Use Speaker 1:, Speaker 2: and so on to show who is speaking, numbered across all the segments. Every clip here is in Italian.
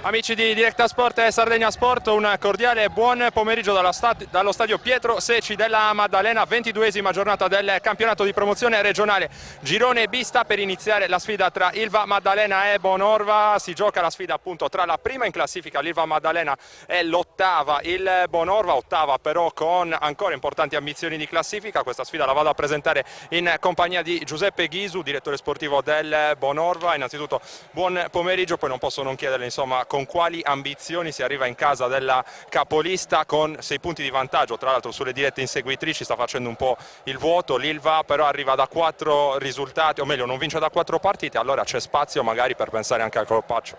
Speaker 1: Amici di Directa Sport e Sardegna Sport, un cordiale buon pomeriggio dallo stadio Pietro Secci della Maddalena, 22esima giornata del campionato di promozione regionale Girone B. Sta per iniziare la sfida tra Ilva Maddalena e Bonorva. Si gioca la sfida appunto tra la prima in classifica, l'Ilva Maddalena, e l'ottava, il Bonorva, ottava però con ancora importanti ambizioni di classifica. Questa sfida la vado a presentare in compagnia di Giuseppe Ghisu, direttore sportivo del Bonorva. Innanzitutto buon pomeriggio, poi non posso non chiederle insomma con quali ambizioni si arriva in casa della capolista con 6 punti di vantaggio, tra l'altro sulle dirette inseguitrici sta facendo un po' il vuoto. L'Ilva però arriva da 4 risultati, o meglio non vince da 4 partite, allora c'è spazio magari per pensare anche al colpaccio.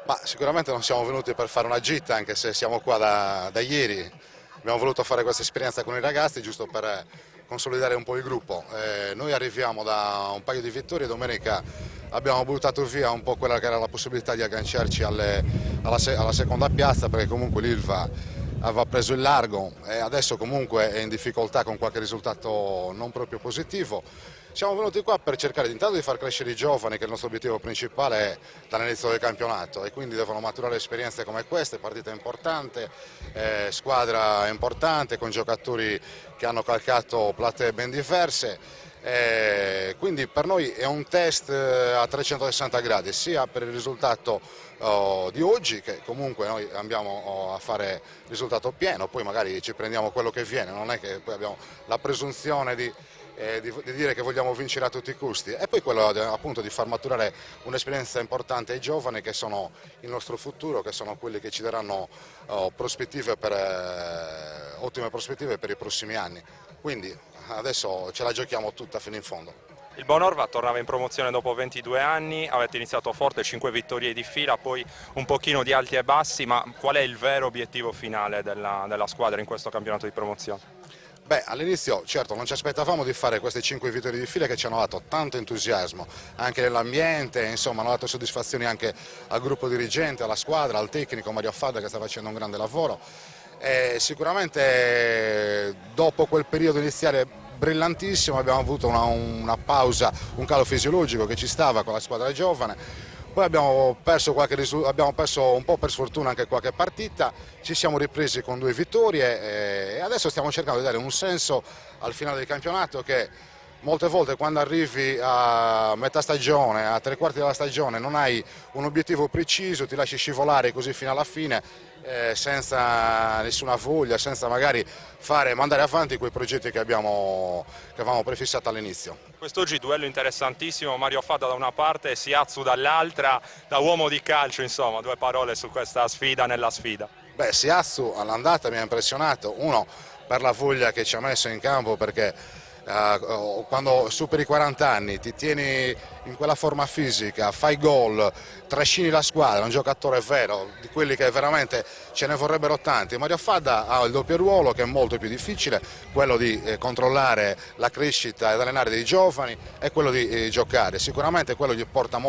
Speaker 2: Ma sicuramente non siamo venuti per fare una gita, anche se siamo qua da ieri. Abbiamo voluto fare questa esperienza con i ragazzi giusto per consolidare un po' il gruppo. Noi arriviamo da un paio di vittorie, domenica abbiamo buttato via un po' quella che era la possibilità di agganciarci alla seconda piazza, perché comunque l'Ilva aveva preso il largo e adesso comunque è in difficoltà con qualche risultato non proprio positivo. Siamo venuti qua per cercare intanto di far crescere i giovani, che è il nostro obiettivo principale dall'inizio del campionato, e quindi devono maturare esperienze come queste, partita importante, squadra importante con giocatori che hanno calcato platee ben diverse. Quindi per noi è un test a 360 gradi, sia per il risultato di oggi, che comunque noi andiamo a fare risultato pieno, poi magari ci prendiamo quello che viene, non è che poi abbiamo la presunzione di dire che vogliamo vincere a tutti i costi, e poi quello appunto di far maturare un'esperienza importante ai giovani, che sono il nostro futuro, che sono quelli che ci daranno ottime prospettive per i prossimi anni. Quindi adesso ce la giochiamo tutta fino in fondo.
Speaker 1: Il Bonorva tornava in promozione dopo 22 anni, avete iniziato forte, 5 vittorie di fila, poi un pochino di alti e bassi, ma qual è il vero obiettivo finale della squadra in questo campionato di promozione?
Speaker 2: Beh, all'inizio certo non ci aspettavamo di fare queste 5 vittorie di fila, che ci hanno dato tanto entusiasmo anche nell'ambiente, insomma hanno dato soddisfazioni anche al gruppo dirigente, alla squadra, al tecnico Mario Fadda, che sta facendo un grande lavoro. E sicuramente dopo quel periodo iniziale brillantissimo abbiamo avuto una pausa, un calo fisiologico che ci stava con la squadra giovane. Poi abbiamo perso un po' per sfortuna anche qualche partita, ci siamo ripresi con 2 vittorie e adesso stiamo cercando di dare un senso al finale del campionato, che molte volte quando arrivi a metà stagione, a 3/4 della stagione, non hai un obiettivo preciso, ti lasci scivolare così fino alla fine, senza nessuna voglia, senza magari mandare avanti quei progetti che avevamo prefissato all'inizio.
Speaker 1: Quest'oggi duello interessantissimo, Mario Fadda da una parte e Siazzu dall'altra, da uomo di calcio, insomma, 2 parole su questa sfida nella sfida.
Speaker 2: Beh, Siazzu all'andata mi ha impressionato, uno per la voglia che ci ha messo in campo, perché quando superi i 40 anni, ti tieni in quella forma fisica, fai gol, trascini la squadra, un giocatore vero, di quelli che veramente ce ne vorrebbero tanti. Mario Fadda ha il doppio ruolo, che è molto più difficile, quello di controllare la crescita ed allenare dei giovani, e quello di giocare. Sicuramente quello gli porta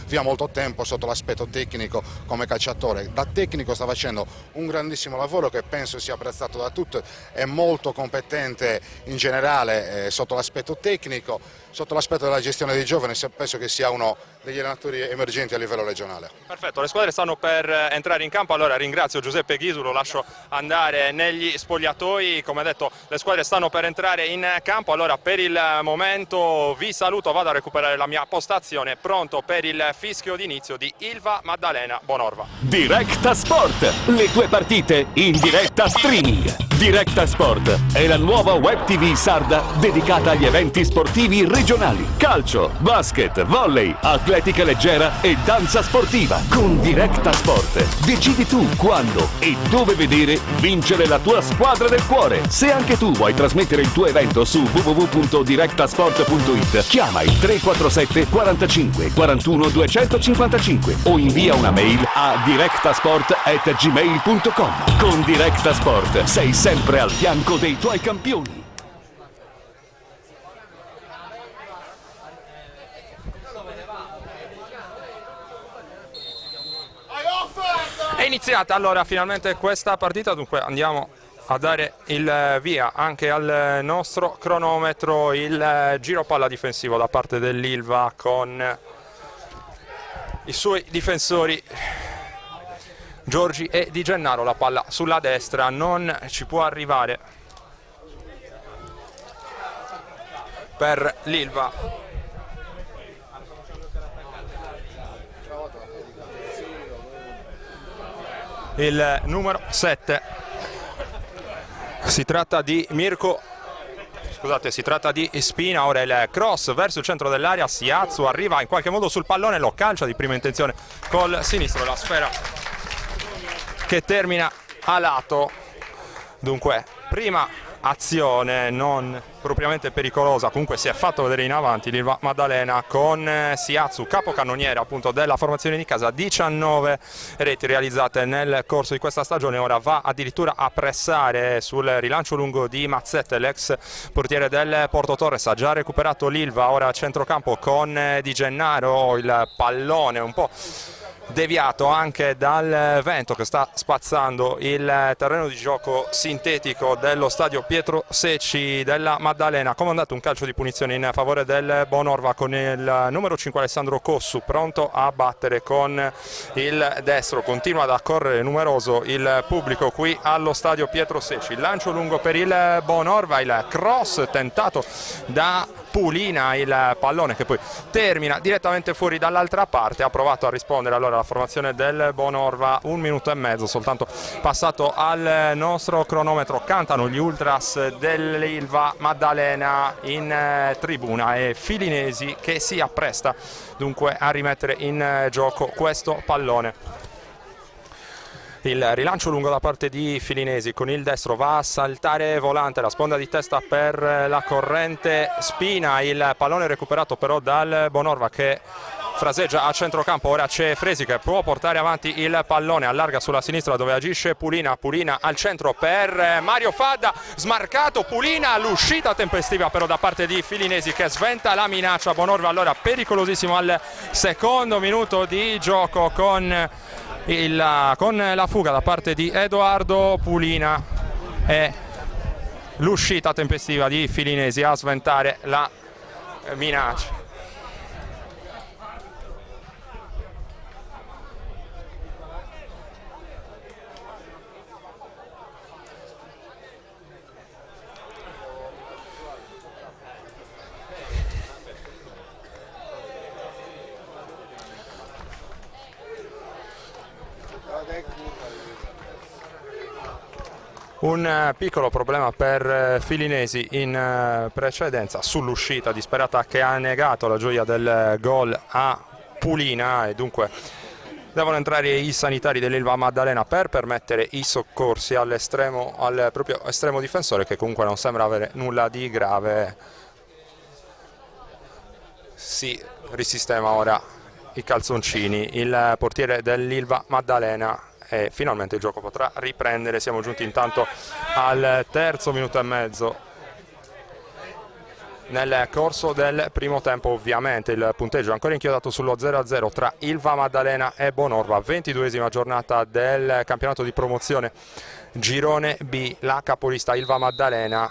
Speaker 2: via molto tempo sotto l'aspetto tecnico come calciatore. Da tecnico sta facendo un grandissimo lavoro che penso sia apprezzato da tutti, è molto competente in generale sotto l'aspetto tecnico, sotto l'aspetto della gestione dei giovani penso che sia uno degli allenatori emergenti a livello regionale.
Speaker 1: Perfetto, le squadre stanno per entrare in campo, allora ringrazio Giuseppe Ghisu, lo lascio andare negli spogliatoi. Come detto, le squadre stanno per entrare in campo, allora per il momento vi saluto, vado a recuperare la mia postazione, pronto per il fischio d'inizio di Ilva Maddalena Bonorva.
Speaker 3: Directa Sport, le tue partite in diretta streaming. Directa Sport è la nuova web TV sarda dedicata agli eventi sportivi regionali. Calcio, basket, volley, atletica leggera e danza sportiva. Con Directa Sport decidi tu quando e dove vedere vincere la tua squadra del cuore. Se anche tu vuoi trasmettere il tuo evento su www.directasport.it, chiama il 347 45 41 255 o invia una mail a directasport@gmail.com. Con Directa Sport sei sempre al fianco dei tuoi campioni.
Speaker 1: È iniziata allora finalmente questa partita, dunque andiamo a dare il via anche al nostro cronometro. Il giro palla difensivo da parte dell'Ilva con i suoi difensori Giorgi e Di Gennaro. La palla sulla destra non ci può arrivare per l'Ilva. Il numero 7, si tratta di Spina. Ora il cross verso il centro dell'area, Siatsu arriva in qualche modo sul pallone, lo calcia di prima intenzione col sinistro, la sfera che termina a lato. Dunque prima azione non propriamente pericolosa, comunque si è fatto vedere in avanti l'Ilva Maddalena con Siatsu, capocannoniere appunto della formazione di casa. 19 reti realizzate nel corso di questa stagione, ora va addirittura a pressare sul rilancio lungo di Mazzette, l'ex portiere del Porto Torres. Ha già recuperato l'Ilva, ora a centrocampo con Di Gennaro, il pallone un po' deviato anche dal vento che sta spazzando il terreno di gioco sintetico dello stadio Pietro Secci della Maddalena. Comandato un calcio di punizione in favore del Bonorva con il numero 5 Alessandro Cossu pronto a battere con il destro. Continua ad accorrere numeroso il pubblico qui allo stadio Pietro Secci. Il lancio lungo per il Bonorva, il cross tentato da Pulina, il pallone che poi termina direttamente fuori dall'altra parte. Ha provato a rispondere allora la formazione del Bonorva, 1 minuto e mezzo soltanto passato al nostro cronometro. Cantano gli ultras dell'Ilva Maddalena in tribuna e Filinesi che si appresta dunque a rimettere in gioco questo pallone. Il rilancio lungo da parte di Filinesi, con il destro va a saltare Volante, la sponda di testa per la corrente Spina. Il pallone recuperato però dal Bonorva che fraseggia a centrocampo. Ora c'è Fresi che può portare avanti il pallone, allarga sulla sinistra dove agisce Pulina. Pulina al centro per Mario Fadda, smarcato Pulina, l'uscita tempestiva però da parte di Filinesi che sventa la minaccia. Bonorva allora pericolosissimo al secondo minuto di gioco con la fuga da parte di Edoardo Pulina e l'uscita tempestiva di Filinesi a sventare la minaccia. Un piccolo problema per Filinesi in precedenza sull'uscita disperata che ha negato la gioia del gol a Pulina, e dunque devono entrare i sanitari dell'Ilva Maddalena per permettere i soccorsi al proprio estremo difensore, che comunque non sembra avere nulla di grave. Si risistema ora i calzoncini il portiere dell'Ilva Maddalena e finalmente il gioco potrà riprendere. Siamo giunti intanto al terzo minuto e mezzo nel corso del primo tempo. Ovviamente il punteggio è ancora inchiodato sullo 0-0 tra Ilva Maddalena e Bonorva, 22esima giornata del campionato di promozione Girone B. La capolista Ilva Maddalena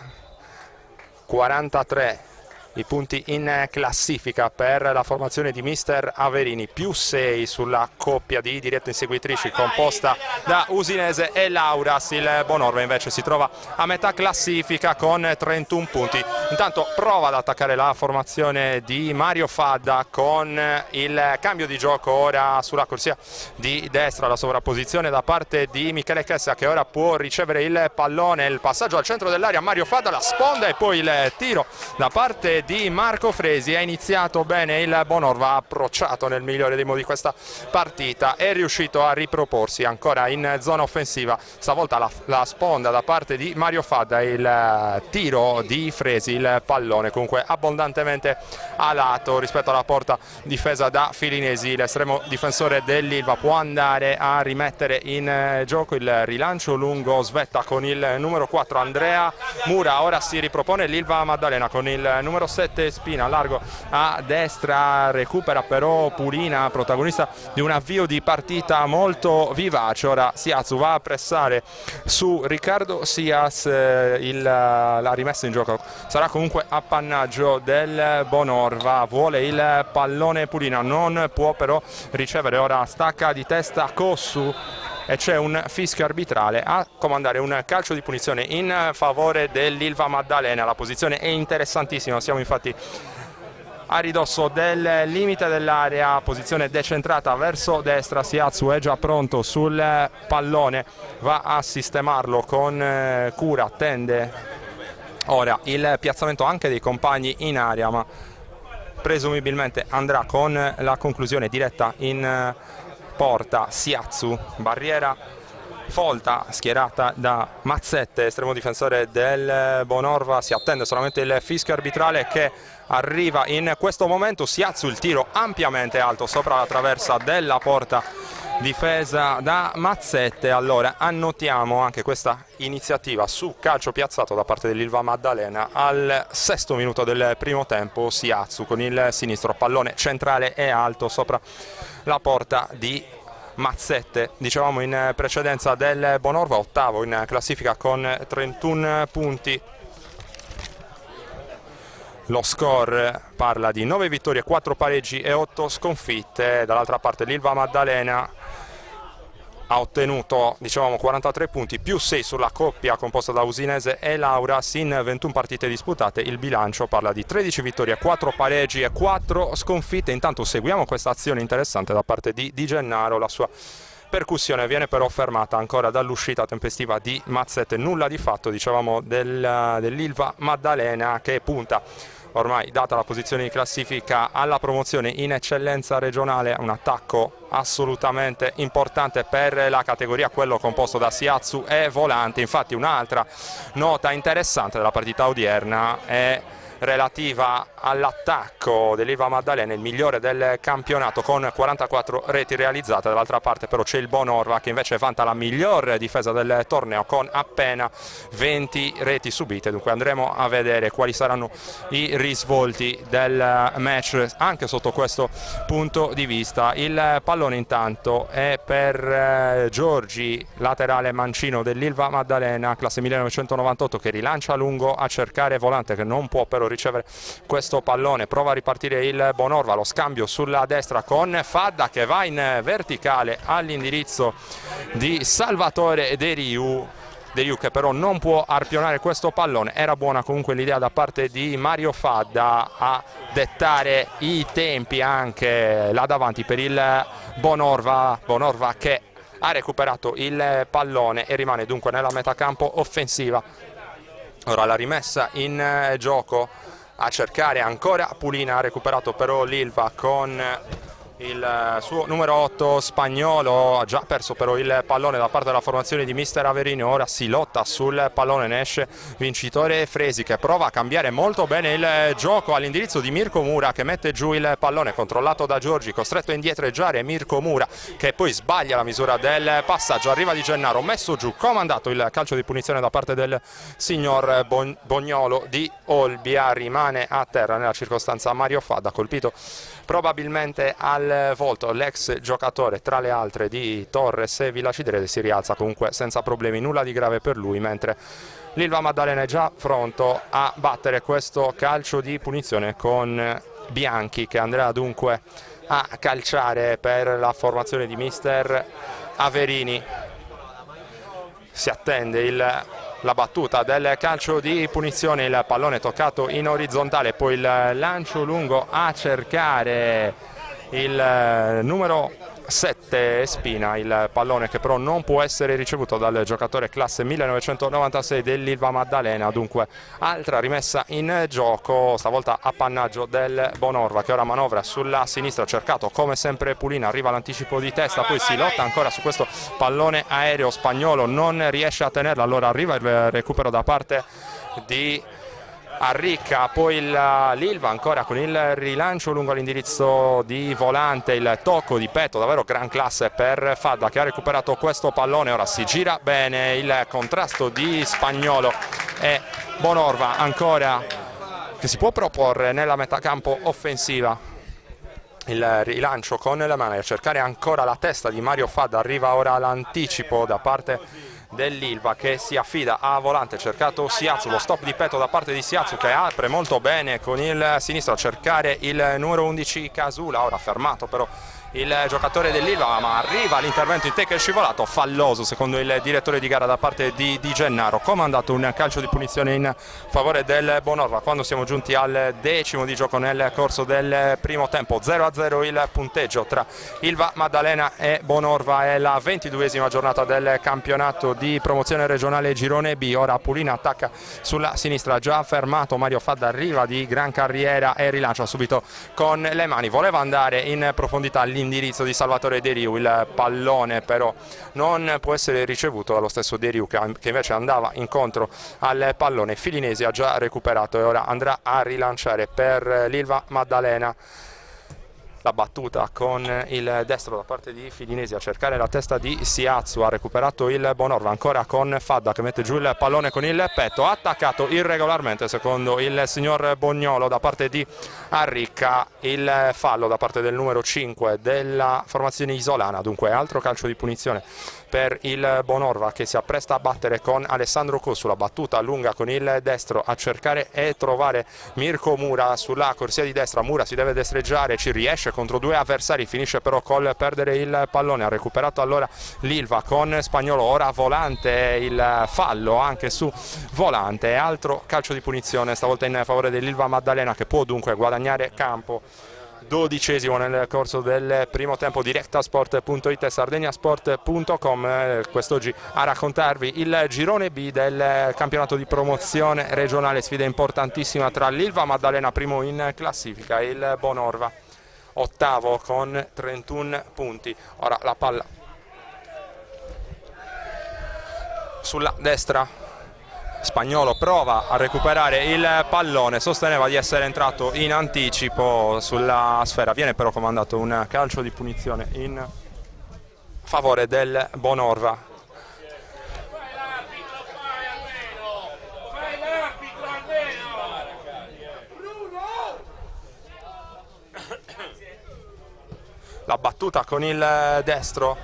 Speaker 1: 43 i punti in classifica per la formazione di mister Averini, più 6 sulla coppia di dirette inseguitrici composta da Usinese e Lauras. Il Bonorva invece si trova a metà classifica con 31 punti. Intanto prova ad attaccare la formazione di Mario Fadda con il cambio di gioco ora sulla corsia di destra, la sovrapposizione da parte di Michele Chessa, che ora può ricevere il pallone, il passaggio al centro dell'area, Mario Fadda, la sponda e poi il tiro da parte di Marco Fresi. Ha iniziato bene il Bonorva, ha approcciato nel migliore dei modi questa partita, è riuscito a riproporsi ancora in zona offensiva, stavolta la sponda da parte di Mario Fadda, il tiro di Fresi, il pallone comunque abbondantemente a lato rispetto alla porta difesa da Filinesi. L'estremo difensore dell'Ilva può andare a rimettere in gioco il rilancio lungo, svetta con il numero 4 Andrea Mura, ora si ripropone l'Ilva Maddalena con il numero 7 Spina, largo a destra, recupera però Pulina, protagonista di un avvio di partita molto vivace. Ora Siazu va a pressare su Riccardo Sias, la rimessa in gioco sarà comunque appannaggio del Bonorva, vuole il pallone Pulina, non può però ricevere, ora stacca di testa Cossu e c'è un fischio arbitrale a comandare un calcio di punizione in favore dell'Ilva Maddalena. La posizione è interessantissima, siamo infatti a ridosso del limite dell'area, posizione decentrata verso destra. Siazu è già pronto sul pallone, va a sistemarlo con cura, attende ora il piazzamento anche dei compagni in area, ma presumibilmente andrà con la conclusione diretta in porta. Siazu, barriera folta schierata da Mazzette, estremo difensore del Bonorva, si attende solamente il fischio arbitrale che arriva in questo momento. Siazu, il tiro ampiamente alto sopra la traversa della porta difesa da Mazzette. Allora annotiamo anche questa iniziativa su calcio piazzato da parte dell'Ilva Maddalena al 6° minuto del primo tempo. Siazu con il sinistro, pallone centrale e alto sopra la porta di Mazzette, dicevamo in precedenza del Bonorva, 8° in classifica con 31 punti. Lo score parla di 9 vittorie, 4 pareggi e 8 sconfitte. Dall'altra parte l'Ilva Maddalena ha ottenuto, dicevamo, 43 punti, più 6 sulla coppia composta da Usinese e Lauras in 21 partite disputate. Il bilancio parla di 13 vittorie, 4 pareggi e 4 sconfitte. Intanto seguiamo questa azione interessante da parte di Di Gennaro, la sua percussione viene però fermata ancora dall'uscita tempestiva di Mazzette. Nulla di fatto, dicevamo, dell'Ilva Maddalena, che punta ormai, data la posizione di classifica, alla promozione in eccellenza regionale. Un attacco assolutamente importante per la categoria, quello composto da Siazu e Volante. Infatti un'altra nota interessante della partita odierna è relativa all'attacco dell'Ilva Maddalena, il migliore del campionato con 44 reti realizzate. Dall'altra parte però c'è il Bonorva, che invece vanta la miglior difesa del torneo con appena 20 reti subite. Dunque andremo a vedere quali saranno i risvolti del match anche sotto questo punto di vista. Il pallone intanto è per Giorgi, laterale mancino dell'Ilva Maddalena, classe 1998, che rilancia a lungo a cercare Volante, che non può però ricevere questo pallone. Prova a ripartire il Bonorva, lo scambio sulla destra con Fadda, che va in verticale all'indirizzo di Salvatore De Riu, che però non può arpionare questo pallone. Era buona comunque l'idea da parte di Mario Fadda a dettare i tempi anche là davanti per il Bonorva che ha recuperato il pallone e rimane dunque nella metacampo offensiva. Ora la rimessa in gioco a cercare ancora Pulina, ha recuperato però l'Ilva con il suo numero 8 Spagnolo, ha già perso però il pallone da parte della formazione di mister Averini. Ora si lotta sul pallone, ne esce vincitore Fresi, che prova a cambiare molto bene il gioco all'indirizzo di Mirko Mura, che mette giù il pallone controllato da Giorgi, costretto a indietreggiare Mirko Mura, che poi sbaglia la misura del passaggio. Arriva Di Gennaro, messo giù, comandato il calcio di punizione da parte del signor Bognolo di Olbia. Rimane a terra nella circostanza Mario Fadda, colpito probabilmente al volto l'ex giocatore, tra le altre, di Torres e Villacidrese. Si rialza comunque senza problemi, nulla di grave per lui, mentre l'Ilva Maddalena è già pronto a battere questo calcio di punizione con Bianchi, che andrà dunque a calciare per la formazione di mister Averini. Si attende la battuta del calcio di punizione, il pallone toccato in orizzontale, poi il lancio lungo a cercare il numero 7 Spina, il pallone che però non può essere ricevuto dal giocatore classe 1996 dell'Ilva Maddalena. Dunque altra rimessa in gioco, stavolta appannaggio del Bonorva, che ora manovra sulla sinistra, cercato come sempre Pulina, arriva l'anticipo di testa, poi si lotta ancora su questo pallone aereo, Spagnolo non riesce a tenerlo, allora arriva il recupero da parte di Arricca, poi l'Ilva ancora con il rilancio lungo l'indirizzo di Volante, il tocco di petto, davvero gran classe per Fadda, che ha recuperato questo pallone, ora si gira bene, il contrasto di Spagnolo e Bonorva ancora che si può proporre nella metà campo offensiva. Il rilancio con le mani a cercare ancora la testa di Mario Fadda, arriva ora l'anticipo da parte dell'Ilva che si affida a Volante, cercato Siazzu, lo stop di petto da parte di Siazzu che apre molto bene con il sinistro a cercare il numero 11 Casula, ora fermato però il giocatore dell'Ilva, ma arriva l'intervento in tecca e scivolato, falloso secondo il direttore di gara da parte di Gennaro, comandato un calcio di punizione in favore del Bonorva quando siamo giunti al 10° di gioco nel corso del primo tempo. 0-0 il punteggio tra Ilva Maddalena e Bonorva, è la 22esima giornata del campionato di promozione regionale girone B. Ora Pulina attacca sulla sinistra, già fermato Mario Fadda, arriva di gran carriera e rilancia subito con le mani, voleva andare in profondità l'indirizzo di Salvatore De Riu, il pallone però non può essere ricevuto dallo stesso De Riu che invece andava incontro al pallone. Filinesi ha già recuperato e ora andrà a rilanciare per l'Ilva Maddalena. La battuta con il destro da parte di Filinesi a cercare la testa di Siazzu, ha recuperato il Bonorva ancora con Fadda che mette giù il pallone con il petto, attaccato irregolarmente secondo il signor Bognolo da parte di Arricca, il fallo da parte del numero 5 della formazione isolana, dunque altro calcio di punizione per il Bonorva che si appresta a battere con Alessandro Cossula, battuta lunga con il destro a cercare e trovare Mirko Mura sulla corsia di destra. Mura si deve destreggiare, ci riesce contro due avversari, finisce però col perdere il pallone, ha recuperato allora l'Ilva con Spagnolo, ora Volante, il fallo anche su Volante, altro calcio di punizione stavolta in favore dell'Ilva Maddalena che può dunque guadagnare campo. 12° nel corso del primo tempo. Directasport.it e sardegnasport.com quest'oggi a raccontarvi il girone B del campionato di promozione regionale, sfida importantissima tra l'Ilva Maddalena primo in classifica e il Bonorva ottavo con 31 punti. Ora la palla sulla destra, Spagnolo prova a recuperare il pallone, sosteneva di essere entrato in anticipo sulla sfera, viene però comandato un calcio di punizione in favore del Bonorva. La battuta con il destro,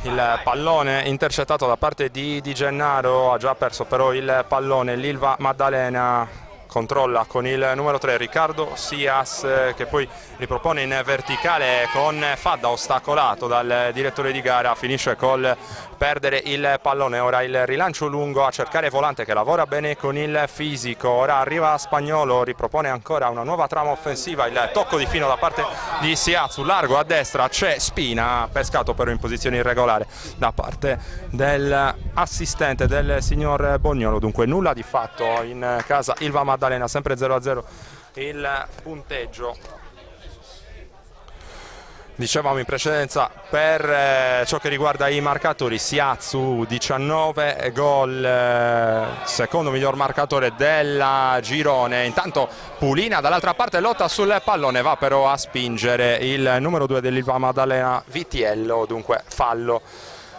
Speaker 1: il pallone intercettato da parte di Gennaro, ha già perso però il pallone l'Ilva Maddalena, controlla con il numero 3 Riccardo Sias che poi ripropone in verticale con Fadda, ostacolato dal direttore di gara, finisce col perdere il pallone. Ora il rilancio lungo a cercare Volante che lavora bene con il fisico, ora arriva Spagnolo, ripropone ancora una nuova trama offensiva, il tocco di fino da parte di Siazzu, largo a destra, c'è Spina, pescato però in posizione irregolare da parte dell'assistente del signor Bognolo, dunque nulla di fatto in casa Ilva Maddalena, sempre 0-0 il punteggio. Dicevamo in precedenza per ciò che riguarda i marcatori, Siazzu 19 gol, secondo miglior marcatore della girone. Intanto Pulina dall'altra parte lotta sul pallone, va però a spingere il numero 2 dell'Ilva Maddalena Vitiello, dunque fallo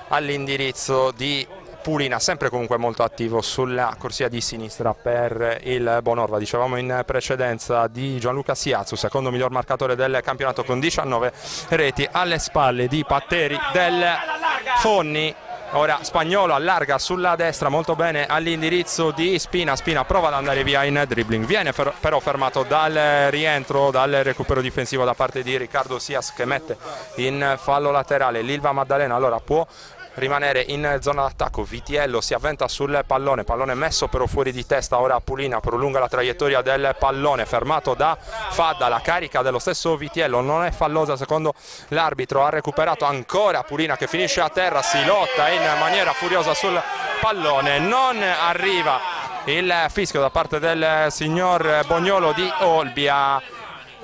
Speaker 1: all'indirizzo di Pulina, sempre comunque molto attivo sulla corsia di sinistra per il Bonorva. Dicevamo in precedenza di Gianluca Siazzu, secondo miglior marcatore del campionato con 19 reti alle spalle di Patteri del Fonni. Ora Spagnolo allarga sulla destra molto bene all'indirizzo di Spina. Spina prova ad andare via in dribbling, viene però fermato dal rientro, dal recupero difensivo da parte di Riccardo Sias, che mette in fallo laterale l'Ilva Maddalena. Allora può rimanere in zona d'attacco, Vitiello si avventa sul pallone messo però fuori di testa. Ora Pulina prolunga la traiettoria del pallone, fermato da Fadda. La carica dello stesso Vitiello non è fallosa secondo l'arbitro, ha recuperato ancora Pulina che finisce a terra, si lotta in maniera furiosa sul pallone, non arriva il fischio da parte del signor Bognolo di Olbia.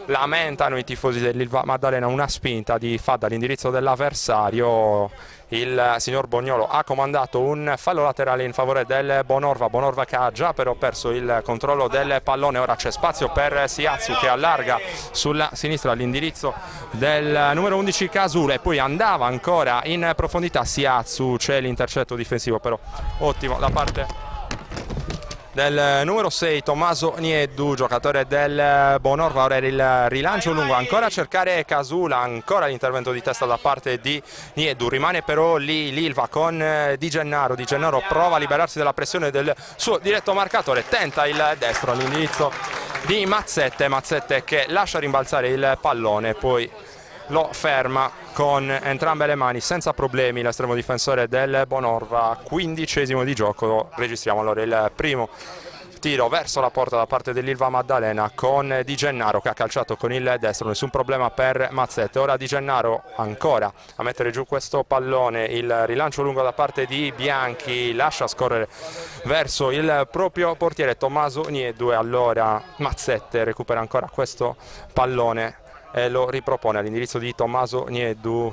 Speaker 1: Lamentano i tifosi dell'Ilva Maddalena una spinta di Fadda all'indirizzo dell'avversario. Il signor Bognolo ha comandato un fallo laterale in favore del Bonorva che ha già però perso il controllo del pallone. Ora c'è spazio per Siatsu che allarga sulla sinistra all'indirizzo del numero 11 Casula, e poi andava ancora in profondità Siatsu, c'è l'intercetto difensivo però ottimo da parte del numero 6 Tommaso Nieddu, giocatore del Bonorva. Ora il rilancio lungo, ancora a cercare Casula, ancora l'intervento di testa da parte di Nieddu, rimane però lì l'Ilva con Di Gennaro. Di Gennaro prova a liberarsi dalla pressione del suo diretto marcatore, tenta il destro all'indirizzo di Mazzette che lascia rimbalzare il pallone, poi lo ferma con entrambe le mani senza problemi l'estremo difensore del Bonorva. 15° di gioco, registriamo allora il primo tiro verso la porta da parte dell'Ilva Maddalena con Di Gennaro che ha calciato con il destro, nessun problema per Mazzette. Ora Di Gennaro ancora a mettere giù questo pallone, il rilancio lungo da parte di Bianchi, lascia scorrere verso il proprio portiere Tommaso Nieddu, e allora Mazzette recupera ancora questo pallone e lo ripropone all'indirizzo di Tommaso Nieddu.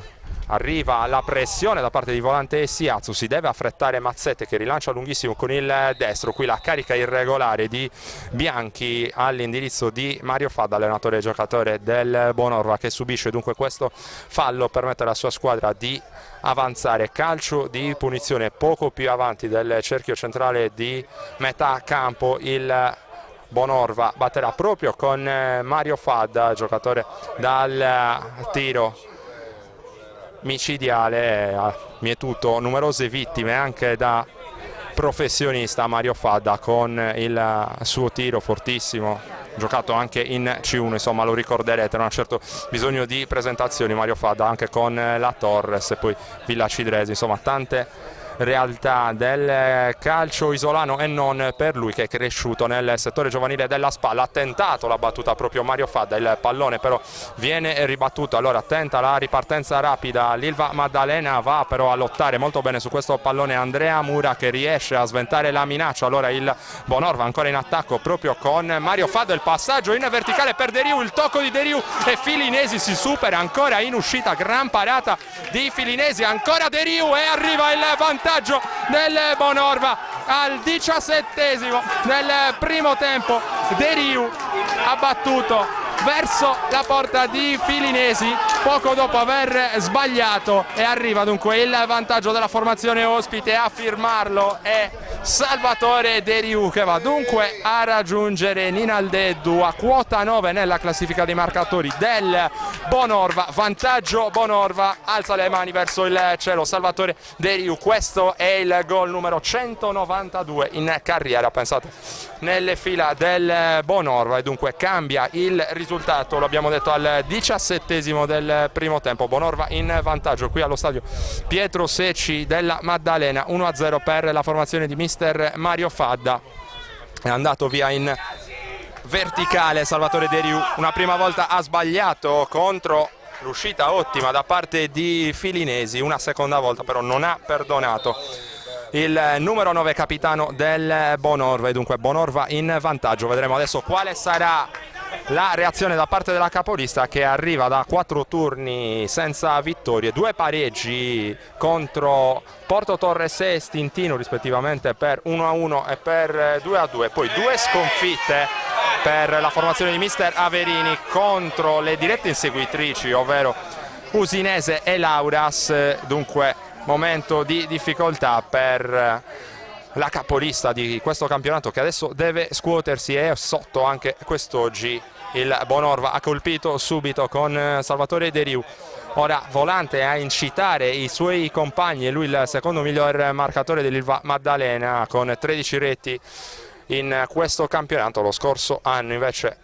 Speaker 1: Arriva la pressione da parte di Volante e Siatsu, si deve affrettare Mazzette che rilancia lunghissimo con il destro. Qui la carica irregolare di Bianchi all'indirizzo di Mario Fadda, allenatore e giocatore del Bonorva, che subisce dunque questo fallo, permette alla sua squadra di avanzare. Calcio di punizione poco più avanti del cerchio centrale di metà campo. Il Bonorva batterà proprio con Mario Fadda, giocatore dal tiro micidiale, ha mietuto numerose vittime anche da professionista. Mario Fadda con il suo tiro fortissimo, giocato anche in C1, insomma lo ricorderete, non ha certo bisogno di presentazioni Mario Fadda, anche con la Torres e poi Villa Cidresi, insomma tante realtà del calcio isolano e non per lui, che è cresciuto nel settore giovanile della Spalla. Ha tentato la battuta proprio Mario Fadda, il pallone però viene ribattuto, allora tenta la ripartenza rapida l'Ilva Maddalena, va però a lottare molto bene su questo pallone Andrea Mura che riesce a sventare la minaccia. Allora il Bonorva ancora in attacco proprio con Mario Fadda, il passaggio in verticale per De Riu, il tocco di De Riu e Filinesi si supera, ancora in uscita, gran parata di Filinesi, ancora De Riu e arriva il vantaggio del Bonorva al 17° del primo tempo. De Riu ha battuto verso la porta di Filinesi poco dopo aver sbagliato e arriva dunque il vantaggio della formazione ospite. A firmarlo è Salvatore De Riu, che va dunque a raggiungere Ninaldeddu a quota 9 nella classifica dei marcatori del Bonorva. Vantaggio Bonorva, alza le mani verso il cielo Salvatore De Riu, questo è il gol numero 192 in carriera, pensate, nelle fila del Bonorva, e dunque cambia il risultato, lo abbiamo detto, al 17° del primo tempo. Bonorva in vantaggio qui allo stadio Pietro Secci della Maddalena, 1-0 per la formazione di mister Mario Fadda. È andato via in verticale Salvatore De Riu, una prima volta ha sbagliato contro l'uscita ottima da parte di Filinesi, una seconda volta però non ha perdonato il numero 9 capitano del Bonorva, e dunque Bonorva in vantaggio. Vedremo adesso quale sarà la reazione da parte della capolista, che arriva da 4 turni senza vittorie, 2 pareggi contro Porto Torres e Stintino rispettivamente per 1-1 e per 2-2, poi 2 sconfitte per la formazione di mister Averini contro le dirette inseguitrici, ovvero Usinese e Lauras. Dunque momento di difficoltà per la capolista di questo campionato, che adesso deve scuotersi, e sotto anche quest'oggi il Bonorva ha colpito subito con Salvatore De Riu ora Volante a incitare i suoi compagni, e lui il secondo miglior marcatore dell'Ilva Maddalena con 13 reti in questo campionato. Lo scorso anno invece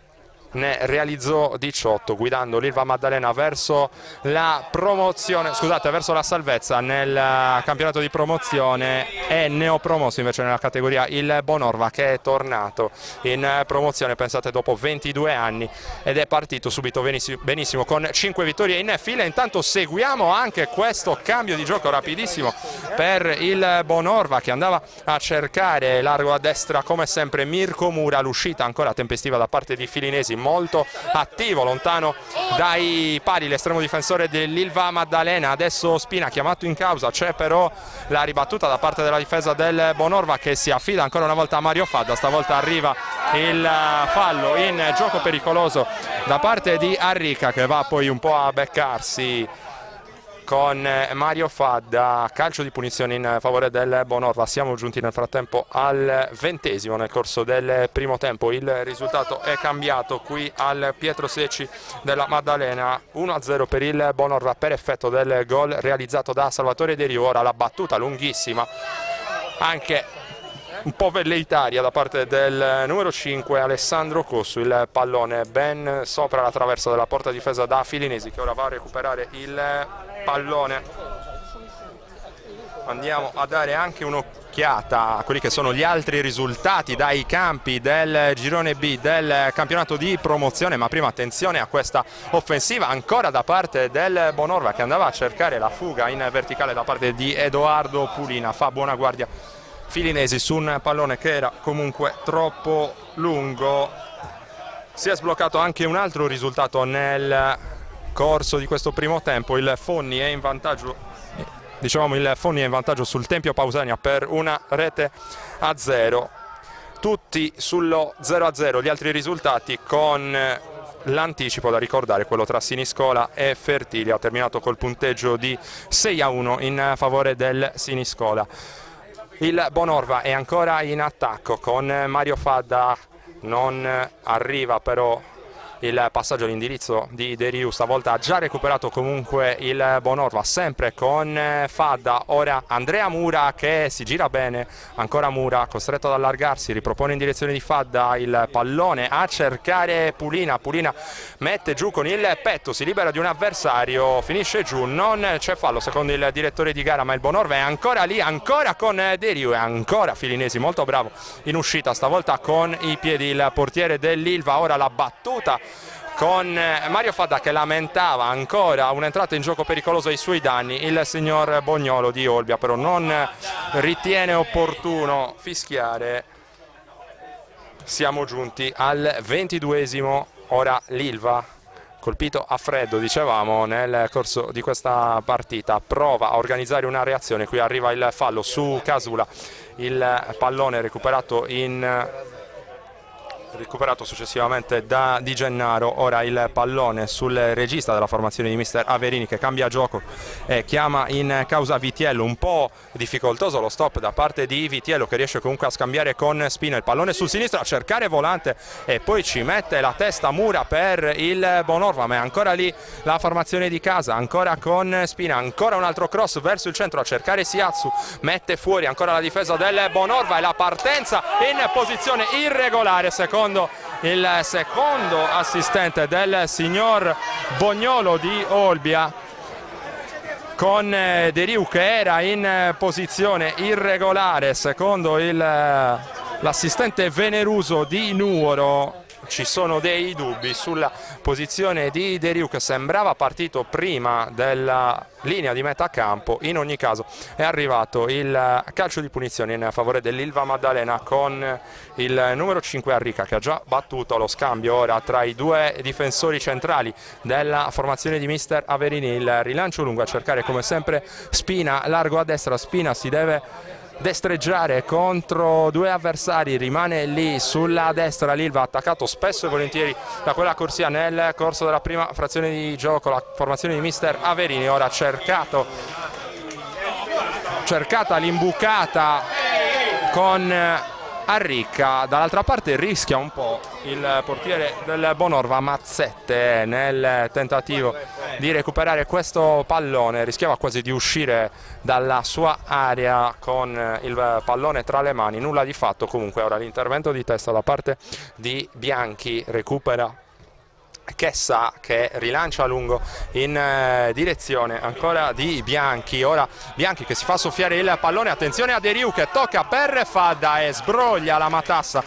Speaker 1: ne realizzò 18, guidando l'Ilva Maddalena verso la promozione, scusate, verso la salvezza nel campionato di promozione, e neopromosso invece nella categoria il Bonorva, che è tornato in promozione, pensate, dopo 22 anni, ed è partito subito benissimo con 5 vittorie in fila. Intanto seguiamo anche questo cambio di gioco rapidissimo per il Bonorva, che andava a cercare largo a destra come sempre Mirko Mura, l'uscita ancora tempestiva da parte di Filinesi, molto attivo lontano dai pali l'estremo difensore dell'Ilva Maddalena. Adesso Spina chiamato in causa, c'è però la ribattuta da parte della difesa del Bonorva, che si affida ancora una volta a Mario Fadda. Stavolta arriva il fallo in gioco pericoloso da parte di Arrica, che va poi un po' a beccarsi con Mario Fadda. Calcio di punizione in favore del Bonorva. Siamo giunti nel frattempo al 20° nel corso del primo tempo. Il risultato è cambiato qui al Pietro Secci della Maddalena, 1-0 per il Bonorva per effetto del gol realizzato da Salvatore De Riu. Ora la battuta lunghissima, anche un po' velleitaria, da parte del numero 5 Alessandro Cossu. Il pallone ben sopra la traversa della porta difesa da Filinesi, che ora va a recuperare il pallone. Andiamo a dare anche un'occhiata a quelli che sono gli altri risultati dai campi del girone B del campionato di promozione, ma prima attenzione a questa offensiva ancora da parte del Bonorva, che andava a cercare la fuga in verticale da parte di Edoardo Pulina. Fa buona guardia Filinesi su un pallone che era comunque troppo lungo. Si è sbloccato anche un altro risultato nel corso di questo primo tempo. Il Fonni è in vantaggio, il Fonni è in vantaggio sul Tempio Pausania per 1-0. Tutti sullo 0-0 gli altri risultati, con l'anticipo da ricordare, quello tra Siniscola e Fertilia, terminato col punteggio di 6-1 in favore del Siniscola. Il Bonorva è ancora in attacco con Mario Fadda, non arriva però il passaggio all'indirizzo di De Riu. Stavolta ha già recuperato comunque il Bonorva, sempre con Fadda. Ora Andrea Mura, che si gira bene, ancora Mura costretto ad allargarsi, ripropone in direzione di Fadda il pallone a cercare Pulina. Pulina mette giù con il petto, si libera di un avversario, finisce giù, non c'è fallo secondo il direttore di gara, ma il Bonorva è ancora lì, ancora con De Riu, e ancora Filinesi molto bravo in uscita, stavolta con i piedi il portiere dell'Ilva. Ora la battuta con Mario Fadda, che lamentava ancora un'entrata in gioco pericolosa ai suoi danni. Il signor Bognolo di Olbia però non ritiene opportuno fischiare. Siamo giunti al 22°. Ora l'Ilva, colpito a freddo, dicevamo, nel corso di questa partita, prova a organizzare una reazione. Qui arriva il fallo su Casula, il pallone recuperato successivamente da Di Gennaro. Ora il pallone sul regista della formazione di mister Averini, che cambia gioco e chiama in causa Vitiello. Un po' difficoltoso lo stop da parte di Vitiello, che riesce comunque a scambiare con Spina. Il pallone sul sinistro a cercare Volante, e poi ci mette la testa Mura per il Bonorva, ma è ancora lì la formazione di casa, ancora con Spina. Ancora un altro cross verso il centro a cercare Siatsu, mette fuori ancora la difesa del Bonorva, e la partenza in posizione irregolare secondo il secondo assistente del signor Bognolo di Olbia, con De Riu che era in posizione irregolare secondo l'assistente Veneruso di Nuoro. Ci sono dei dubbi sulla posizione di De Riu, che sembrava partito prima della linea di metà campo. In ogni caso è arrivato il calcio di punizione in favore dell'Ilva Maddalena, con il numero 5 Arrica, che ha già battuto lo scambio ora tra i due difensori centrali della formazione di mister Averini. Il rilancio lungo a cercare come sempre Spina, largo a destra. Spina si deve destreggiare contro due avversari, rimane lì sulla destra. L'Ilva attaccato spesso e volentieri da quella corsia nel corso della prima frazione di gioco. La formazione di mister Averini ora cercata l'imbucata con arricca. Dall'altra parte rischia un po' il portiere del Bonorva, Mazzette, nel tentativo di recuperare questo pallone, rischiava quasi di uscire dalla sua area con il pallone tra le mani, nulla di fatto. Comunque ora l'intervento di testa da parte di Bianchi, recupera Chessa che rilancia a lungo in direzione ancora di Bianchi. Ora Bianchi che si fa soffiare il pallone, attenzione a De Riu che tocca per Fadda e sbroglia la matassa.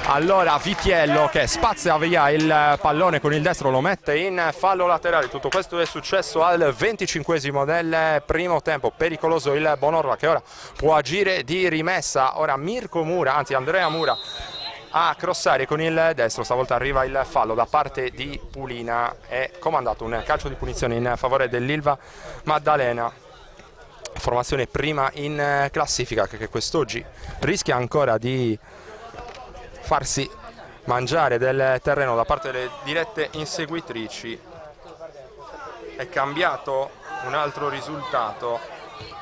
Speaker 1: Allora Vitiello che spazza via il pallone con il destro, lo mette in fallo laterale. Tutto questo è successo al 25esimo del primo tempo. Pericoloso il Bonorva che ora può agire di rimessa. Ora Mirko Mura, anzi Andrea Mura, a crossare con il destro. Stavolta arriva il fallo da parte di Pulina e comandato un calcio di punizione in favore dell'Ilva Maddalena, formazione prima in classifica che quest'oggi rischia ancora di farsi mangiare del terreno da parte delle dirette inseguitrici. È cambiato un altro risultato,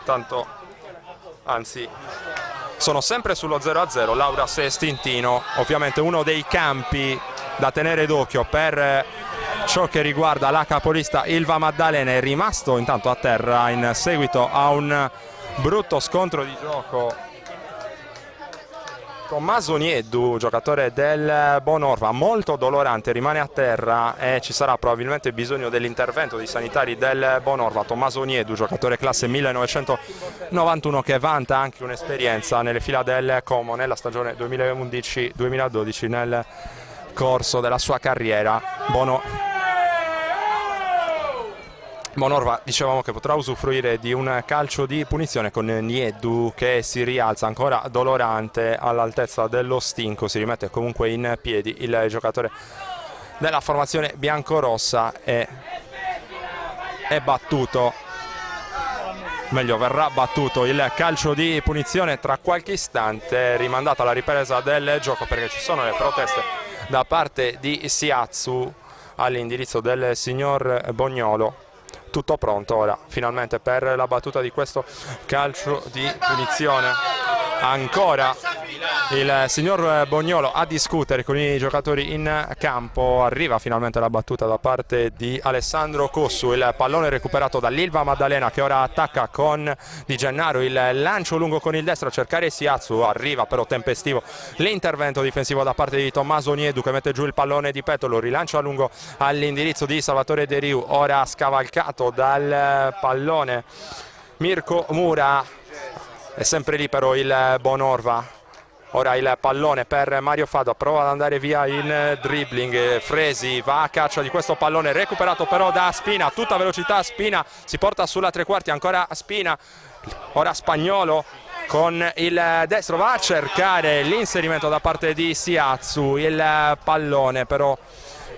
Speaker 1: tanto anzi sono sempre sullo 0-0. Laura Sestintino, ovviamente uno dei campi da tenere d'occhio per ciò che riguarda la capolista Ilva Maddalena, è rimasto intanto a terra in seguito a un brutto scontro di gioco. Tommaso Nieddu, giocatore del Bonorva, molto dolorante, rimane a terra e ci sarà probabilmente bisogno dell'intervento dei sanitari del Bonorva. Tommaso Nieddu, giocatore classe 1991 che vanta anche un'esperienza nelle fila del Como nella stagione 2011-2012 nel corso della sua carriera. Bonorva, dicevamo che potrà usufruire di un calcio di punizione con Nieddu che si rialza ancora dolorante all'altezza dello stinco, si rimette comunque in piedi il giocatore della formazione biancorossa e è battuto, meglio verrà battuto il calcio di punizione tra qualche istante, rimandata la ripresa del gioco perché ci sono le proteste da parte di Siazzu all'indirizzo del signor Bognolo. Tutto pronto ora finalmente per la battuta di questo calcio di punizione. Ancora il signor Bognolo a discutere con i giocatori in campo. Arriva finalmente la battuta da parte di Alessandro Cossu, il pallone recuperato dall'Ilva Maddalena che ora attacca con Di Gennaro, il lancio lungo con il destro a cercare Siazzu, arriva però tempestivo l'intervento difensivo da parte di Tommaso Nieddu che mette giù il pallone di petto, lo rilancia a lungo all'indirizzo di Salvatore De Riu, ora scavalcato dal pallone Mirko Mura. È sempre lì però il Bonorva. Ora il pallone per Mario Fadda, prova ad andare via in dribbling, Fresi va a caccia di questo pallone, recuperato però da Spina, a tutta velocità Spina, si porta sulla tre quarti, ancora Spina, ora Spagnolo con il destro, va a cercare l'inserimento da parte di Siazzu, il pallone però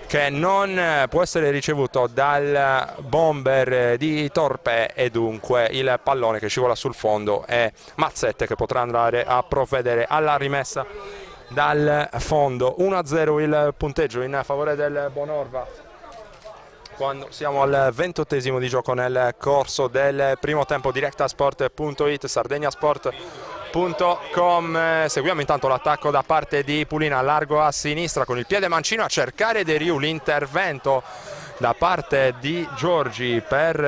Speaker 1: che non può essere ricevuto dal bomber di Torpe e dunque il pallone che scivola sul fondo è Mazzette che potrà andare a provvedere alla rimessa dal fondo. 1-0 il punteggio in favore del Bonorva quando siamo al 28esimo di gioco nel corso del primo tempo. Directasport.it, sardegnasport.com. Seguiamo intanto l'attacco da parte di Pulina, largo a sinistra con il piede mancino a cercare De Riu, l'intervento da parte di Giorgi per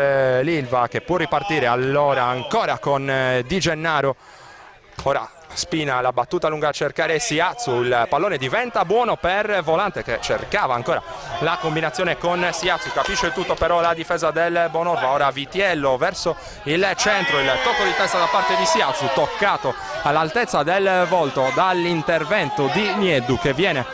Speaker 1: l'Ilva che può ripartire allora ancora con Di Gennaro. Ora Spina, la battuta lunga a cercare Siazzu, il pallone diventa buono per Volante che cercava ancora la combinazione con Siazzu, capisce tutto però la difesa del Bonorva. Ora Vitiello verso il centro, il tocco di testa da parte di Siazzu, toccato all'altezza del volto dall'intervento di Nieddu che viene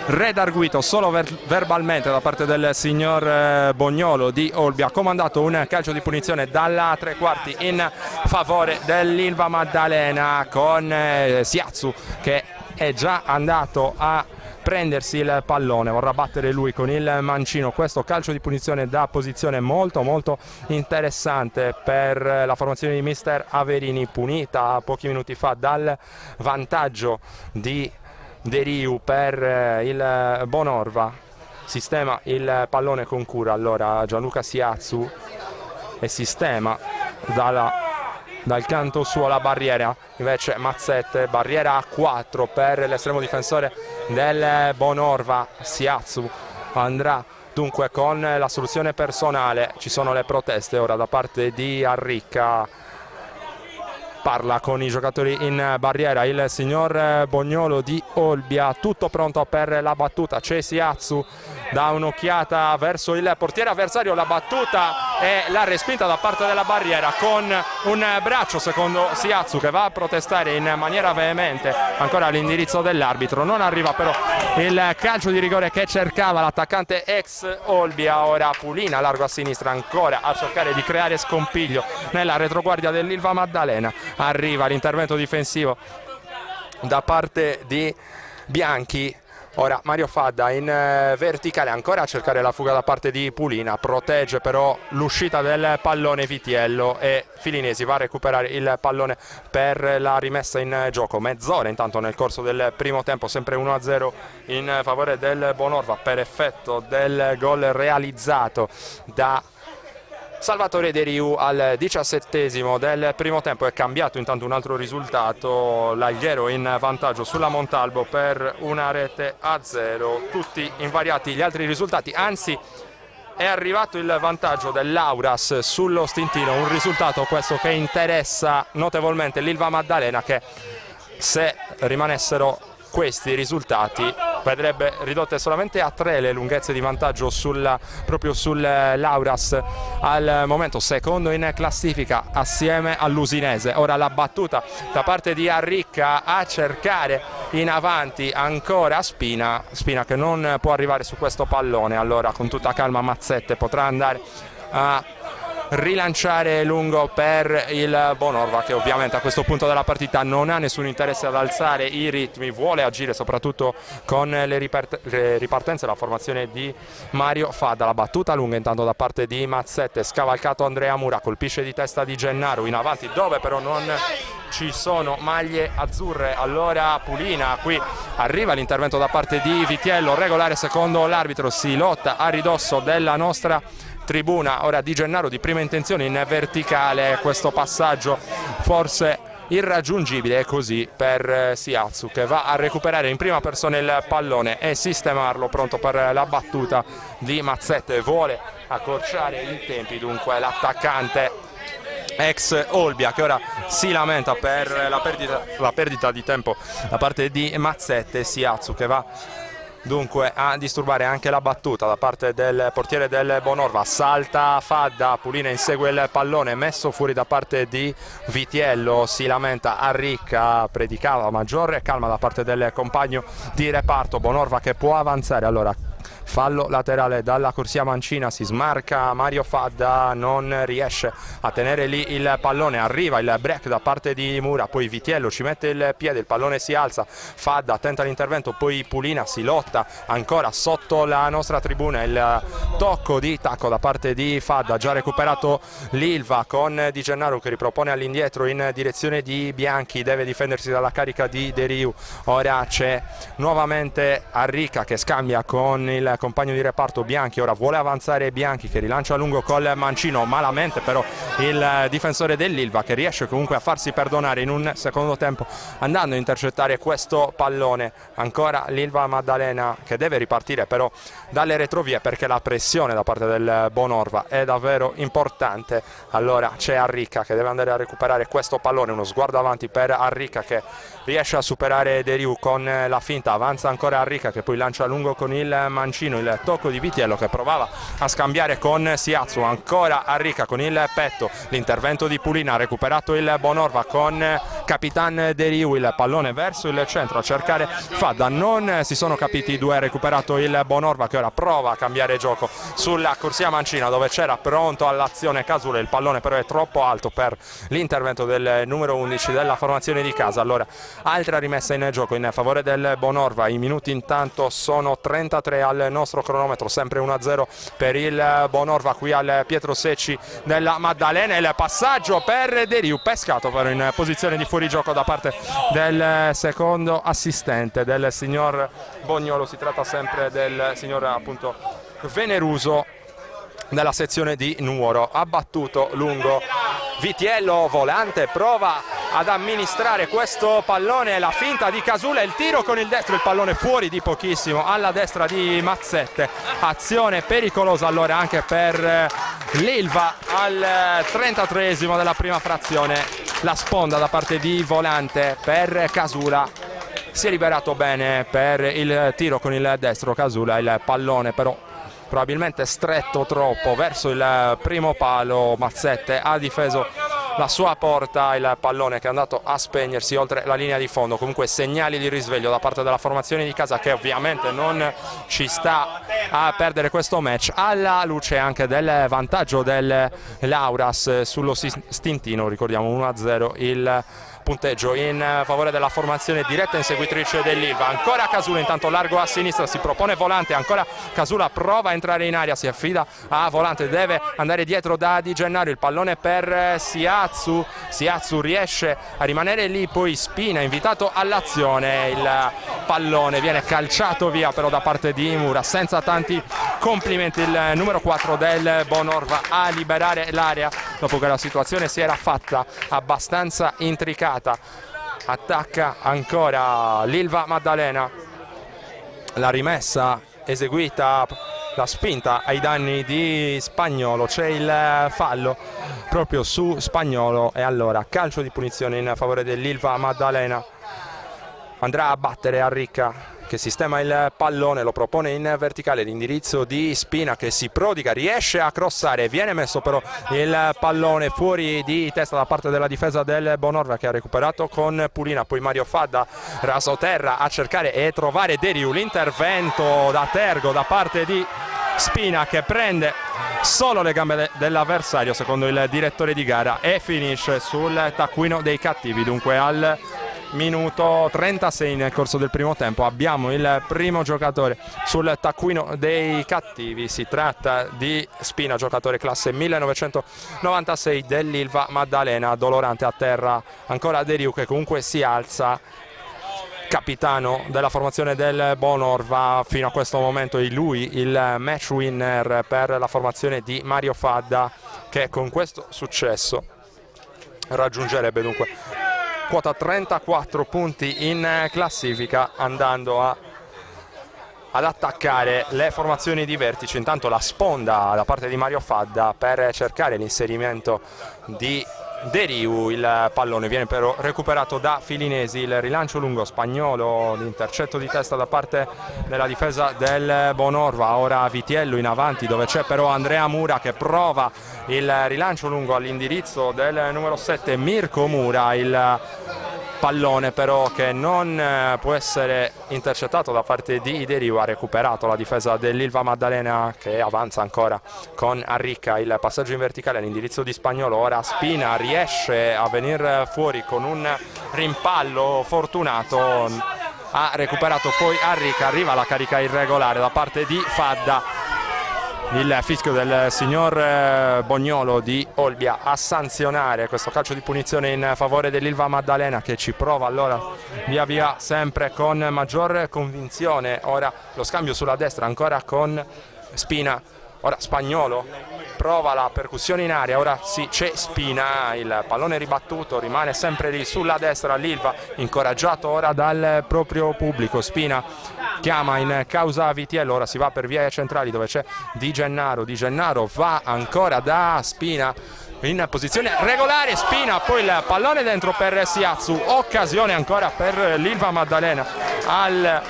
Speaker 1: redarguito solo verbalmente da parte del signor Bognolo di Olbia. Ha comandato un calcio di punizione dalla tre quarti in favore dell'Ilva Maddalena con Siazzu che è già andato a prendersi il pallone, vorrà battere lui con il mancino. Questo calcio di punizione da posizione molto interessante per la formazione di mister Averini, punita pochi minuti fa dal vantaggio di De Riu per il Bonorva. Sistema il pallone con cura allora Gianluca Siazzu e sistema dalla dal canto suo la barriera, invece Mazzette, barriera a 4 per l'estremo difensore del Bonorva. Siatsu andrà dunque con la soluzione personale, ci sono le proteste ora da parte di Arricca, parla con i giocatori in barriera il signor Bognolo di Olbia, tutto pronto per la battuta, c'è Siatsu, dà un'occhiata verso il portiere avversario, la battuta e la respinta da parte della barriera con un braccio secondo Siatsu, che va a protestare in maniera veemente ancora all'indirizzo dell'arbitro. Non arriva però il calcio di rigore che cercava l'attaccante ex Olbia. Ora Pulina largo a sinistra ancora a cercare di creare scompiglio nella retroguardia dell'Ilva Maddalena. Arriva l'intervento difensivo da parte di Bianchi. Ora Mario Fadda in verticale ancora a cercare la fuga da parte di Pulina, protegge però l'uscita del pallone Vitiello e Filinesi va a recuperare il pallone per la rimessa in gioco. Mezz'ora intanto nel corso del primo tempo, sempre 1-0 in favore del Bonorva per effetto del gol realizzato da Salvatore De Riu al 17esimo del primo tempo. È cambiato intanto un altro risultato, l'Alghero in vantaggio sulla Montalbo per 1-0, tutti invariati gli altri risultati, anzi è arrivato il vantaggio dell'Auras sullo Stintino, un risultato questo che interessa notevolmente l'Ilva Maddalena, che se rimanessero questi risultati vedrebbe ridotte solamente a 3 le lunghezze di vantaggio proprio sull'Auras, al momento secondo in classifica assieme all'Usinese. Ora la battuta da parte di Arricca a cercare in avanti ancora Spina che non può arrivare su questo pallone, allora con tutta calma Mazzette potrà andare a rilanciare lungo per il Bonorva, che ovviamente a questo punto della partita non ha nessun interesse ad alzare i ritmi, vuole agire soprattutto con le ripartenze, la formazione di Mario Fadda. La battuta lunga intanto da parte di Mazzette, scavalcato Andrea Mura, colpisce di testa di Gennaro in avanti dove però non ci sono maglie azzurre. Allora Pulina, qui arriva l'intervento da parte di Vitiello, regolare secondo l'arbitro, si lotta a ridosso della nostra tribuna. Ora Di Gennaro di prima intenzione in verticale, questo passaggio forse irraggiungibile, è così per Siatsu, che va a recuperare in prima persona il pallone e sistemarlo, pronto per la battuta di Mazzette, vuole accorciare i tempi dunque l'attaccante ex Olbia, che ora si lamenta per la perdita di tempo da parte di Mazzette. Siatsu che va dunque a disturbare anche la battuta da parte del portiere del Bonorva, salta Fadda, Pulina insegue il pallone, messo fuori da parte di Vitiello, si lamenta Arricca, predicava maggiore calma da parte del compagno di reparto. Bonorva che può avanzare, allora fallo laterale dalla corsia mancina, si smarca Mario Fadda, non riesce a tenere lì il pallone, arriva il break da parte di Mura, poi Vitiello ci mette il piede, il pallone si alza, Fadda tenta l'intervento, poi Pulina, si lotta ancora sotto la nostra tribuna, il tocco di tacco da parte di Fadda, già recuperato l'Ilva con Di Gennaro che ripropone all'indietro in direzione di Bianchi, deve difendersi dalla carica di De Riu. Ora c'è nuovamente Arricca che scambia con il compagno di reparto Bianchi, ora vuole avanzare Bianchi che rilancia a lungo col mancino, malamente però il difensore dell'Ilva che riesce comunque a farsi perdonare in un secondo tempo andando a intercettare questo pallone. Ancora l'Ilva Maddalena che deve ripartire però dalle retrovie perché la pressione da parte del Bonorva è davvero importante. Allora c'è Arricca che deve andare a recuperare questo pallone, uno sguardo avanti per Arricca che riesce a superare De Riu con la finta, avanza ancora Arricca che poi lancia a lungo con il mancino, il tocco di Vitiello che provava a scambiare con Siatsu, ancora Arricca con il petto, l'intervento di Pulina, ha recuperato il Bonorva con Capitan De Riu, il pallone verso il centro a cercare Fadda, non si sono capiti i due, ha recuperato il Bonorva che ora prova a cambiare gioco sulla corsia mancina dove c'era pronto all'azione Casule, il pallone però è troppo alto per l'intervento del numero 11 della formazione di casa. Allora altra rimessa in gioco in favore del Bonorva, i minuti intanto sono 33 al nostro cronometro, sempre 1-0 per il Bonorva qui al Pietro Secci della Maddalena, il passaggio per De Riu, pescato però in posizione di fuorigioco da parte del secondo assistente del signor Bognolo, si tratta sempre del signor appunto Veneruso. della sezione di Nuoro. Ha battuto lungo Vitiello, Volante prova ad amministrare questo pallone, la finta di Casula, il tiro con il destro, il pallone fuori di pochissimo alla destra di Mazzette. Azione pericolosa allora anche per l'Ilva al 33esimo della prima frazione. La sponda da parte di Volante per Casula, si è liberato bene per il tiro con il destro Casula, il pallone però probabilmente stretto troppo verso il primo palo. Mazzette ha difeso la sua porta, il pallone che è andato a spegnersi oltre la linea di fondo. Comunque segnali di risveglio da parte della formazione di casa, che ovviamente non ci sta a perdere questo match, alla luce anche del vantaggio del Lauras sullo Stintino. Ricordiamo 1-0 il punteggio in favore della formazione diretta inseguitrice dell'Ilva. Ancora Casula, intanto largo a sinistra, si propone Volante, ancora Casula prova a entrare in aria, si affida a Volante, deve andare dietro da Di Gennaro, il pallone per Siazzu riesce a rimanere lì, poi Spina invitato all'azione, il pallone viene calciato via però da parte di Mura, senza tanti complimenti il numero 4 del Bonorva a liberare l'area dopo che la situazione si era fatta abbastanza intricata. Attacca ancora l'Ilva Maddalena, la rimessa eseguita, la spinta ai danni di Spagnolo, c'è il fallo proprio su Spagnolo e allora calcio di punizione in favore dell'Ilva Maddalena. Andrà a battere Arricca che sistema il pallone, lo propone in verticale, l'indirizzo di Spina che si prodiga, riesce a crossare, viene messo però il pallone fuori di testa da parte della difesa del Bonorva, che ha recuperato con Pulina, poi Mario Fadda rasoterra a cercare e trovare Deriu, l'intervento da tergo da parte di Spina che prende solo le gambe dell'avversario secondo il direttore di gara e finisce sul taccuino dei cattivi. Dunque al minuto 36 nel corso del primo tempo abbiamo il primo giocatore sul taccuino dei cattivi, si tratta di Spina, giocatore classe 1996 dell'Ilva Maddalena. Dolorante a terra ancora Deriu che comunque si alza, capitano della formazione del Bonorva fino a questo momento, è lui il match winner per la formazione di Mario Fadda, che con questo successo raggiungerebbe dunque quota 34 punti in classifica, andando ad attaccare le formazioni di vertice. Intanto la sponda da parte di Mario Fadda per cercare l'inserimento di Deriu, il pallone viene però recuperato da Filinesi, il rilancio lungo Spagnolo, l'intercetto di testa da parte della difesa del Bonorva. Ora Vitiello in avanti dove c'è però Andrea Mura che prova il rilancio lungo all'indirizzo del numero 7 Mirko Mura, il pallone però che non può essere intercettato da parte di Deriu. Ha recuperato la difesa dell'Ilva Maddalena che avanza ancora con Arricca, il passaggio in verticale all'indirizzo di Spagnolo. Ora Spina riesce a venire fuori con un rimpallo fortunato, ha recuperato poi Arricca, arriva la carica irregolare da parte di Fadda. Il fischio del signor Bognolo di Olbia a sanzionare questo calcio di punizione in favore dell'Ilva Maddalena, che ci prova allora via via sempre con maggior convinzione. Ora lo scambio sulla destra ancora con Spina, ora Spagnolo prova la percussione in aria, ora sì c'è Spina, il pallone ribattuto rimane sempre lì sulla destra l'Ilva, incoraggiato ora dal proprio pubblico. Spina chiama in causa Vitiello, ora si va per vie centrali dove c'è Di Gennaro, Di Gennaro va ancora da Spina in posizione regolare, Spina, poi il pallone dentro per Siazzu, occasione ancora per l'Ilva Maddalena al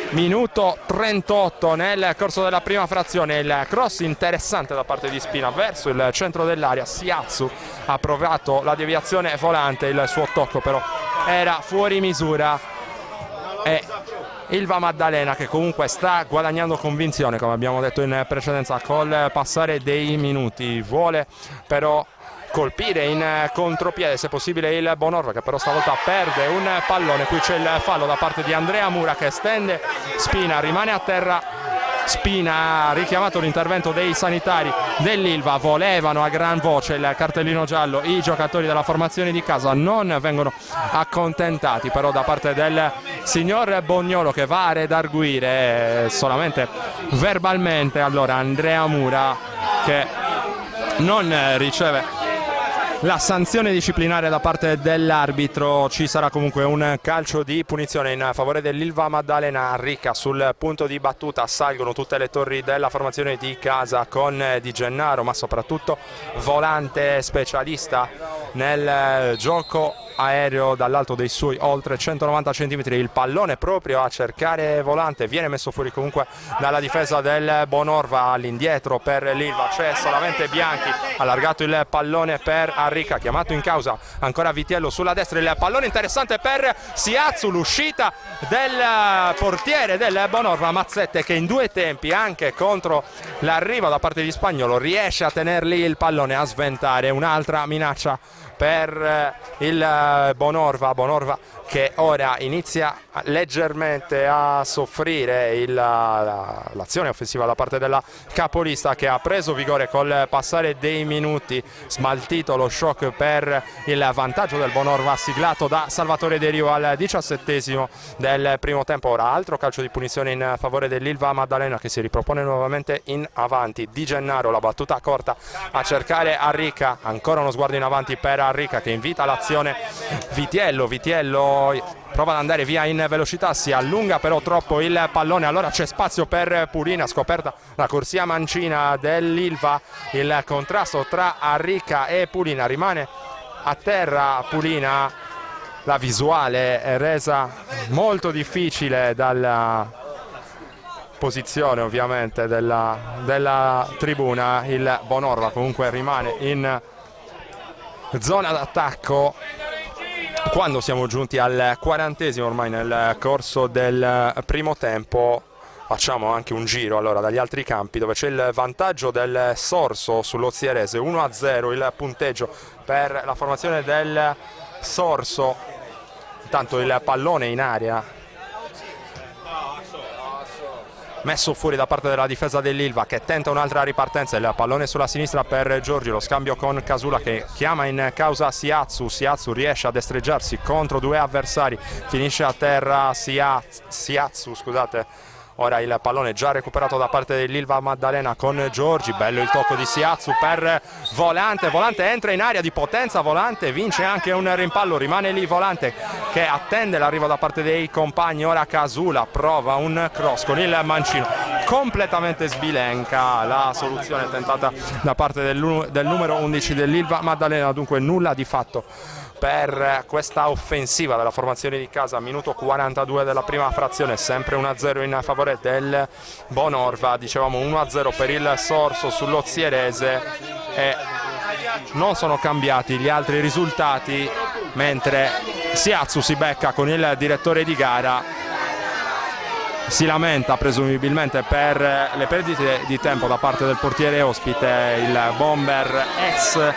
Speaker 1: minuto 38 nel corso della prima frazione. Il cross interessante da parte di Spina verso il centro dell'area, Siazzu ha provato la deviazione Volante, il suo tocco però era fuori misura e Ilva Maddalena che comunque sta guadagnando convinzione, come abbiamo detto in precedenza, col passare dei minuti. Vuole però colpire in contropiede se possibile il Bonorva, che però stavolta perde un pallone. Qui c'è il fallo da parte di Andrea Mura che stende Spina, rimane a terra. Spina ha richiamato l'intervento dei sanitari dell'Ilva, volevano a gran voce il cartellino giallo i giocatori della formazione di casa, non vengono accontentati però da parte del signor Bognolo che va a redarguire solamente verbalmente. Allora Andrea Mura che non riceve la sanzione disciplinare da parte dell'arbitro. Ci sarà comunque un calcio di punizione in favore dell'Ilva Maddalena. Arricca sul punto di battuta, salgono tutte le torri della formazione di casa con Di Gennaro, ma soprattutto Volante, specialista nel gioco aereo dall'alto dei suoi oltre 190 cm. Il pallone proprio a cercare Volante, viene messo fuori comunque dalla difesa del Bonorva. All'indietro per l'Ilva c'è solamente Bianchi, allargato il pallone per Arricca, chiamato in causa ancora Vitiello sulla destra. Il pallone interessante per Siazzu, l'uscita del portiere del Bonorva Mazzette, che in due tempi anche contro l'arrivo da parte di Spagnolo riesce a tenerli il pallone, a sventare. Un'altra minaccia per il Bonorva che ora inizia leggermente a soffrire l'azione offensiva da parte della capolista, che ha preso vigore col passare dei minuti, smaltito lo shock per il vantaggio del Bonorva siglato da Salvatore De Rio al 17° del primo tempo. Ora altro calcio di punizione in favore dell'Ilva Maddalena, che si ripropone nuovamente in avanti. Di Gennaro, la battuta corta a cercare Arricca, ancora uno sguardo in avanti per Arricca che invita l'azione. Vitiello prova ad andare via in velocità, si allunga però troppo il pallone, allora c'è spazio per Pulina, scoperta la corsia mancina dell'Ilva. Il contrasto tra Arricca e Pulina, rimane a terra Pulina, la visuale è resa molto difficile dalla posizione ovviamente della tribuna. Il Bonorva comunque rimane in zona d'attacco quando siamo giunti al 40° ormai nel corso del primo tempo. Facciamo anche un giro allora dagli altri campi, dove c'è il vantaggio del Sorso sull'Ozierese, 1-0 il punteggio per la formazione del Sorso. Intanto il pallone in aria messo fuori da parte della difesa dell'Ilva, che tenta un'altra ripartenza. Il pallone sulla sinistra per Giorgi, lo scambio con Casula che chiama in causa Siazzu riesce a destreggiarsi contro due avversari, finisce a terra Siazzu, scusate. Ora il pallone già recuperato da parte dell'Ilva Maddalena con Giorgi, bello il tocco di Siazzu per Volante entra in area di potenza, Volante vince anche un rimpallo, rimane lì Volante che attende l'arrivo da parte dei compagni. Ora Casula prova un cross con il mancino, completamente sbilenca la soluzione tentata da parte del numero 11 dell'Ilva Maddalena, dunque nulla di fatto per questa offensiva della formazione di casa. Minuto 42 della prima frazione, sempre 1-0 in favore del Bonorva, dicevamo 1-0 per il Sorso sull'Ozierese, e non sono cambiati gli altri risultati, mentre Siazzu si becca con il direttore di gara, si lamenta presumibilmente per le perdite di tempo da parte del portiere ospite, il bomber ex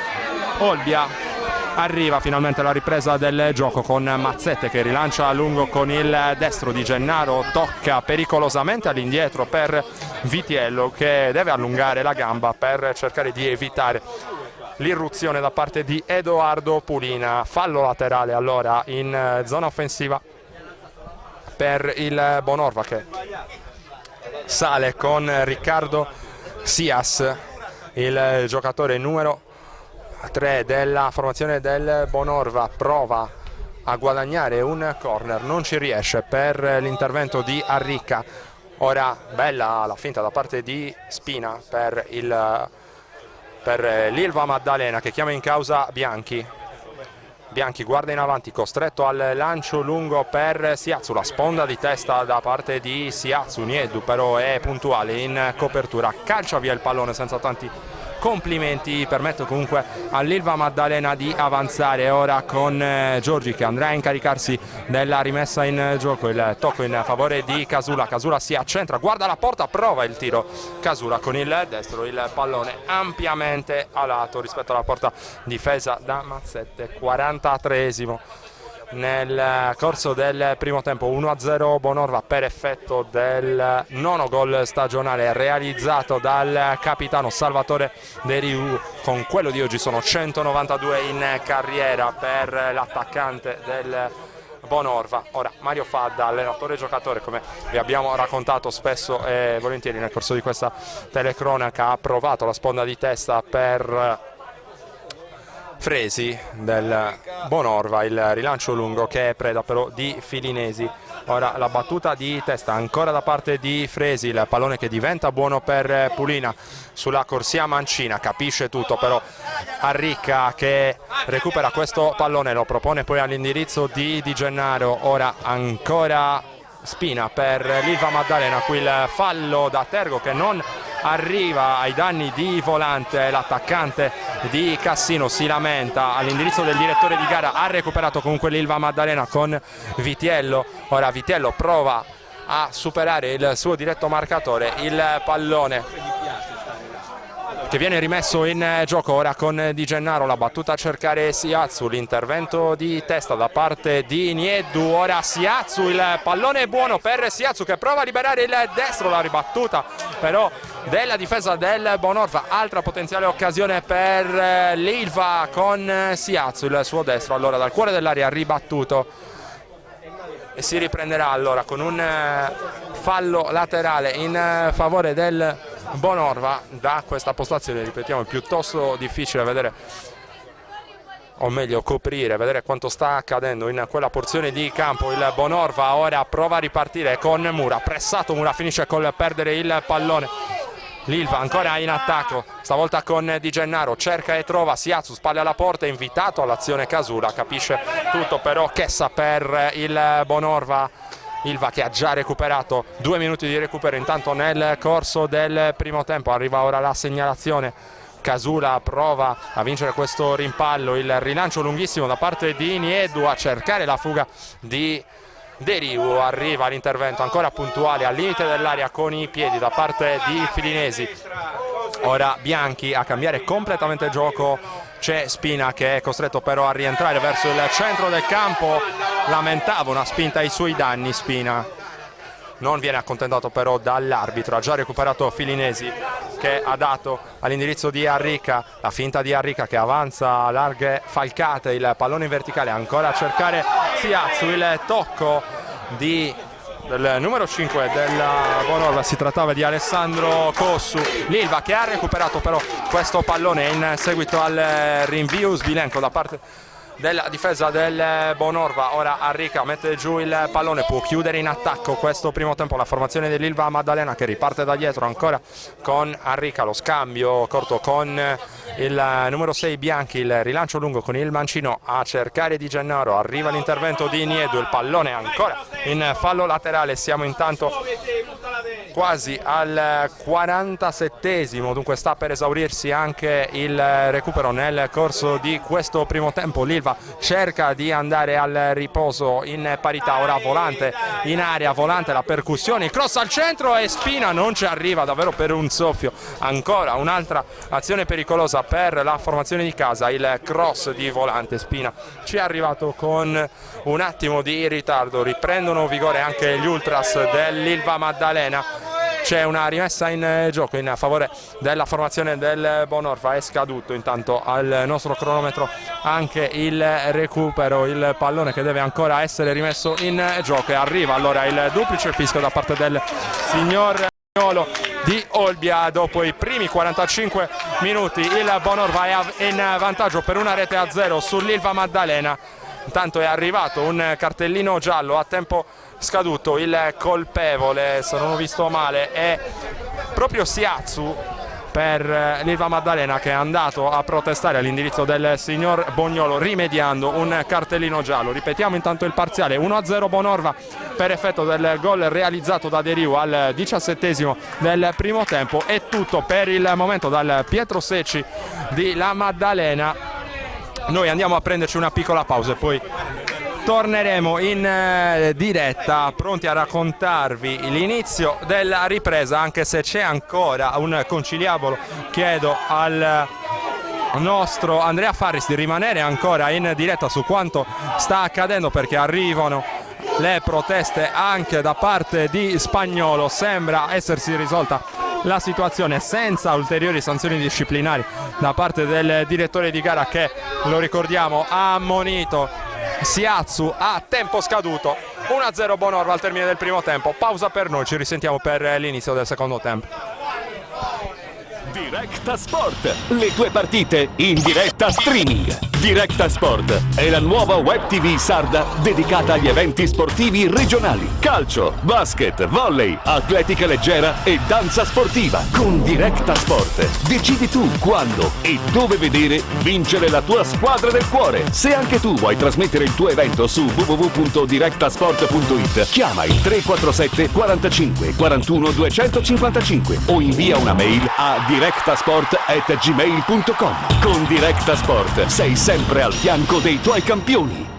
Speaker 1: Olbia. Arriva finalmente la ripresa del gioco con Mazzette che rilancia a lungo con il destro. Di Gennaro tocca pericolosamente all'indietro per Vitiello, che deve allungare la gamba per cercare di evitare l'irruzione da parte di Edoardo Pulina. Fallo laterale allora in zona offensiva per il Bonorva, che sale con Riccardo Sias, il giocatore numero 3 della formazione del Bonorva. Prova a guadagnare un corner, non ci riesce per l'intervento di Arricca. Ora bella la finta da parte di Spina per l'Ilva Maddalena, che chiama in causa Bianchi. Bianchi guarda in avanti, costretto al lancio lungo per Siazzu, la sponda di testa da parte di Siazzu. Nieddu però è puntuale in copertura, calcia via il pallone senza tanti complimenti, permette comunque all'Ilva Maddalena di avanzare. Ora con Giorgi che andrà a incaricarsi della rimessa in gioco. Il tocco in favore di Casula si accentra, guarda la porta, prova il tiro Casula con il destro, il pallone ampiamente a lato rispetto alla porta difesa da Mazzette. 43esimo nel corso del primo tempo, 1-0 Bonorva per effetto del nono gol stagionale realizzato dal capitano Salvatore De Rio. Con quello di oggi sono 192 in carriera per l'attaccante del Bonorva. Ora Mario Fadda, allenatore e giocatore, come vi abbiamo raccontato spesso e volentieri nel corso di questa telecronaca, ha provato la sponda di testa per Fresi del Bonorva, il rilancio lungo che è preda però di Filinesi. Ora la battuta di testa ancora da parte di Fresi, il pallone che diventa buono per Pulina sulla corsia mancina, capisce tutto però Arricca che recupera questo pallone, lo propone poi all'indirizzo di Di Gennaro. Ora ancora Spina per l'Ilva Maddalena, qui il fallo da Tergo che non arriva ai danni di Volante. L'attaccante di Cassino si lamenta all'indirizzo del direttore di gara, ha recuperato comunque l'Ilva Maddalena con Vitiello. Ora Vitiello prova a superare il suo diretto marcatore, il pallone che viene rimesso in gioco ora con Di Gennaro, la battuta a cercare Siatsu, l'intervento di testa da parte di Nieddu. Ora Siatsu, il pallone è buono per Siatsu che prova a liberare il destro, la ribattuta però della difesa del Bonorva, altra potenziale occasione per l'Ilva con Siatsu, il suo destro allora dal cuore dell'area ribattuto e si riprenderà allora con un fallo laterale in favore del Bonorva. Da questa postazione, ripetiamo, è piuttosto difficile vedere, o meglio coprire, vedere quanto sta accadendo in quella porzione di campo. Il Bonorva ora prova a ripartire con Mura, pressato Mura, finisce col perdere il pallone. L'Ilva ancora in attacco, stavolta con Di Gennaro, cerca e trova Siatsu, spalle alla porta, è invitato all'azione Casula, capisce tutto però Chessa per il Bonorva. Ilva che ha già recuperato 2 minuti di recupero intanto nel corso del primo tempo. Arriva ora la segnalazione, Casula prova a vincere questo rimpallo, il rilancio lunghissimo da parte di Nieddu a cercare la fuga di Derivu. Arriva l'intervento ancora puntuale al limite dell'area con i piedi da parte di Filinesi. Ora Bianchi a cambiare completamente gioco, c'è Spina che è costretto però a rientrare verso il centro del campo, lamentava una spinta ai suoi danni Spina, non viene accontentato però dall'arbitro. Ha già recuperato Filinesi che ha dato all'indirizzo di Arricca, la finta di Arricca che avanza a larghe falcate, il pallone in verticale, ancora a cercare Siatsu, il tocco del numero 5 della Bonorva, si trattava di Alessandro Cossu. L'Ilva che ha recuperato però questo pallone in seguito al rinvio sbilenco da parte della difesa del Bonorva. Ora Arricca mette giù il pallone, può chiudere in attacco questo primo tempo la formazione dell'Ilva Maddalena che riparte da dietro ancora con Arricca, lo scambio corto con il numero 6 Bianchi, il rilancio lungo con il mancino a cercare Di Gennaro, arriva l'intervento di Nieddu, il pallone ancora in fallo laterale. Siamo intanto quasi al 47esimo, dunque sta per esaurirsi anche il recupero nel corso di questo primo tempo. L'Ilva cerca di andare al riposo in parità, ora Volante in area, Volante la percussione, il cross al centro e Spina non ci arriva davvero per un soffio. Ancora un'altra azione pericolosa per la formazione di casa, il cross di Volante. Spina ci è arrivato con un attimo di ritardo, riprendono vigore anche gli ultras dell'Ilva Maddalena. C'è una rimessa in gioco in favore della formazione del Bonorva, è scaduto intanto al nostro cronometro anche il recupero, il pallone che deve ancora essere rimesso in gioco e arriva allora il duplice fischio da parte del signor di Olbia. Dopo i primi 45 minuti il Bonorva è in vantaggio per 1-0 sull'Ilva Maddalena. Intanto è arrivato un cartellino giallo a tempo scaduto, il colpevole, se non ho visto male, è proprio Siatsu per l'Ilva Maddalena che è andato a protestare all'indirizzo del signor Bognolo rimediando un cartellino giallo. Ripetiamo intanto il parziale: 1-0 Bonorva per effetto del gol realizzato da Deriu al 17esimo del primo tempo. È tutto per il momento dal Pietro Secci di La Maddalena. Noi andiamo a prenderci una piccola pausa e poi torneremo in diretta pronti a raccontarvi l'inizio della ripresa, anche se c'è ancora un conciliabolo. Chiedo al nostro Andrea Farris di rimanere ancora in diretta su quanto sta accadendo perché arrivano le proteste anche da parte di Spagnolo. Sembra essersi risolta la situazione senza ulteriori sanzioni disciplinari da parte del direttore di gara che, lo ricordiamo, ha ammonito Siatsu a tempo scaduto, 1-0 Bonorva al termine del primo tempo. Pausa per noi, ci risentiamo per l'inizio del secondo tempo.
Speaker 3: Directa Sport, le tue partite in diretta streaming. Directa Sport è la nuova web TV sarda dedicata agli eventi sportivi regionali: calcio, basket, volley, atletica leggera e danza sportiva. Con Directa Sport decidi tu quando e dove vedere vincere la tua squadra del cuore. Se anche tu vuoi trasmettere il tuo evento su www.directasport.it, chiama il 347 45 41 255 o invia una mail a directasport@gmail.com. Con Directa Sport sei sempre al fianco dei tuoi campioni.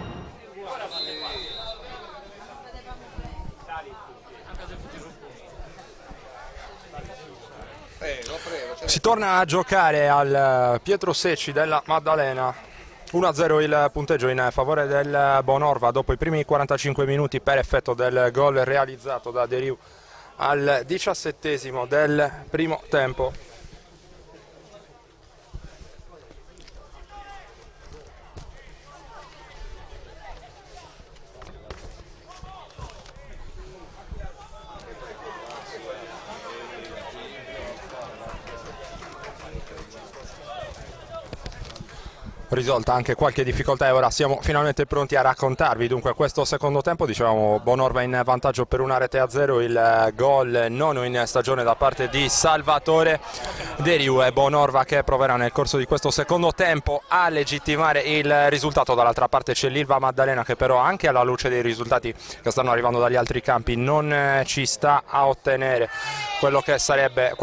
Speaker 1: Si torna a giocare al Pietro Secci della Maddalena. 1-0 il punteggio in favore del Bonorva dopo i primi 45 minuti per effetto del gol realizzato da Deriu al 17esimo del primo tempo. Risolta anche qualche difficoltà e ora siamo finalmente pronti a raccontarvi dunque questo secondo tempo. Dicevamo Bonorva in vantaggio per 1-0, il gol nono in stagione da parte di Salvatore Deriu e Bonorva che proverà nel corso di questo secondo tempo a legittimare il risultato. Dall'altra parte c'è l'Ilva Maddalena che però anche alla luce dei risultati che stanno arrivando dagli altri campi non ci sta a ottenere quella che sarebbe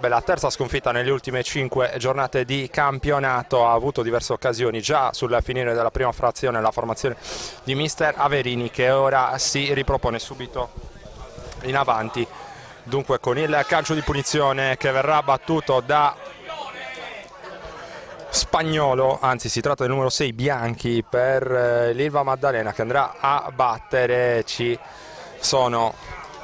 Speaker 1: la terza sconfitta nelle ultime 5 giornate di campionato. Ha avuto diverse occasioni già sul finire della prima frazione la formazione di mister Averini, che ora si ripropone subito in avanti, dunque con il calcio di punizione che verrà battuto da Spagnolo, anzi si tratta del numero 6 Bianchi per l'Ilva Maddalena che andrà a battere. Ci sono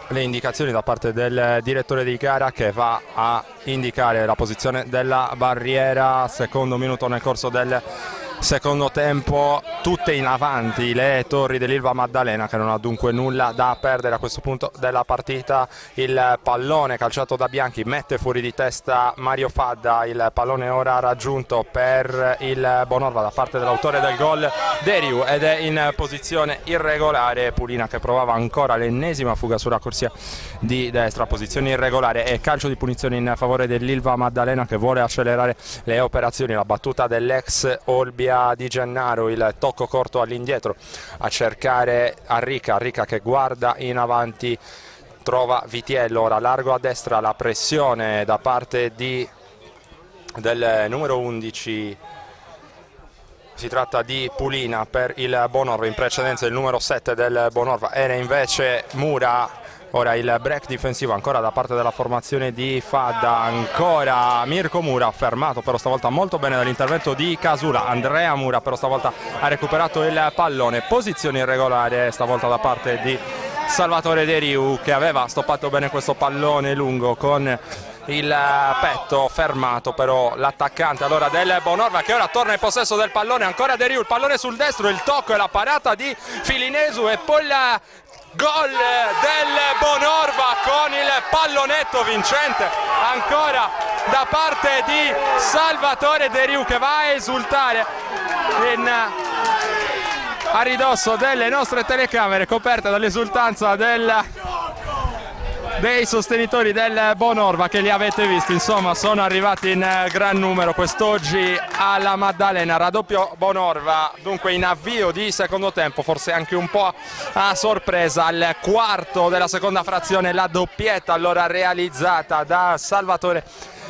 Speaker 1: le indicazioni da parte del direttore di gara che va a indicare la posizione della barriera. Secondo minuto nel corso del secondo tempo, tutte in avanti le torri dell'Ilva Maddalena che non ha dunque nulla da perdere a questo punto della partita. Il pallone calciato da Bianchi mette fuori di testa Mario Fadda, il pallone ora raggiunto per il Bonorva da parte dell'autore del gol Deriu ed è in posizione irregolare. Pulina che provava ancora l'ennesima fuga sulla corsia di destra, posizione irregolare e calcio di punizione in favore dell'Ilva Maddalena che vuole accelerare le operazioni. La battuta dell'ex Olbia di Gennaro, il tocco corto all'indietro a cercare Arrica che guarda in avanti, trova Vitiello, ora largo a destra, la pressione da parte del numero 11, si tratta di Pulina per il Bonorva, in precedenza il numero 7 del Bonorva era invece Mura. Ora il break difensivo ancora da parte della formazione di Fadda, ancora Mirko Mura, fermato però stavolta molto bene dall'intervento di Casula. Andrea Mura però stavolta ha recuperato il pallone, posizione irregolare stavolta da parte di Salvatore Deriu che aveva stoppato bene questo pallone lungo con il petto, fermato però l'attaccante allora del Bonorva che ora torna in possesso del pallone. Ancora Deriu, il pallone sul destro, il tocco e la parata di Filinesu e poi il gol del Bonorva con il pallonetto vincente ancora da parte di Salvatore Deriu che va a esultare a ridosso delle nostre telecamere coperte dall'esultanza dei sostenitori del Bonorva che li avete visti, insomma sono arrivati in gran numero quest'oggi alla Maddalena. Raddoppio Bonorva dunque in avvio di secondo tempo, forse anche un po' a sorpresa al quarto della seconda frazione la doppietta allora realizzata da Salvatore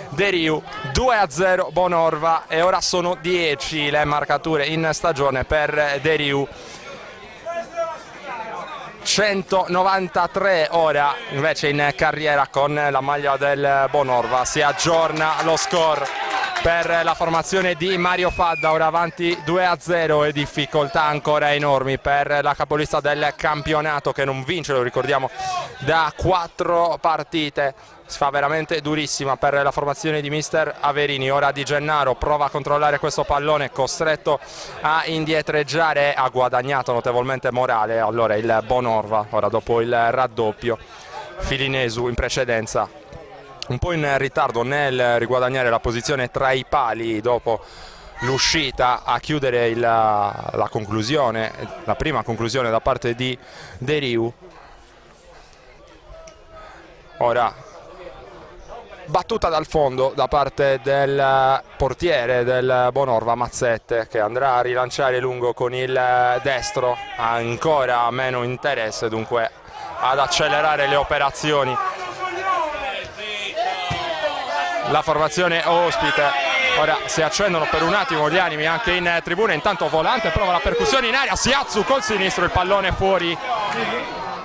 Speaker 1: Deriu. 2-0 Bonorva e ora sono 10 le marcature in stagione per Deriu, 193 ora invece in carriera con la maglia del Bonorva. Si aggiorna lo score per la formazione di Mario Fadda, ora avanti 2-0 e difficoltà ancora enormi per la capolista del campionato che non vince, lo ricordiamo, da 4 partite. Si fa veramente durissima per la formazione di mister Averini. Ora Di Gennaro prova a controllare questo pallone, costretto a indietreggiare, ha guadagnato notevolmente morale allora il Bonorva, ora dopo il raddoppio. Filinesu in precedenza un po' in ritardo nel riguadagnare la posizione tra i pali dopo l'uscita a chiudere la conclusione, la prima conclusione da parte di Deriu. Ora battuta dal fondo da parte del portiere del Bonorva, Mazzette, che andrà a rilanciare lungo con il destro, ancora meno interesse dunque ad accelerare le operazioni. La formazione ospite. Ora si accendono per un attimo gli animi anche in tribuna, intanto Volante prova la percussione in aria, Siazzu col sinistro, il pallone fuori.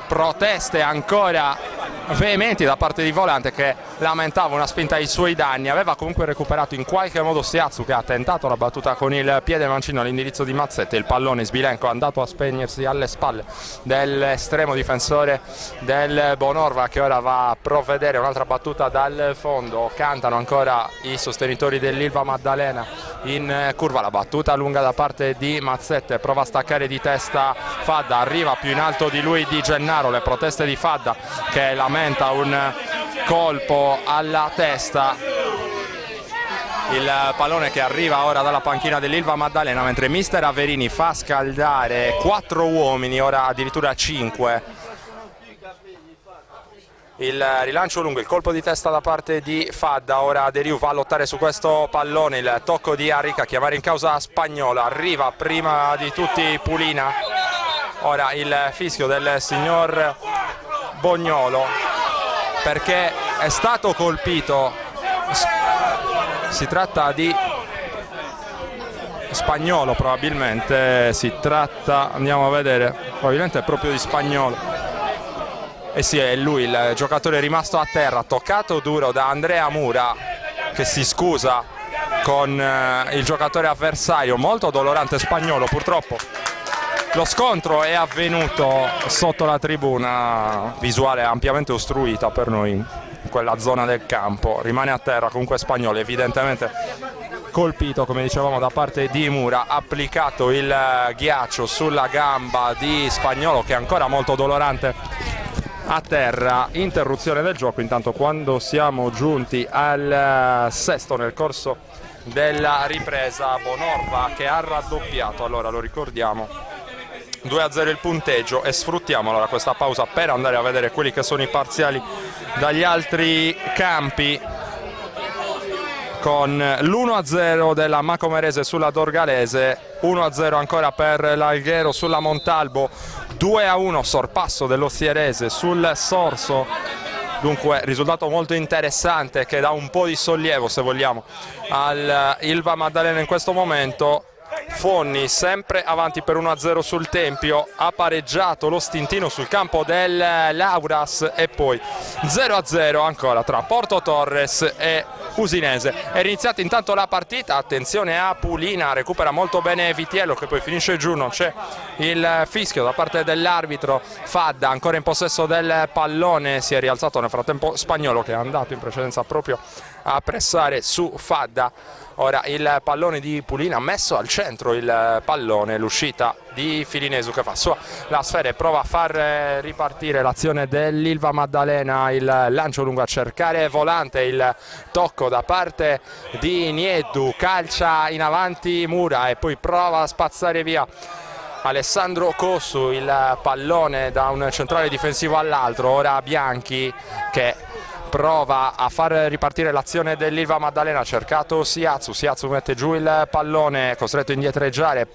Speaker 1: Proteste ancora veementi da parte di Volante, che lamentava una spinta ai suoi danni. Aveva comunque recuperato in qualche modo Siazzu, che ha tentato la battuta con il piede mancino all'indirizzo di Mazzette. Il pallone Sbilenco è andato a spegnersi alle spalle dell'estremo difensore del Bonorva, che ora va a provvedere un'altra battuta dal fondo. Cantano ancora i sostenitori dell'Ilva Maddalena in curva. La battuta lunga da parte di Mazzette, prova a staccare di testa Fadda, arriva più in alto di lui Di Gennaro. Le proteste di Fadda, che lamenta un colpo alla testa. Il pallone che arriva ora dalla panchina dell'Ilva Maddalena, mentre mister Averini fa scaldare 4 uomini, ora addirittura 5. Il rilancio lungo, il colpo di testa da parte di Fadda. Ora Deriu va a lottare su questo pallone, il tocco di Arrica a chiamare in causa Spagnolo. Arriva prima di tutti Pulina. Ora il fischio del signor Bognolo, perché è stato colpito. Si tratta di Spagnolo, probabilmente si tratta, andiamo a vedere, probabilmente è proprio di Spagnolo. E sì, è lui il giocatore rimasto a terra, toccato duro da Andrea Mura, che si scusa con il giocatore avversario. Molto dolorante Spagnolo, purtroppo. Lo scontro è avvenuto sotto la tribuna, visuale ampiamente ostruita per noi in quella zona del campo. Rimane a terra comunque Spagnolo, evidentemente colpito, come dicevamo, da parte di Mura. Applicato il ghiaccio sulla gamba di Spagnolo, che è ancora molto dolorante a terra. Interruzione del gioco intanto, quando siamo giunti al sesto nel corso della ripresa. Bonorva che ha raddoppiato, allora lo ricordiamo, 2-0 il punteggio, e sfruttiamo allora questa pausa per andare a vedere quelli che sono i parziali dagli altri campi, con l'1-0 della Macomerese sulla Dorgalese, 1-0 ancora per l'Alghero sulla Montalbo, 2-1 sorpasso dell'Ossierese sul Sorso. Dunque risultato molto interessante, che dà un po' di sollievo, se vogliamo, al Ilva Maddalena in questo momento. Fonni sempre avanti per 1-0 sul Tempio, ha pareggiato lo Stintino sul campo del Lauras, e poi 0-0 ancora tra Porto Torres e Usinese. È iniziata intanto la partita, attenzione a Pulina, recupera molto bene Vitiello, che poi finisce giù, non c'è il fischio da parte dell'arbitro. Fadda ancora in possesso del pallone, si è rialzato nel frattempo Spagnolo, che è andato in precedenza proprio a pressare su Fadda. Ora il pallone di Pulina, messo al centro il pallone, l'uscita di Filinesu che fa sua la sfera e prova a far ripartire l'azione dell'Ilva Maddalena. Il lancio lungo a cercare Volante, il tocco da parte di Nieddu, calcia in avanti Mura e poi prova a spazzare via Alessandro Cossu il pallone da un centrale difensivo all'altro. Ora Bianchi che prova a far ripartire l'azione dell'Ilva Maddalena, ha cercato Siazzu mette giù il pallone, costretto a indietreggiare,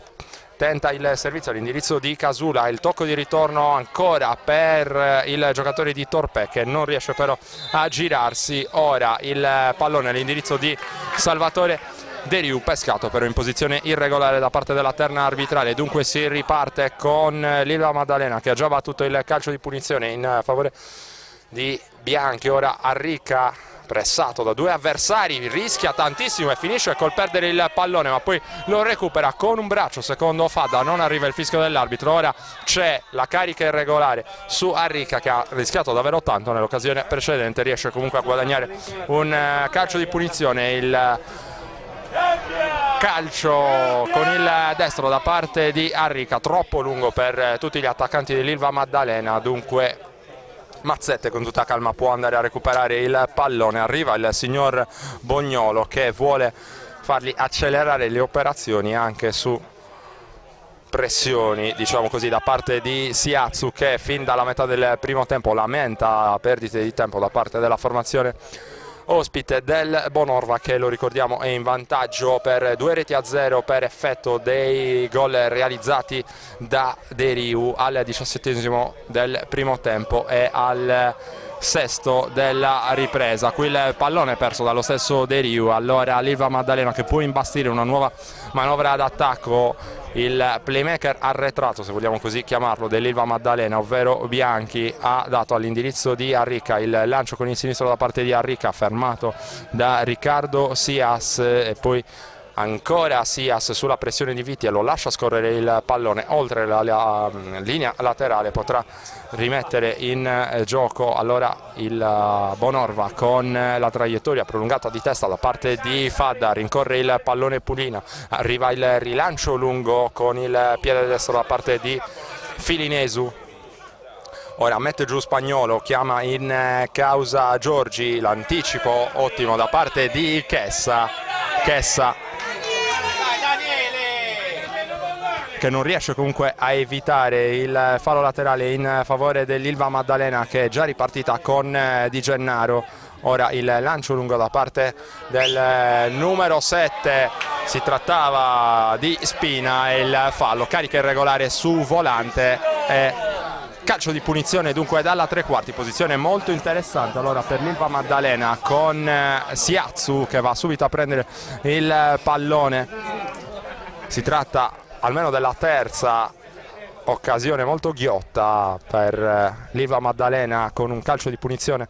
Speaker 1: tenta il servizio all'indirizzo di Casula, il tocco di ritorno ancora per il giocatore di Torpè, che non riesce però a girarsi. Ora il pallone all'indirizzo di Salvatore Deriu, pescato però in posizione irregolare da parte della terna arbitrale. Dunque si riparte con l'Ilva Maddalena, che ha già battuto il calcio di punizione in favore di Bianchi. Ora Arricca pressato da due avversari, rischia tantissimo e finisce col perdere il pallone, ma poi lo recupera con un braccio secondo Fadda, non arriva il fischio dell'arbitro. Ora c'è la carica irregolare su Arrica, che ha rischiato davvero tanto nell'occasione precedente, riesce comunque a guadagnare un calcio di punizione. Il calcio con il destro da parte di Arrica, troppo lungo per tutti gli attaccanti dell'Ilva Maddalena, dunque Mazzette con tutta calma può andare a recuperare il pallone. Arriva il signor Bognolo che vuole fargli accelerare le operazioni anche su pressioni, diciamo così, da parte di Siatsu, che fin dalla metà del primo tempo lamenta perdite di tempo da parte della formazione ospite del Bonorva, che lo ricordiamo è in vantaggio per 2-0 per effetto dei gol realizzati da Deriu al 17° del primo tempo e al 6° della ripresa. Qui il pallone perso dallo stesso Deriu, allora l'Ilva Maddalena che può imbastire una nuova manovra d'attacco. Il playmaker arretrato, se vogliamo così chiamarlo, dell'Ilva Maddalena, ovvero Bianchi, ha dato all'indirizzo di Arrica il lancio con il sinistro da parte di Arrica, fermato da Riccardo Sias, e poi ancora Sias sulla pressione di Vitiello, lascia scorrere il pallone oltre la linea laterale, potrà rimettere in gioco allora il Bonorva con la traiettoria prolungata di testa da parte di Fadda, rincorre il pallone Pulina, arriva il rilancio lungo con il piede destro da parte di Filinesu. Ora mette giù Spagnolo, chiama in causa Giorgi, l'anticipo ottimo da parte di Chessa che non riesce comunque a evitare il fallo laterale in favore dell'Ilva Maddalena, che è già ripartita con Di Gennaro. Ora il lancio lungo da parte del numero 7, si trattava di Spina, e il fallo, carica irregolare su Volante e calcio di punizione dunque dalla tre quarti, posizione molto interessante allora per l'Ilva Maddalena con Siatsu che va subito a prendere il pallone. Si tratta almeno della terza occasione molto ghiotta per l'Ilva Maddalena con un calcio di punizione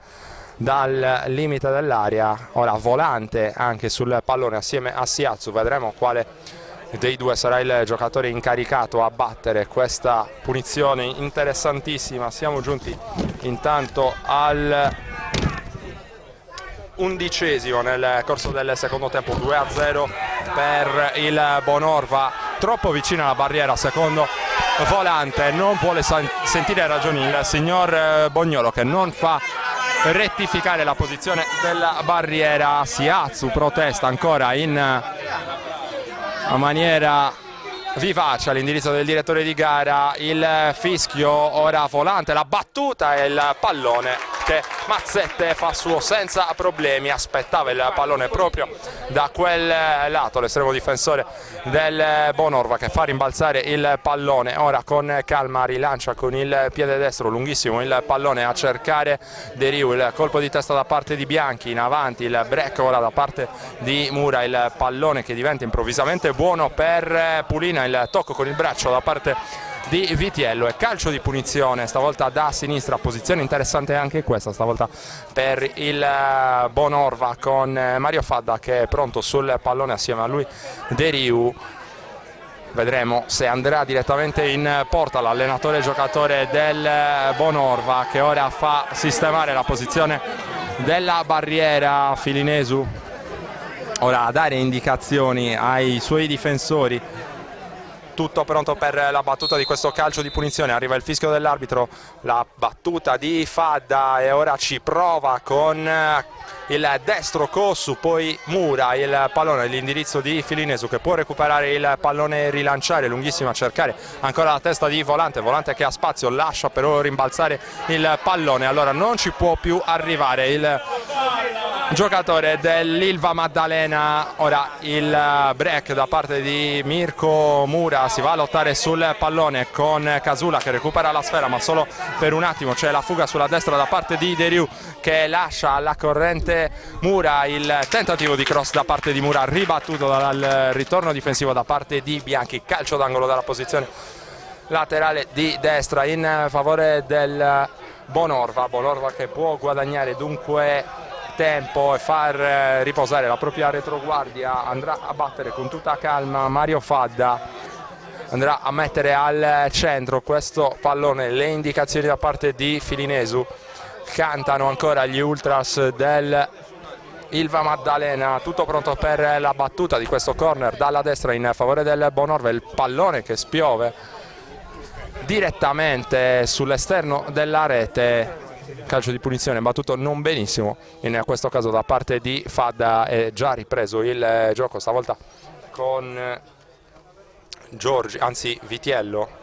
Speaker 1: dal limite dell'area. Ora Volante anche sul pallone assieme a Siatsu, vedremo quale dei due sarà il giocatore incaricato a battere questa punizione interessantissima. Siamo giunti intanto al 11° nel corso del secondo tempo, 2-0 per il Bonorva, troppo vicino alla barriera secondo Volante, non vuole sentire ragioni il signor Bognolo, che non fa rettificare la posizione della barriera. Siatsu protesta ancora in maniera vivace all'indirizzo del direttore di gara, il fischio. Ora Volante, la battuta e il pallone che Mazzette fa suo senza problemi, aspettava il pallone proprio da quel lato l'estremo difensore del Bonorva, che fa rimbalzare il pallone. Ora con calma rilancia con il piede destro lunghissimo il pallone a cercare Deriu, il colpo di testa da parte di Bianchi, in avanti il break ora da parte di Mura, il pallone che diventa improvvisamente buono per Pulina, il tocco con il braccio da parte di Vitiello e calcio di punizione stavolta da sinistra, posizione interessante anche questa stavolta per il Bonorva con Mario Fadda che è pronto sul pallone assieme a lui Deriu. Vedremo se andrà direttamente in porta l'allenatore giocatore del Bonorva, che ora fa sistemare la posizione della barriera. Filinesu ora a dare indicazioni ai suoi difensori. Tutto pronto per la battuta di questo calcio di punizione, arriva il fischio dell'arbitro, la battuta di Fadda e ora ci prova con il destro Cossu, poi Mura, il pallone all'indirizzo di Filinesu che può recuperare il pallone e rilanciare, lunghissimo a cercare ancora la testa di Volante, Volante che ha spazio, lascia però rimbalzare il pallone, allora non ci può più arrivare il giocatore dell'Ilva Maddalena. Ora il break da parte di Mirko Mura, si va a lottare sul pallone con Casula che recupera la sfera ma solo per un attimo, c'è la fuga sulla destra da parte di Deriu che lascia alla corrente Mura, il tentativo di cross da parte di Mura ribattuto dal ritorno difensivo da parte di Bianchi, calcio d'angolo dalla posizione laterale di destra in favore del Bonorva che può guadagnare dunque tempo e far riposare la propria retroguardia. Andrà a battere con tutta calma Mario Fadda, andrà a mettere al centro questo pallone. Le indicazioni da parte di Filinesu, cantano ancora gli ultras del Ilva Maddalena, tutto pronto per la battuta di questo corner dalla destra in favore del Bonorva. Il pallone che spiove direttamente sull'esterno della rete, calcio di punizione battuto non benissimo in questo caso da parte di Fadda. È già ripreso il gioco stavolta con Giorgi, anzi Vitiello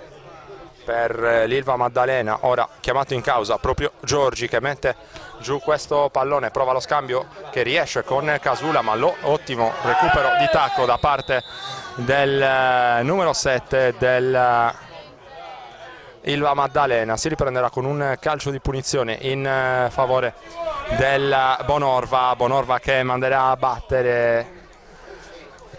Speaker 1: per l'Ilva Maddalena. Ora chiamato in causa proprio Giorgi, che mette giù questo pallone, prova lo scambio che riesce con Casula, ma ottimo recupero di tacco da parte del numero 7 del Ilva Maddalena. Si riprenderà con un calcio di punizione in favore del Bonorva che manderà a battere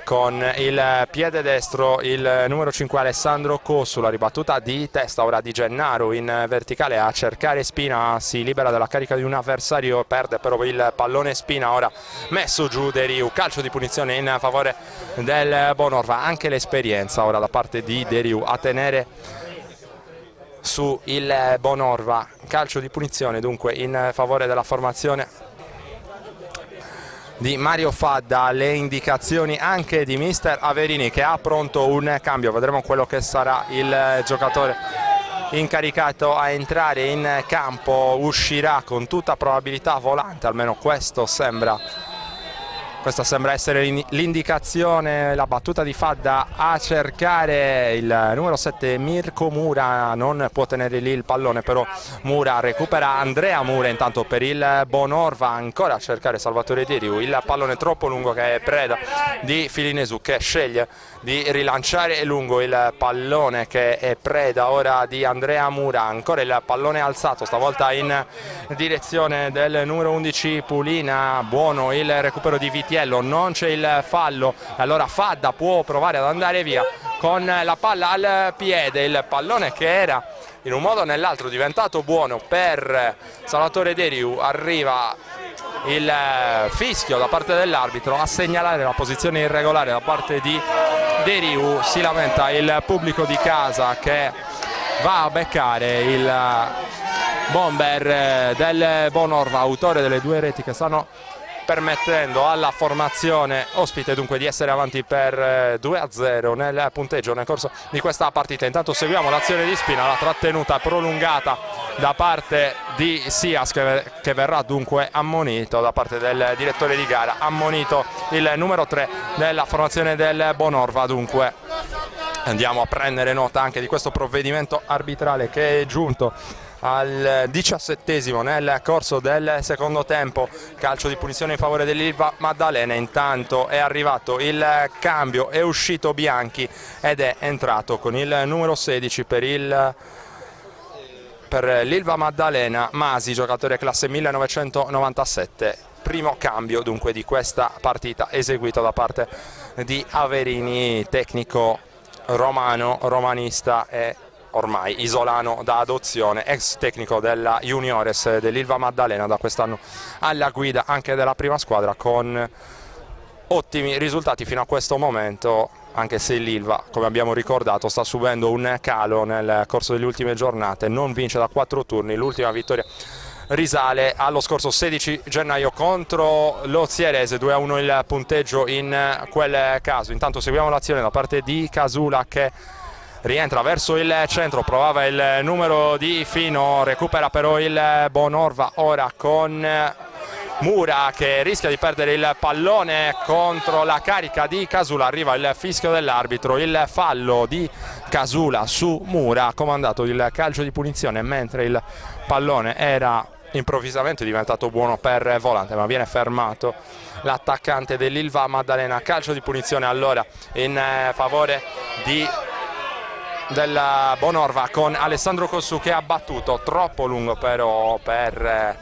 Speaker 1: con il piede destro il numero 5 Alessandro Cossu. La ribattuta di testa ora di Gennaro in verticale a cercare Spina, si libera dalla carica di un avversario, perde però il pallone Spina, ora messo giù De Riu, calcio di punizione in favore del Bonorva. Anche l'esperienza ora da parte di De Riu a tenere su il Bonorva, calcio di punizione dunque in favore della formazione di Mario Fadda. Le indicazioni anche di mister Averini, che ha pronto un cambio. Vedremo quello che sarà il giocatore incaricato a entrare in campo. Uscirà con tutta probabilità Volante, almeno questa sembra essere l'indicazione. La battuta di Fadda a cercare il numero 7 Mirko Mura, non può tenere lì il pallone, però Mura recupera. Andrea Mura intanto per il Bonorva, ancora a cercare Salvatore De Riu, il pallone troppo lungo che è preda di Filinesu, che sceglie di rilanciare lungo il pallone che è preda ora di Andrea Mura. Ancora il pallone alzato, stavolta in direzione del numero 11 Pulina. Buono il recupero di Vitiello, non c'è il fallo, allora Fadda può provare ad andare via con la palla al piede. Il pallone che era in un modo o nell'altro diventato buono per Salvatore De Riu. Arriva il fischio da parte dell'arbitro a segnalare la posizione irregolare da parte di De Riu. Si lamenta il pubblico di casa che va a beccare il bomber del Bonorva, autore delle due reti che stanno permettendo alla formazione ospite dunque di essere avanti per 2-0 nel punteggio nel corso di questa partita. Intanto seguiamo l'azione di Spina, la trattenuta prolungata da parte di Sias, che verrà dunque ammonito da parte del direttore di gara, ammonito il numero 3 della formazione del Bonorva. Dunque andiamo a prendere nota anche di questo provvedimento arbitrale che è giunto al 17esimo nel corso del secondo tempo. Calcio di punizione in favore dell'Ilva Maddalena. Intanto è arrivato il cambio, è uscito Bianchi ed è entrato con il numero 16 per l'Ilva Maddalena Masi, giocatore classe 1997. Primo cambio dunque di questa partita eseguito da parte di Averini, tecnico romanista e ormai isolano da adozione, ex tecnico della Juniores dell'Ilva Maddalena, da quest'anno alla guida anche della prima squadra con ottimi risultati fino a questo momento, anche se l'Ilva, come abbiamo ricordato, sta subendo un calo nel corso delle ultime giornate, non vince da 4 turni, l'ultima vittoria risale allo scorso 16 gennaio contro lo Zierese, 2-1 il punteggio in quel caso. Intanto seguiamo l'azione da parte di Casula che rientra verso il centro, provava il numero di Fino, recupera però il Bonorva ora con Mura che rischia di perdere il pallone contro la carica di Casula. Arriva il fischio dell'arbitro, il fallo di Casula su Mura, ha comandato il calcio di punizione mentre il pallone era improvvisamente diventato buono per Volante, ma viene fermato l'attaccante dell'Ilva Maddalena. Calcio di punizione allora in favore della Bonorva con Alessandro Cossu che ha battuto troppo lungo però per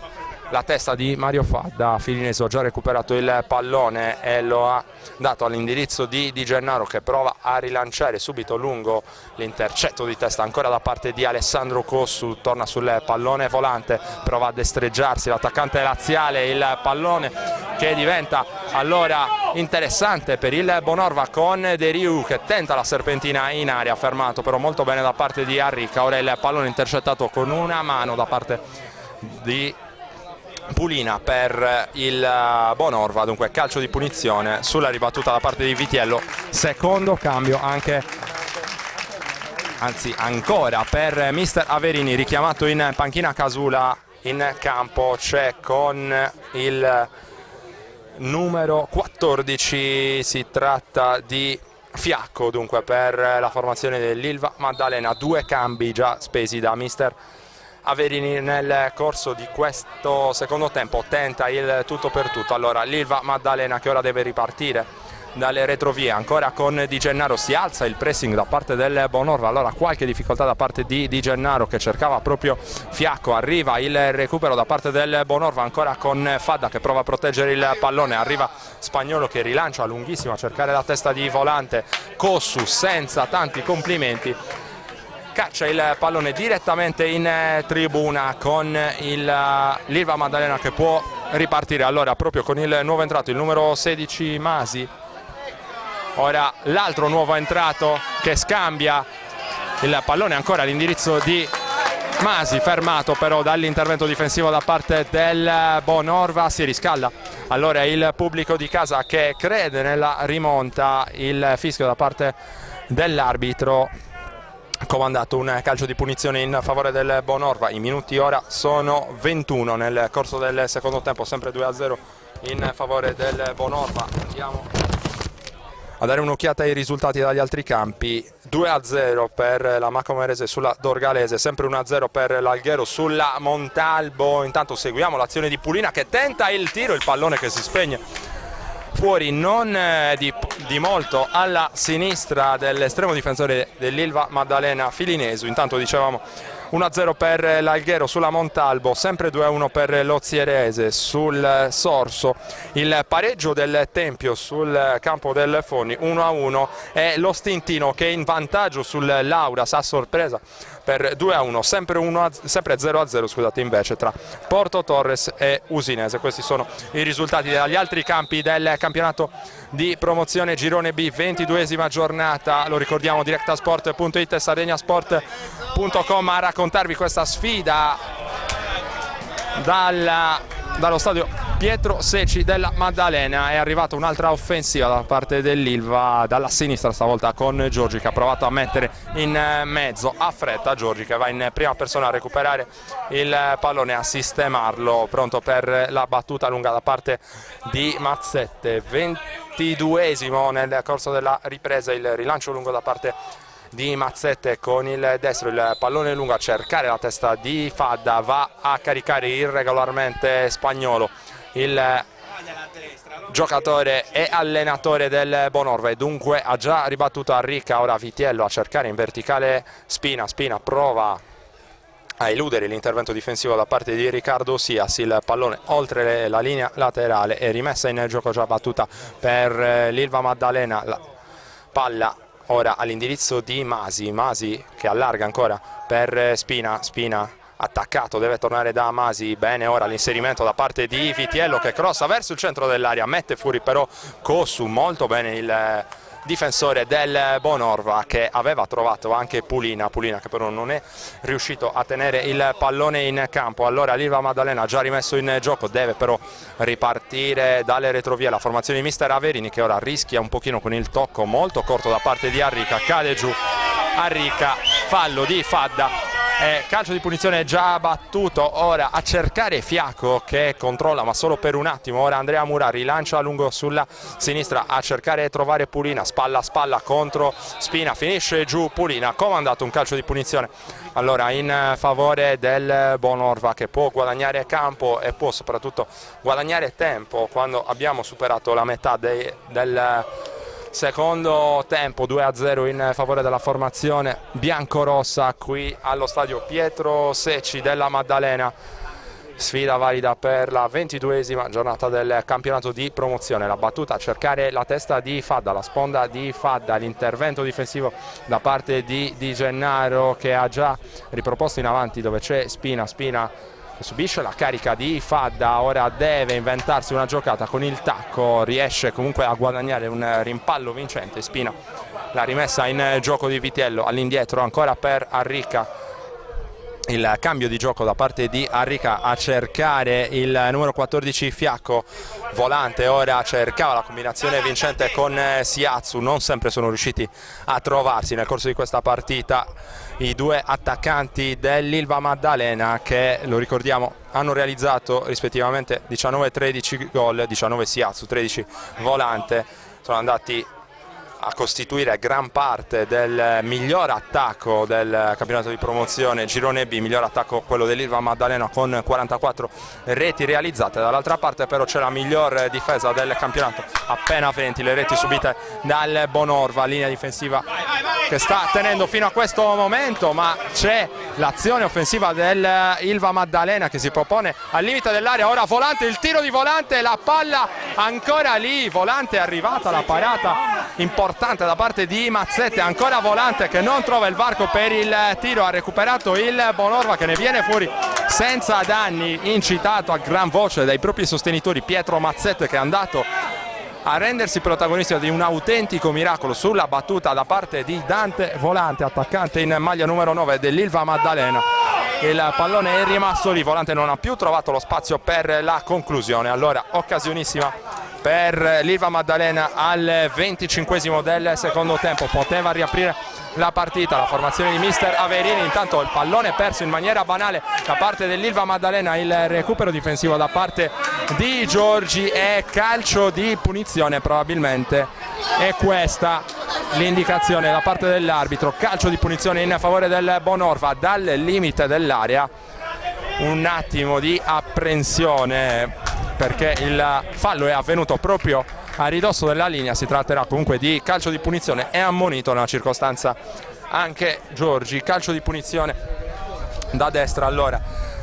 Speaker 1: la testa di Mario Fadda. Filineso ha già recuperato il pallone e lo ha dato all'indirizzo di Di Gennaro, che prova a rilanciare subito lungo l'intercetto di testa ancora da parte di Alessandro Cossu. Torna sul pallone volante, prova a destreggiarsi l'attaccante laziale, il pallone che diventa allora interessante per il Bonorva con De Riu che tenta la serpentina in aria, fermato però molto bene da parte di Arricca. Ora il pallone intercettato con una mano da parte di Pulina per il Bonorva, dunque calcio di punizione sulla ribattuta da parte di Vitiello. Secondo cambio ancora per mister Averini, richiamato in panchina Casula. In campo c'è con il numero 14, si tratta di Fiacco, dunque per la formazione dell'Ilva Maddalena. 2 cambi già spesi da mister Averini nel corso di questo secondo tempo. Tenta il tutto per tutto allora l'Ilva Maddalena, che ora deve ripartire dalle retrovie, ancora con Di Gennaro. Si alza il pressing da parte del Bonorva, allora qualche difficoltà da parte di Di Gennaro che cercava proprio Fiacco. Arriva il recupero da parte del Bonorva, ancora con Fadda che prova a proteggere il pallone. Arriva Spagnolo che rilancia lunghissimo a cercare la testa di volante. Cossu senza tanti complimenti caccia il pallone direttamente in tribuna con l'Ilva Maddalena, che può ripartire allora proprio con il nuovo entrato, il numero 16 Masi. Ora l'altro nuovo entrato che scambia il pallone ancora all'indirizzo di Masi, fermato però dall'intervento difensivo da parte del Bonorva. Si riscalda allora il pubblico di casa che crede nella rimonta. Il fischio da parte dell'arbitro comandato un calcio di punizione in favore del Bonorva. I minuti ora sono 21 nel corso del secondo tempo, sempre 2-0 in favore del Bonorva. Andiamo a dare un'occhiata ai risultati dagli altri campi. 2-0 per la Macomerese sulla Dorgalese, sempre 1-0 per l'Alghero sulla Montalbo. Intanto seguiamo l'azione di Pulina che tenta il tiro, il pallone che si spegne fuori non di molto alla sinistra dell'estremo difensore dell'Ilva Maddalena Filinesu. Intanto dicevamo 1-0 per l'Alghero sulla Montalbo, sempre 2-1 per l'Ozierese sul Sorso. Il pareggio del Tempio sul campo del Foni 1-1 e lo Stintino che è in vantaggio sul Lauras a sorpresa per 2-1, sempre 0-0 scusate invece tra Porto Torres e Usinese. Questi sono i risultati dagli altri campi del campionato di promozione Girone B, 22esima giornata. Lo ricordiamo, directasport.it e sardegnasport.com a raccontarvi questa sfida dallo stadio Pietro Secci della Maddalena. È arrivata un'altra offensiva da parte dell'Ilva dalla sinistra, stavolta con Giorgi che ha provato a mettere in mezzo a fretta. Giorgi che va in prima persona a recuperare il pallone, a sistemarlo, pronto per la battuta lunga da parte di Mazzette. 22esimo nel corso della ripresa, il rilancio lungo da parte di Mazzette con il destro, il pallone lungo a cercare la testa di Fadda, va a caricare irregolarmente Spagnolo, il giocatore e allenatore del Bonorva, e dunque ha già ribattuto Arricca. Ora Vitiello a cercare in verticale Spina prova a eludere l'intervento difensivo da parte di Riccardo Sias. Il pallone oltre la linea laterale è rimessa in gioco già battuta per l'Ilva Maddalena. La palla ora all'indirizzo di Masi che allarga ancora per Spina attaccato, deve tornare da Masi. Bene ora l'inserimento da parte di Vitiello che crossa verso il centro dell'area, mette fuori però Cossu, molto bene il difensore del Bonorva che aveva trovato anche Pulina che però non è riuscito a tenere il pallone in campo. Allora l'Ilva Maddalena ha già rimesso in gioco, deve però ripartire dalle retrovie la formazione di mister Averini, che ora rischia un pochino con il tocco molto corto da parte di Arricca, cade giù Arricca, fallo di Fadda. Calcio di punizione già battuto. Ora a cercare Fiacco che controlla ma solo per un attimo. Ora Andrea Mura rilancia a lungo sulla sinistra a cercare di trovare Pulina, spalla a spalla contro Spina, finisce giù Pulina, comandato un calcio di punizione allora in favore del Bonorva, che può guadagnare campo e può soprattutto guadagnare tempo quando abbiamo superato la metà del secondo tempo. 2-0 in favore della formazione biancorossa qui allo stadio Pietro Secci della Maddalena. sfida valida per la 22esima giornata del campionato di promozione. La battuta a cercare la testa di Fadda, la sponda di Fadda, l'intervento difensivo da parte di Di Gennaro che ha già riproposto in avanti dove c'è Spina che subisce la carica di Fadda, ora deve inventarsi una giocata con il tacco, riesce comunque a guadagnare un rimpallo vincente. Spina, la rimessa in gioco di Vitiello, all'indietro ancora per Arricca. Il cambio di gioco da parte di Arricca a cercare il numero 14 Fiacco, Volante ora cercava la combinazione vincente con Siatsu, non sempre sono riusciti a trovarsi nel corso di questa partita i due attaccanti dell'Ilva Maddalena che, lo ricordiamo, hanno realizzato rispettivamente 19-13 gol, 19 Siatsu, 13 Volante, sono andati a costituire gran parte del miglior attacco del campionato di promozione Girone B, miglior attacco quello dell'Ilva Maddalena con 44 reti realizzate. Dall'altra parte però c'è la miglior difesa del campionato, appena 20 le reti subite dal Bonorva, linea difensiva che sta tenendo fino a questo momento, ma c'è l'azione offensiva dell'Ilva Maddalena che si propone al limite dell'area. Ora Volante, il tiro di Volante, la palla ancora lì, Volante è arrivata, la parata importante da parte di Mazzette, ancora Volante che non trova il varco per il tiro, ha recuperato il Bonorva che ne viene fuori senza danni, incitato a gran voce dai propri sostenitori Pietro Mazzette che è andato a rendersi protagonista di un autentico miracolo sulla battuta da parte di Dante Volante, attaccante in maglia numero 9 dell'Ilva Maddalena. Il pallone è rimasto lì, Volante non ha più trovato lo spazio per la conclusione, allora occasionissima per l'Ilva Maddalena al 25esimo del secondo tempo, poteva riaprire la partita la formazione di mister Averini. Intanto il pallone perso in maniera banale da parte dell'Ilva Maddalena, il recupero difensivo da parte di Giorgi e calcio di punizione, probabilmente è questa l'indicazione da parte dell'arbitro, calcio di punizione in favore del Bonorva dal limite dell'area. Un attimo di apprensione perché il fallo è avvenuto proprio a ridosso della linea, si tratterà comunque di calcio di punizione, è ammonito nella circostanza anche Giorgi, calcio di punizione da destra allora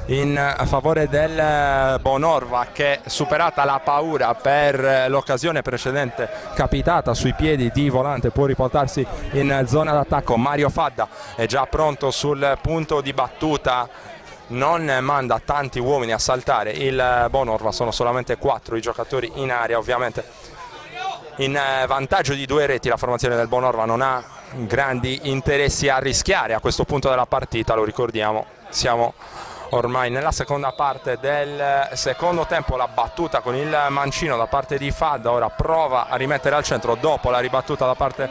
Speaker 1: in favore del Bonorva che, superata la paura per l'occasione precedente capitata sui piedi di Volante, può riportarsi in zona d'attacco. Mario Fadda è già pronto sul punto di battuta, non manda tanti uomini a saltare il Bonorva, sono solamente 4 i giocatori in area, ovviamente in vantaggio di 2 reti la formazione del Bonorva non ha grandi interessi a rischiare a questo punto della partita, lo ricordiamo, siamo ormai nella seconda parte del secondo tempo. La battuta con il mancino da parte di Fadda, ora prova a rimettere al centro dopo la ribattuta da parte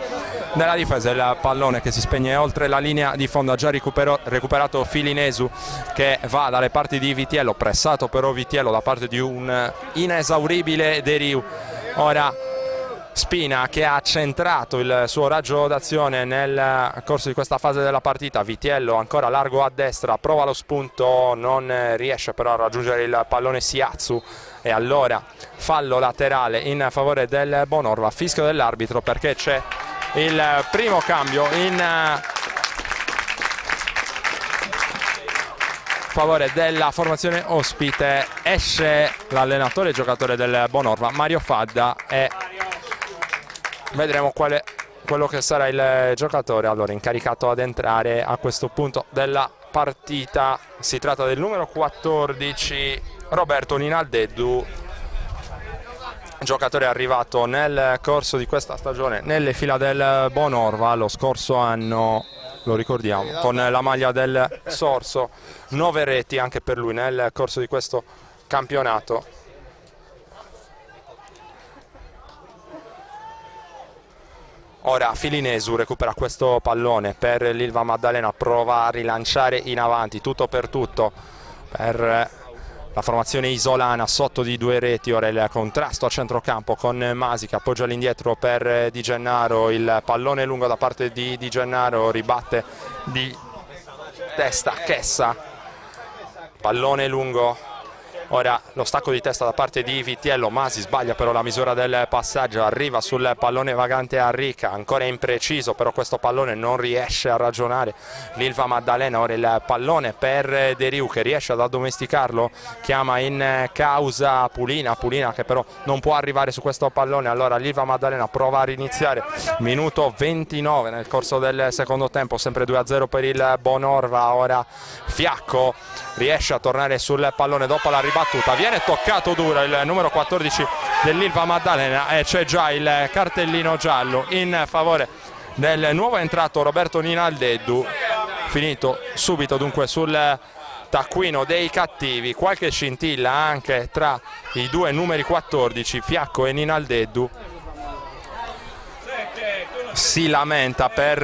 Speaker 1: della difesa, il pallone che si spegne oltre la linea di fondo, ha già recuperato Filinesu che va dalle parti di Vitiello, pressato però Vitiello da parte di un inesauribile Deriu. Ora Spina che ha centrato il suo raggio d'azione nel corso di questa fase della partita. Vitiello ancora largo a destra, prova lo spunto, non riesce però a raggiungere il pallone Siatsu e allora fallo laterale in favore del Bonorva, fischio dell'arbitro perché c'è il primo cambio in favore della formazione ospite, esce l'allenatore e giocatore del Bonorva Mario Fadda e vedremo quello che sarà il giocatore allora incaricato ad entrare a questo punto della partita. Si tratta del numero 14 Roberto Ninaldeddu, giocatore arrivato nel corso di questa stagione nelle fila del Bonorva lo scorso anno, lo ricordiamo, con la maglia del Sorso, 9 reti anche per lui nel corso di questo campionato. Ora Filinesu recupera questo pallone per l'Ilva Maddalena, prova a rilanciare in avanti, tutto per tutto per la formazione isolana sotto di 2 reti. Ora il contrasto a centrocampo con Masi che appoggia all'indietro per Di Gennaro, il pallone lungo da parte di Di Gennaro, ribatte di testa Chessa, pallone lungo Ora lo stacco di testa da parte di Vitiello, ma si sbaglia però la misura del passaggio, arriva sul pallone vagante Arrica, ancora impreciso, però questo pallone non riesce a ragionare l'Ilva Maddalena. Ora il pallone per De Riu che riesce ad addomesticarlo, chiama in causa Pulina che però non può arrivare su questo pallone. Allora l'Ilva Maddalena prova a riniziare, minuto 29 nel corso del secondo tempo, sempre 2-0 per il Bonorva. Ora Fiacco riesce a tornare sul pallone dopo la ribattuta, viene toccato duro il numero 14 dell'Ilva Maddalena e c'è già il cartellino giallo in favore del nuovo entrato Roberto Ninaldeddu, finito subito dunque sul taccuino dei cattivi. Qualche scintilla anche tra i due numeri 14, Fiacco e Ninaldeddu. Si lamenta per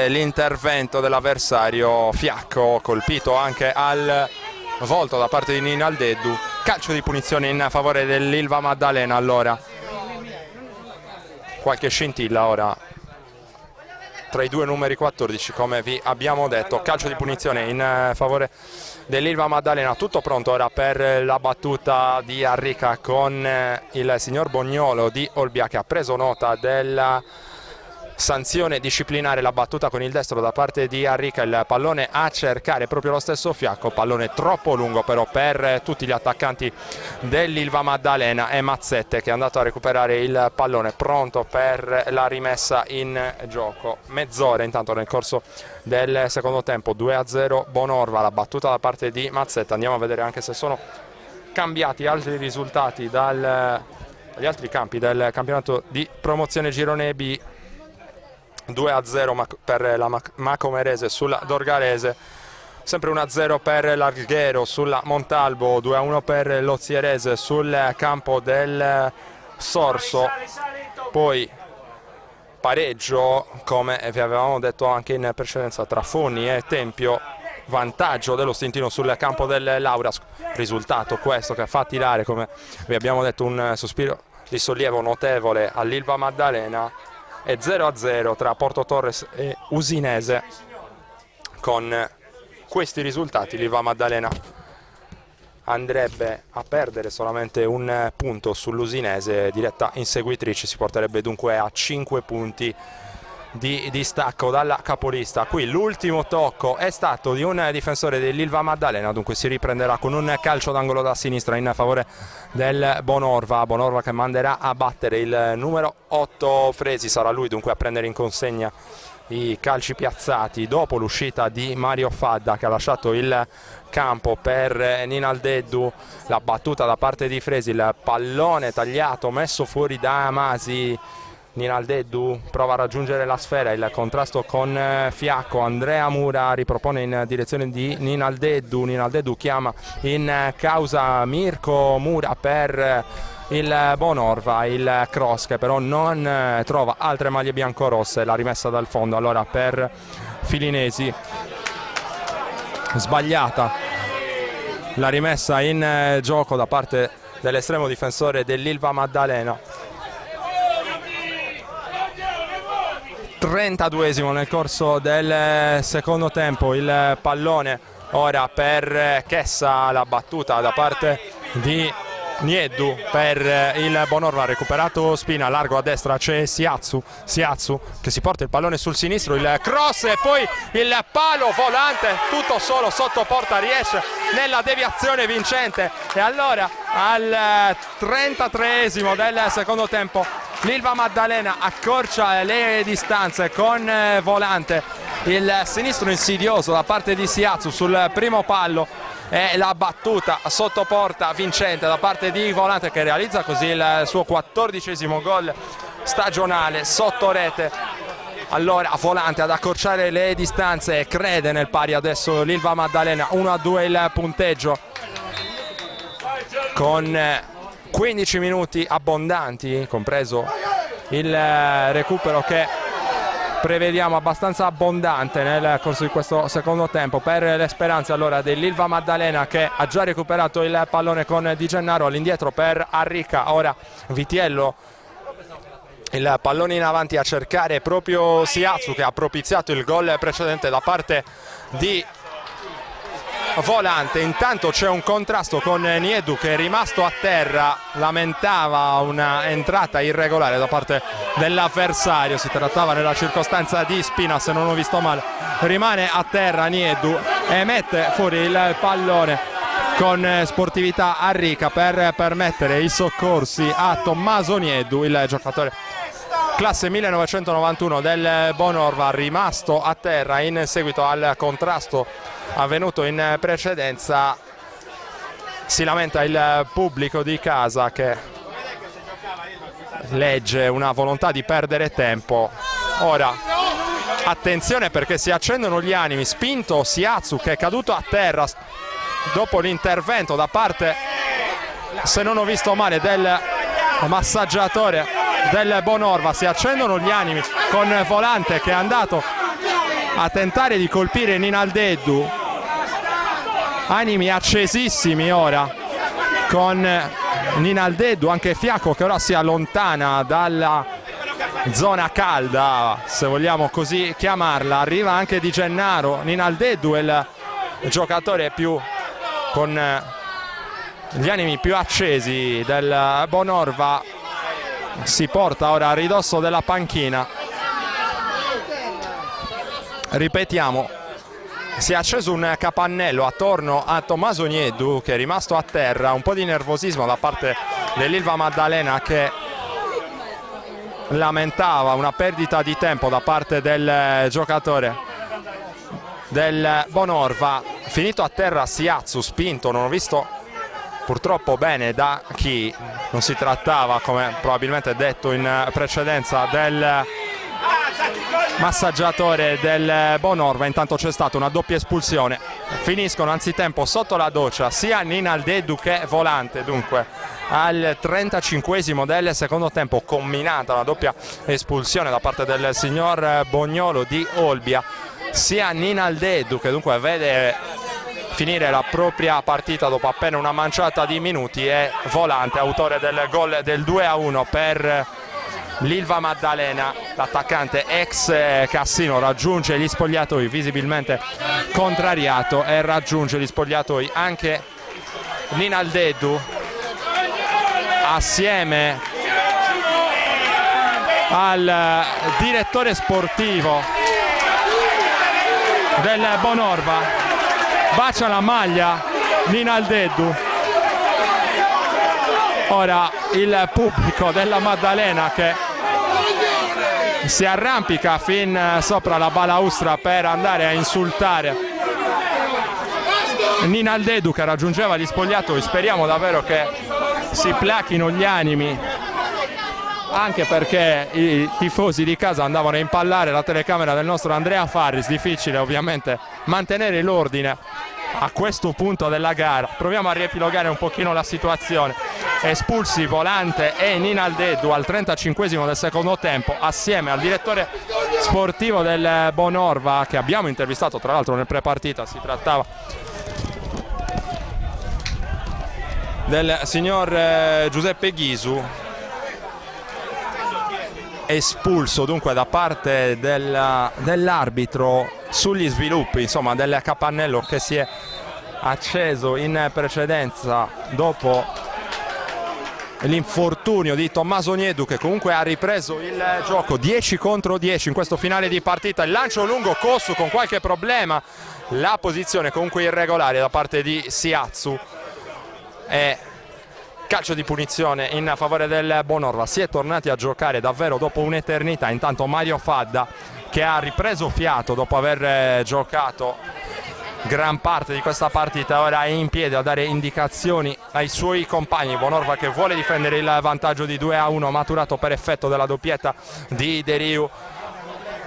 Speaker 1: l'intervento dell'avversario Fiacco, colpito anche al volto da parte di Ninaldeddu. Calcio di punizione in favore dell'Ilva Maddalena. Allora qualche scintilla ora tra i due numeri 14, come vi abbiamo detto. Calcio di punizione in favore dell'Ilva Maddalena. Tutto pronto ora per la battuta di Arrica con il signor Bognolo di Olbia, che ha preso nota della sanzione disciplinare. La battuta con il destro da parte di Arrica, il pallone a cercare proprio lo stesso Fiacco, pallone troppo lungo però per tutti gli attaccanti dell'Ilva Maddalena. È Mazzette che è andato a recuperare il pallone, pronto per la rimessa in gioco. Mezz'ora intanto nel corso del secondo tempo, 2-0 Bonorva. La battuta da parte di Mazzette, andiamo a vedere anche se sono cambiati altri risultati dagli altri campi del campionato di promozione Girone B. 2-0 per la Macomerese sulla Dorgarese, sempre 1-0 per l'Alghero sulla Montalbo, 2-1 per l'Ozierese sul campo del Sorso. Poi pareggio, come vi avevamo detto anche in precedenza, tra Fonni e Tempio, vantaggio dello Stintino sul campo del Laura. Risultato questo che fa tirare, come vi abbiamo detto, un sospiro di sollievo notevole all'Ilva Maddalena. E 0-0 tra Porto Torres e Usinese. Con questi risultati l'Ilva Maddalena andrebbe a perdere solamente un punto sull'Usinese, diretta inseguitrice, si porterebbe dunque a 5 punti di distacco dalla capolista. Qui l'ultimo tocco è stato di un difensore dell'Ilva Maddalena, dunque si riprenderà con un calcio d'angolo da sinistra in favore del Bonorva che manderà a battere il numero 8 Fresi. Sarà lui dunque a prendere in consegna i calci piazzati dopo l'uscita di Mario Fadda, che ha lasciato il campo per Ninaldeddu. La battuta da parte di Fresi, il pallone tagliato messo fuori da Masi. Ninaldeddu prova a raggiungere la sfera, il contrasto con Fiacco. Andrea Mura ripropone in direzione di Ninaldeddu chiama in causa Mirko Mura per il Bonorva, il cross che però non trova altre maglie biancorosse. La rimessa dal fondo allora per Filinesi, sbagliata la rimessa in gioco da parte dell'estremo difensore dell'Ilva Maddalena. 32esimo nel corso del secondo tempo, il pallone ora per Chessa, la battuta da parte di Nieddu per il Bonorva, recuperato Spina, largo a destra c'è Siatsu che si porta il pallone sul sinistro, il cross e poi il palo volante, tutto solo sotto porta, riesce nella deviazione vincente. E allora al 33esimo del secondo tempo l'Ilva Maddalena accorcia le distanze con volante, il sinistro insidioso da parte di Siatsu sul primo pallo e la battuta sotto porta vincente da parte di Volante, che realizza così il suo 14esimo gol stagionale sotto rete. Allora Volante ad accorciare le distanze e crede nel pari adesso l'Ilva Maddalena. 1-2 il punteggio con 15 minuti abbondanti, compreso il recupero che prevediamo abbastanza abbondante nel corso di questo secondo tempo per le speranze allora dell'Ilva Maddalena, che ha già recuperato il pallone con Di Gennaro. All'indietro per Arrica, ora Vitiello, il pallone in avanti a cercare proprio Siatsu, che ha propiziato il gol precedente da parte di Volante. Intanto c'è un contrasto con Niedu che è rimasto a terra, lamentava una entrata irregolare da parte dell'avversario, si trattava nella circostanza di spina se non ho visto male. Rimane a terra Niedu e mette fuori il pallone con sportività a rica per permettere i soccorsi a Tommaso Niedu, il giocatore classe 1991 del Bonorva, rimasto a terra in seguito al contrasto avvenuto in precedenza. Si lamenta il pubblico di casa che legge una volontà di perdere tempo. Ora attenzione perché si accendono gli animi, spinto Siatsu che è caduto a terra dopo l'intervento da parte, se non ho visto male, del massaggiatore del Bonorva. Si accendono gli animi con Volante che è andato a tentare di colpire Ninaldeddu, animi accesissimi ora con Ninaldeddu, anche Fiacco che ora si allontana dalla zona calda, se vogliamo così chiamarla. Arriva anche Di Gennaro. Ninaldeddu è il giocatore più con gli animi più accesi del Bonorva, si porta ora a ridosso della panchina. Ripetiamo, si è acceso un capannello attorno a Tommaso Niedu che è rimasto a terra, un po' di nervosismo da parte dell'Ilva Maddalena che lamentava una perdita di tempo da parte del giocatore del Bonorva. Finito a terra Siatsu, spinto, non ho visto purtroppo bene da chi, non si trattava, come probabilmente detto in precedenza, del massaggiatore del Bonorva. Intanto c'è stata una doppia espulsione, finiscono anzitempo sotto la doccia sia Ninaldeddu che Volante. Dunque al 35esimo del secondo tempo combinata una doppia espulsione da parte del signor Bognolo di Olbia, sia Ninaldeddu che dunque vede finire la propria partita dopo appena una manciata di minuti, e Volante, autore del gol del 2-1 per l'Ilva Maddalena. L'attaccante ex Cassino raggiunge gli spogliatoi visibilmente contrariato, e raggiunge gli spogliatoi anche Ninaldeddu assieme al direttore sportivo del Bonorva. Bacia la maglia Ninaldeddu. Ora il pubblico della Maddalena che si arrampica fin sopra la balaustra per andare a insultare Ninaldeddu che raggiungeva gli spogliatoi. Speriamo davvero che si placchino gli animi, anche perché i tifosi di casa andavano a impallare la telecamera del nostro Andrea Farris. Difficile ovviamente mantenere l'ordine a questo punto della gara. Proviamo a riepilogare un pochino la situazione. Espulsi Volante e Ninaldeddu al 35esimo del secondo tempo assieme al direttore sportivo del Bonorva che abbiamo intervistato tra l'altro nel prepartita. Si trattava del signor Giuseppe Ghisu, espulso dunque da parte dell'arbitro sugli sviluppi, insomma, del capannello che si è acceso in precedenza dopo l'infortunio di Tommaso Niedu, che comunque ha ripreso il gioco 10 contro 10 in questo finale di partita. Il lancio lungo Kossu con qualche problema, la posizione comunque irregolare da parte di Siatsu, e calcio di punizione in favore del Bonorva. Si è tornati a giocare davvero dopo un'eternità. Intanto Mario Fadda, che ha ripreso fiato dopo aver giocato gran parte di questa partita, ora è in piedi a dare indicazioni ai suoi compagni. Bonorva che vuole difendere il vantaggio di 2-1 maturato per effetto della doppietta di Deriu.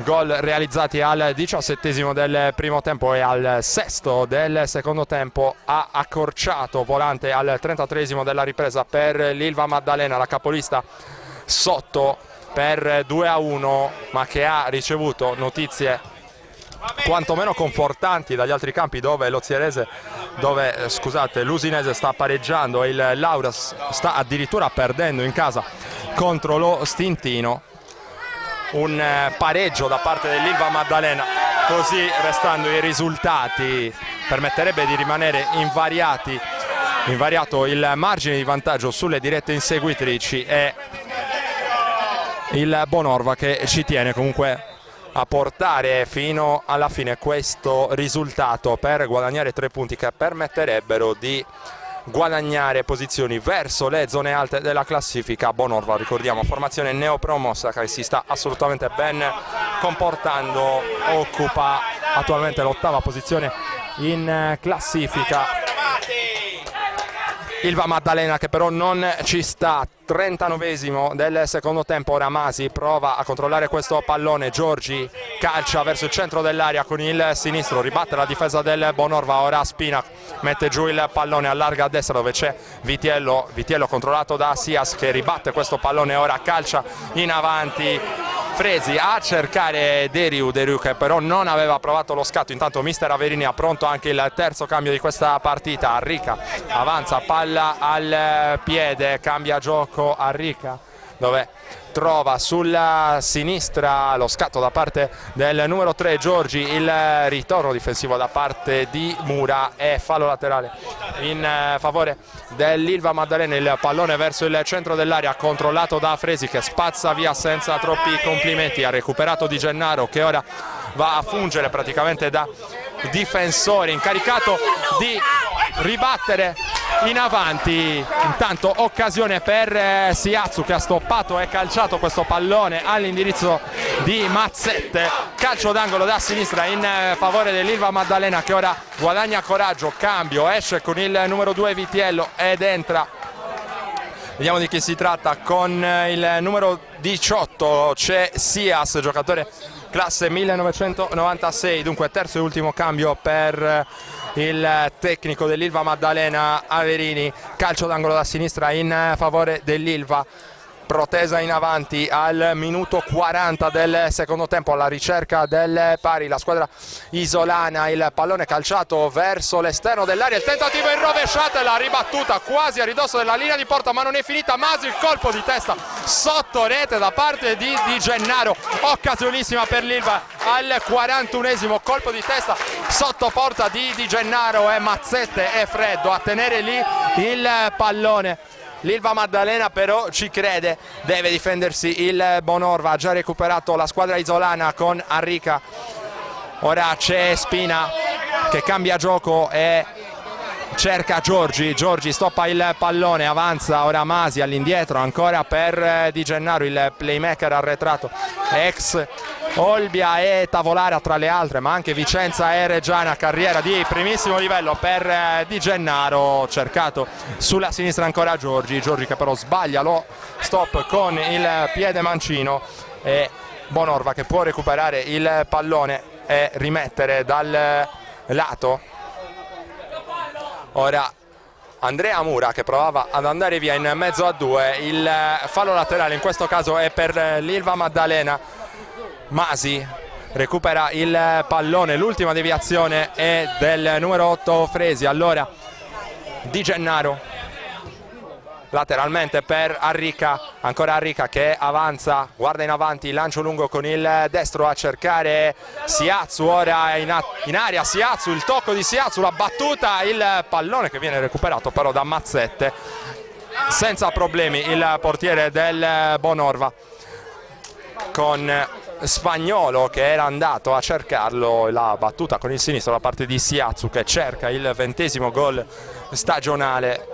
Speaker 1: Gol realizzati al 17esimo del primo tempo e al 6° del secondo tempo. Ha accorciato Volante al 33esimo della ripresa per l'Ilva Maddalena, la capolista sotto per 2-1, ma che ha ricevuto notizie quantomeno confortanti dagli altri campi dove l'Usinese sta pareggiando e il Lauras sta addirittura perdendo in casa contro lo Stintino. Un pareggio da parte dell'Ilva Maddalena, così restando i risultati permetterebbe di rimanere invariato il margine di vantaggio sulle dirette inseguitrici, e il Bonorva che ci tiene comunque a portare fino alla fine questo risultato per guadagnare 3 punti che permetterebbero di guadagnare posizioni verso le zone alte della classifica. Bonorva, ricordiamo, formazione neopromossa che si sta assolutamente ben comportando, occupa attualmente l'8ª posizione in classifica. Ilva Maddalena che però non ci sta, 39esimo del secondo tempo. Ora Masi prova a controllare questo pallone, Giorgi calcia verso il centro dell'area con il sinistro, ribatte la difesa del Bonorva, ora Spina mette giù il pallone, allarga a destra dove c'è Vitiello controllato da Sias che ribatte questo pallone, ora calcia in avanti Fresi a cercare Deriu che però non aveva provato lo scatto. Intanto mister Averini ha pronto anche il terzo cambio di questa partita. Arrica avanza, palla al piede, cambia gioco Arrica dove trova sulla sinistra lo scatto da parte del numero 3 Giorgi, il ritorno difensivo da parte di Mura e fallo laterale in favore dell'Ilva Maddalena. Il pallone verso il centro dell'area controllato da Fresi che spazza via senza troppi complimenti. Ha recuperato Di Gennaro che ora va a fungere praticamente da difensore, incaricato di ribattere in avanti. Intanto occasione per Siazzu che ha stoppato e calciato questo pallone all'indirizzo di Mazzette, calcio d'angolo da sinistra in favore dell'Ilva Maddalena che ora guadagna coraggio, cambio, esce con il numero 2 Vitiello ed entra, vediamo di chi si tratta, con il numero 18 c'è Sias, giocatore classe 1996, dunque terzo e ultimo cambio per il tecnico dell'Ilva Maddalena Averini. Calcio d'angolo da sinistra in favore dell'Ilva, protesa in avanti al minuto 40 del secondo tempo alla ricerca del pari la squadra isolana. Il pallone calciato verso l'esterno dell'area, il tentativo in rovesciata e la ribattuta quasi a ridosso della linea di porta, ma non è finita. Masi, il colpo di testa sotto rete da parte di Di Gennaro, occasionissima per l'Ilva al 41esimo, colpo di testa sotto porta di Di Gennaro e Mazzette è freddo a tenere lì il pallone. L'Ilva Maddalena però ci crede, deve difendersi il Bonorva, ha già recuperato la squadra isolana con Arrica. Ora c'è Spina che cambia gioco e cerca Giorgi stoppa il pallone, avanza ora Masi all'indietro ancora per Di Gennaro, il playmaker arretrato, ex Olbia e Tavolara tra le altre, ma anche Vicenza e Reggiana, carriera di primissimo livello per Di Gennaro, cercato sulla sinistra ancora Giorgi che però sbaglia lo stop con il piede mancino, e Bonorva che può recuperare il pallone e rimettere dal lato. Ora Andrea Mura che provava ad andare via in mezzo a due, il fallo laterale in questo caso è per l'Ilva Maddalena. Masi recupera il pallone, l'ultima deviazione è del numero 8 Fresi, allora Di Gennaro lateralmente per Arrica, ancora Arrica che avanza, guarda in avanti, lancio lungo con il destro a cercare Siazzu, ora in aria Siazzu, il tocco di Siazzu, la battuta, il pallone che viene recuperato però da Mazzette senza problemi, il portiere del Bonorva con Spagnolo che era andato a cercarlo, la battuta con il sinistro da parte di Siazzu che cerca il 20° gol stagionale.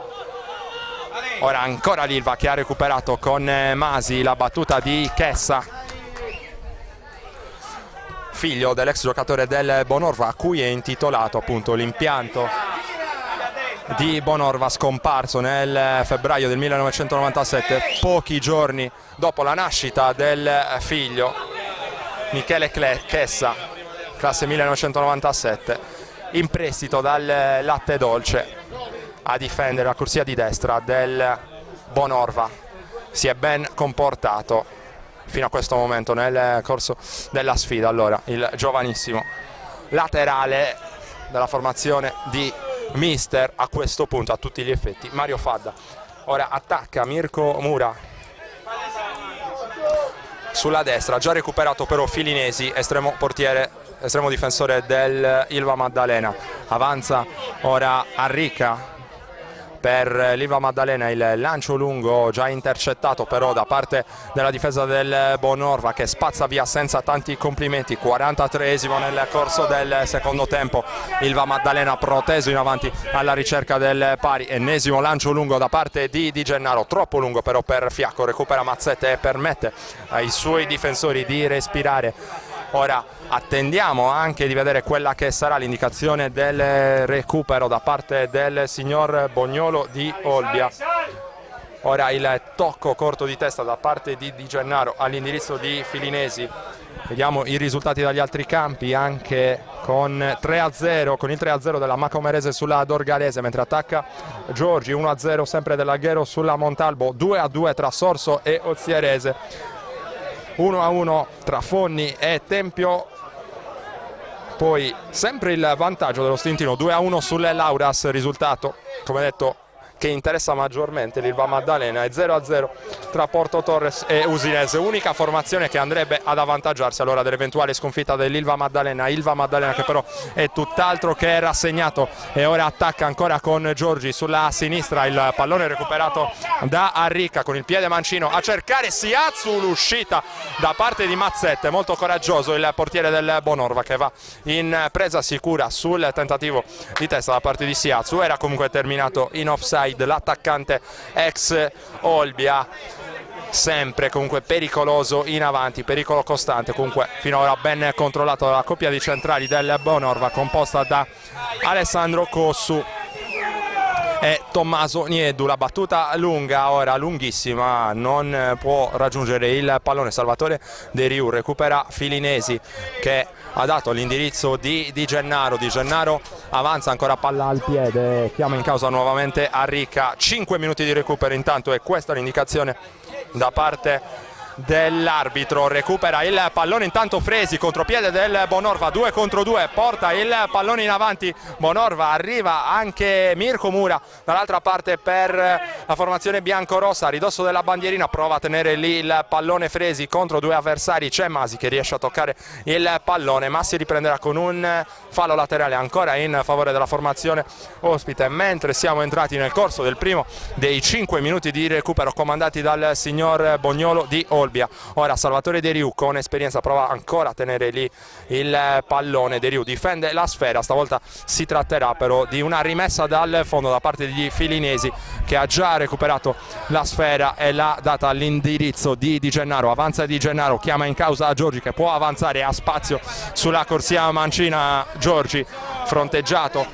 Speaker 1: Ora ancora l'Ilva che ha recuperato con Masi, la battuta di Chessa, figlio dell'ex giocatore del Bonorva a cui è intitolato appunto l'impianto di Bonorva, scomparso nel febbraio del 1997, pochi giorni dopo la nascita del figlio Michele Chessa, classe 1997, in prestito dal Latte Dolce a difendere la corsia di destra del Bonorva. Si è ben comportato fino a questo momento nel corso della sfida. Allora il giovanissimo laterale della formazione di mister a questo punto a tutti gli effetti Mario Fadda. Ora attacca Mirko Mura sulla destra, già recuperato però Filinesi, estremo difensore del Ilva Maddalena. avanza ora Arricca per l'Ilva Maddalena, il lancio lungo già intercettato però da parte della difesa del Bonorva, che spazza via senza tanti complimenti. 43esimo nel corso del secondo tempo, Ilva Maddalena proteso in avanti alla ricerca del pari. Ennesimo lancio lungo da parte di Di Gennaro, troppo lungo però per Fiacco, recupera Mazzette e permette ai suoi difensori di respirare. Ora attendiamo anche di vedere quella che sarà l'indicazione del recupero da parte del signor Bognolo di Olbia. Ora il tocco corto di testa da parte di Di Gennaro all'indirizzo di Filinesi. Vediamo i risultati dagli altri campi, anche con 3-0, con il 3-0 della Macomerese sulla Dorgalese, mentre attacca Giorgi. 1-0 sempre dell'Alghero sulla Montalbo, 2-2 tra Sorso e Ozierese, 1-1 tra Fonni e Tempio. Poi sempre il vantaggio dello Stintino, 2-1 sulle Lauras, risultato come detto che interessa maggiormente l'Ilva Maddalena, e 0-0 tra Porto Torres e Usinese, unica formazione che andrebbe ad avvantaggiarsi allora dell'eventuale sconfitta dell'Ilva Maddalena. Ilva Maddalena che però è tutt'altro che rassegnato e ora attacca ancora con Giorgi sulla sinistra, il pallone recuperato da Arricca con il piede mancino a cercare Siazzu, l'uscita da parte di Mazzette, molto coraggioso il portiere del Bonorva che va in presa sicura sul tentativo di testa da parte di Siazzu. Era comunque terminato in offside l'attaccante ex Olbia, sempre comunque pericoloso in avanti, pericolo costante comunque finora ben controllato dalla coppia di centrali del Bonorva composta da Alessandro Cossu e Tommaso Nieddu. La battuta lunga, ora lunghissima, non può raggiungere il pallone. Salvatore De Riu recupera Filinesi che ha dato l'indirizzo di Di Gennaro. Di Gennaro avanza ancora palla al piede, chiama in causa nuovamente Arricca. 5 minuti di recupero intanto, e questa è l'indicazione da parte dell'arbitro. Recupera il pallone intanto Fresi, contropiede del Bonorva, 2 contro 2, porta il pallone in avanti Bonorva, arriva anche Mirko Mura dall'altra parte per la formazione biancorossa, a ridosso della bandierina prova a tenere lì il pallone Fresi contro 2 avversari. C'è Masi che riesce a toccare il pallone, ma si riprenderà con un fallo laterale ancora in favore della formazione ospite, mentre siamo entrati nel corso del primo dei 5 minuti di recupero comandati dal signor Bognolo di Olbia. Ora Salvatore De Riu con esperienza prova ancora a tenere lì il pallone. De Riu difende la sfera, stavolta si tratterà però di una rimessa dal fondo da parte di Filinesi che ha già recuperato la sfera e l'ha data all'indirizzo di Di Gennaro. Avanza Di Gennaro, chiama in causa Giorgi che può avanzare, a spazio sulla corsia mancina Giorgi, fronteggiato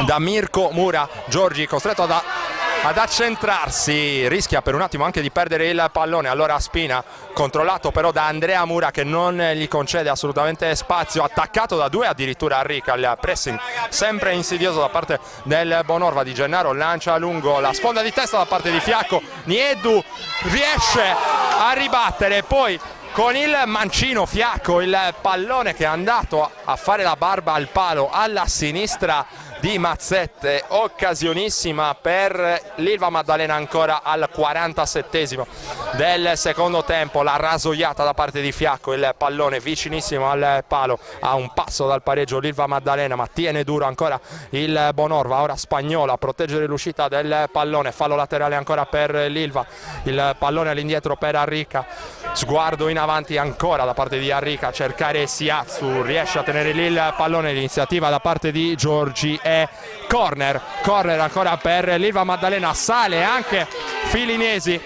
Speaker 1: da Mirko Mura. Giorgi costretto ad accentrarsi, rischia per un attimo anche di perdere il pallone, allora Spina, controllato però da Andrea Mura che non gli concede assolutamente spazio, attaccato da 2 addirittura Arricca, il pressing sempre insidioso da parte del Bonorva. Di Gennaro lancia a lungo, la sponda di testa da parte di Fiacco, Nieddu riesce a ribattere, poi con il mancino Fiacco il pallone che è andato a fare la barba al palo alla sinistra di Mazzette, occasionissima per l'Ilva Maddalena ancora al 47esimo del secondo tempo. La rasoiata da parte di Fiacco, il pallone vicinissimo al palo, a un passo dal pareggio l'Ilva Maddalena, ma tiene duro ancora il Bonorva. Ora Spagnola a proteggere l'uscita del pallone, fallo laterale ancora per l'Ilva, il pallone all'indietro per Arricca, sguardo in avanti ancora da parte di Arricca, cercare Siazzu, riesce a tenere lì il pallone, l'iniziativa da parte di Giorgi e corner ancora per l'Ilva Maddalena. Sale anche Filinesi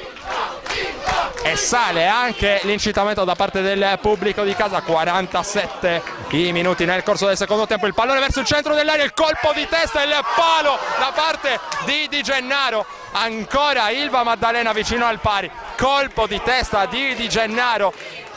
Speaker 1: e sale anche l'incitamento da parte del pubblico di casa. 47 i minuti nel corso del secondo tempo, il pallone verso il centro dell'area, il colpo di testa e il palo da parte di Di Gennaro. Ancora Ilva Maddalena vicino al pari, colpo di testa di Di Gennaro,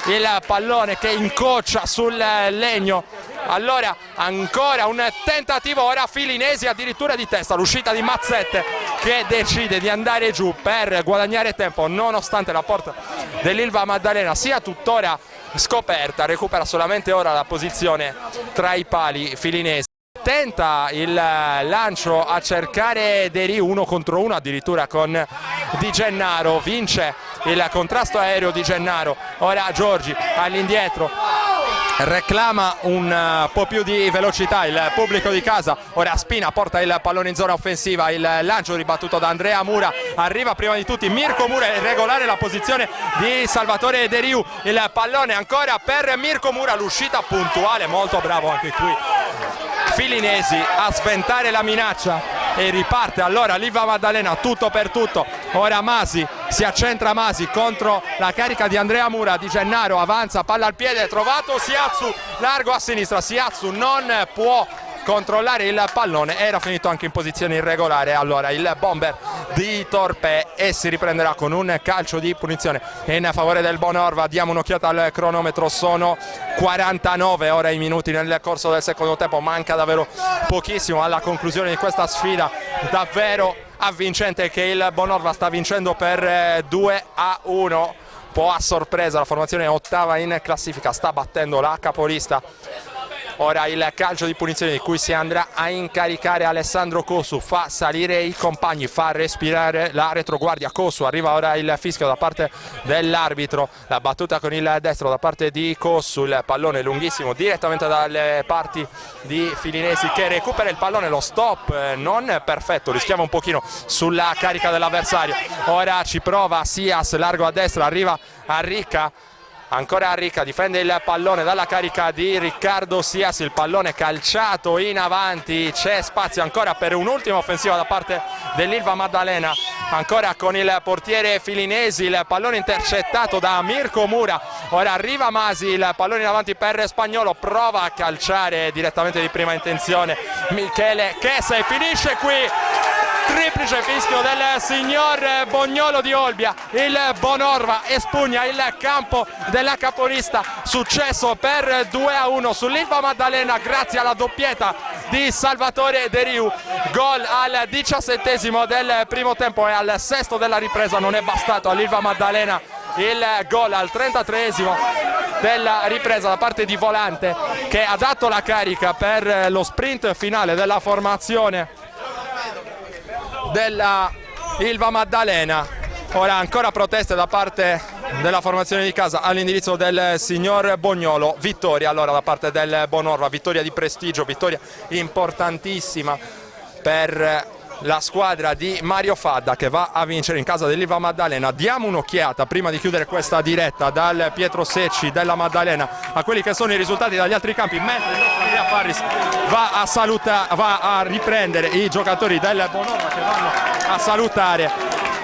Speaker 1: il pallone che incoccia sul legno. Allora ancora un tentativo, ora Filinesi addirittura di testa, l'uscita di Mazzette che decide di andare giù per guadagnare tempo nonostante la porta dell'Ilva Maddalena sia tuttora scoperta. Recupera solamente ora la posizione tra i pali Filinesi. Tenta il lancio a cercare De Riu, 1 contro 1 addirittura con Di Gennaro, vince il contrasto aereo Di Gennaro. Ora Giorgi all'indietro, reclama un po' più di velocità il pubblico di casa. Ora Spina porta il pallone in zona offensiva, il lancio ribattuto da Andrea Mura, arriva prima di tutti Mirko Mura e regolare la posizione di Salvatore De Riu, il pallone ancora per Mirko Mura, l'uscita puntuale, molto bravo anche qui Filinesi a sventare la minaccia e riparte allora l'Ilva Maddalena tutto per tutto. Ora Masi, si accentra Masi contro la carica di Andrea Mura, Di Gennaro avanza, palla al piede, trovato Siatsu, largo a sinistra, Siatsu non può controllare il pallone, era finito anche in posizione irregolare allora il bomber di Torpè e si riprenderà con un calcio di punizione in favore del Bonorva. Diamo un'occhiata al cronometro, sono 49 ora i minuti nel corso del secondo tempo, manca davvero pochissimo alla conclusione di questa sfida davvero avvincente che il Bonorva sta vincendo per 2-1. Un po' a sorpresa, la formazione ottava in classifica sta battendo la capolista. Ora il calcio di punizione di cui si andrà a incaricare Alessandro Cosu, fa salire i compagni, fa respirare la retroguardia. Cosu, arriva ora il fischio da parte dell'arbitro, la battuta con il destro da parte di Cosu, il pallone lunghissimo direttamente dalle parti di Filinesi che recupera il pallone, lo stop non perfetto, rischiamo un pochino sulla carica dell'avversario. Ora ci prova Sias, largo a destra, arriva a Ricca. Ancora Ricca, difende il pallone dalla carica di Riccardo Sias, il pallone calciato in avanti, c'è spazio ancora per un'ultima offensiva da parte dell'Ilva Maddalena, ancora con il portiere Filinesi, il pallone intercettato da Mirko Mura. Ora arriva Masi, il pallone in avanti per Spagnolo, prova a calciare direttamente di prima intenzione Michele Chessa e finisce qui. Triplice fischio del signor Bognolo di Olbia, il Bonorva espugna il campo della capolista, successo per 2-1 sull'Ilva Maddalena grazie alla doppietta di Salvatore De Riu, gol al 17° del primo tempo e al 6° della ripresa. Non è bastato all'Ilva Maddalena il gol al 33° della ripresa da parte di Volante che ha dato la carica per lo sprint finale della formazione della Ilva Maddalena. Ora ancora proteste da parte della formazione di casa all'indirizzo del signor Bognolo. Vittoria allora da parte del Bonorva, vittoria di prestigio, vittoria importantissima per la squadra di Mario Fadda che va a vincere in casa dell'Ilva Maddalena. Diamo un'occhiata prima di chiudere questa diretta dal Pietro Secci della Maddalena a quelli che sono i risultati dagli altri campi, mentre il nostro Andrea Farris va a riprendere i giocatori del Bonorva che vanno a salutare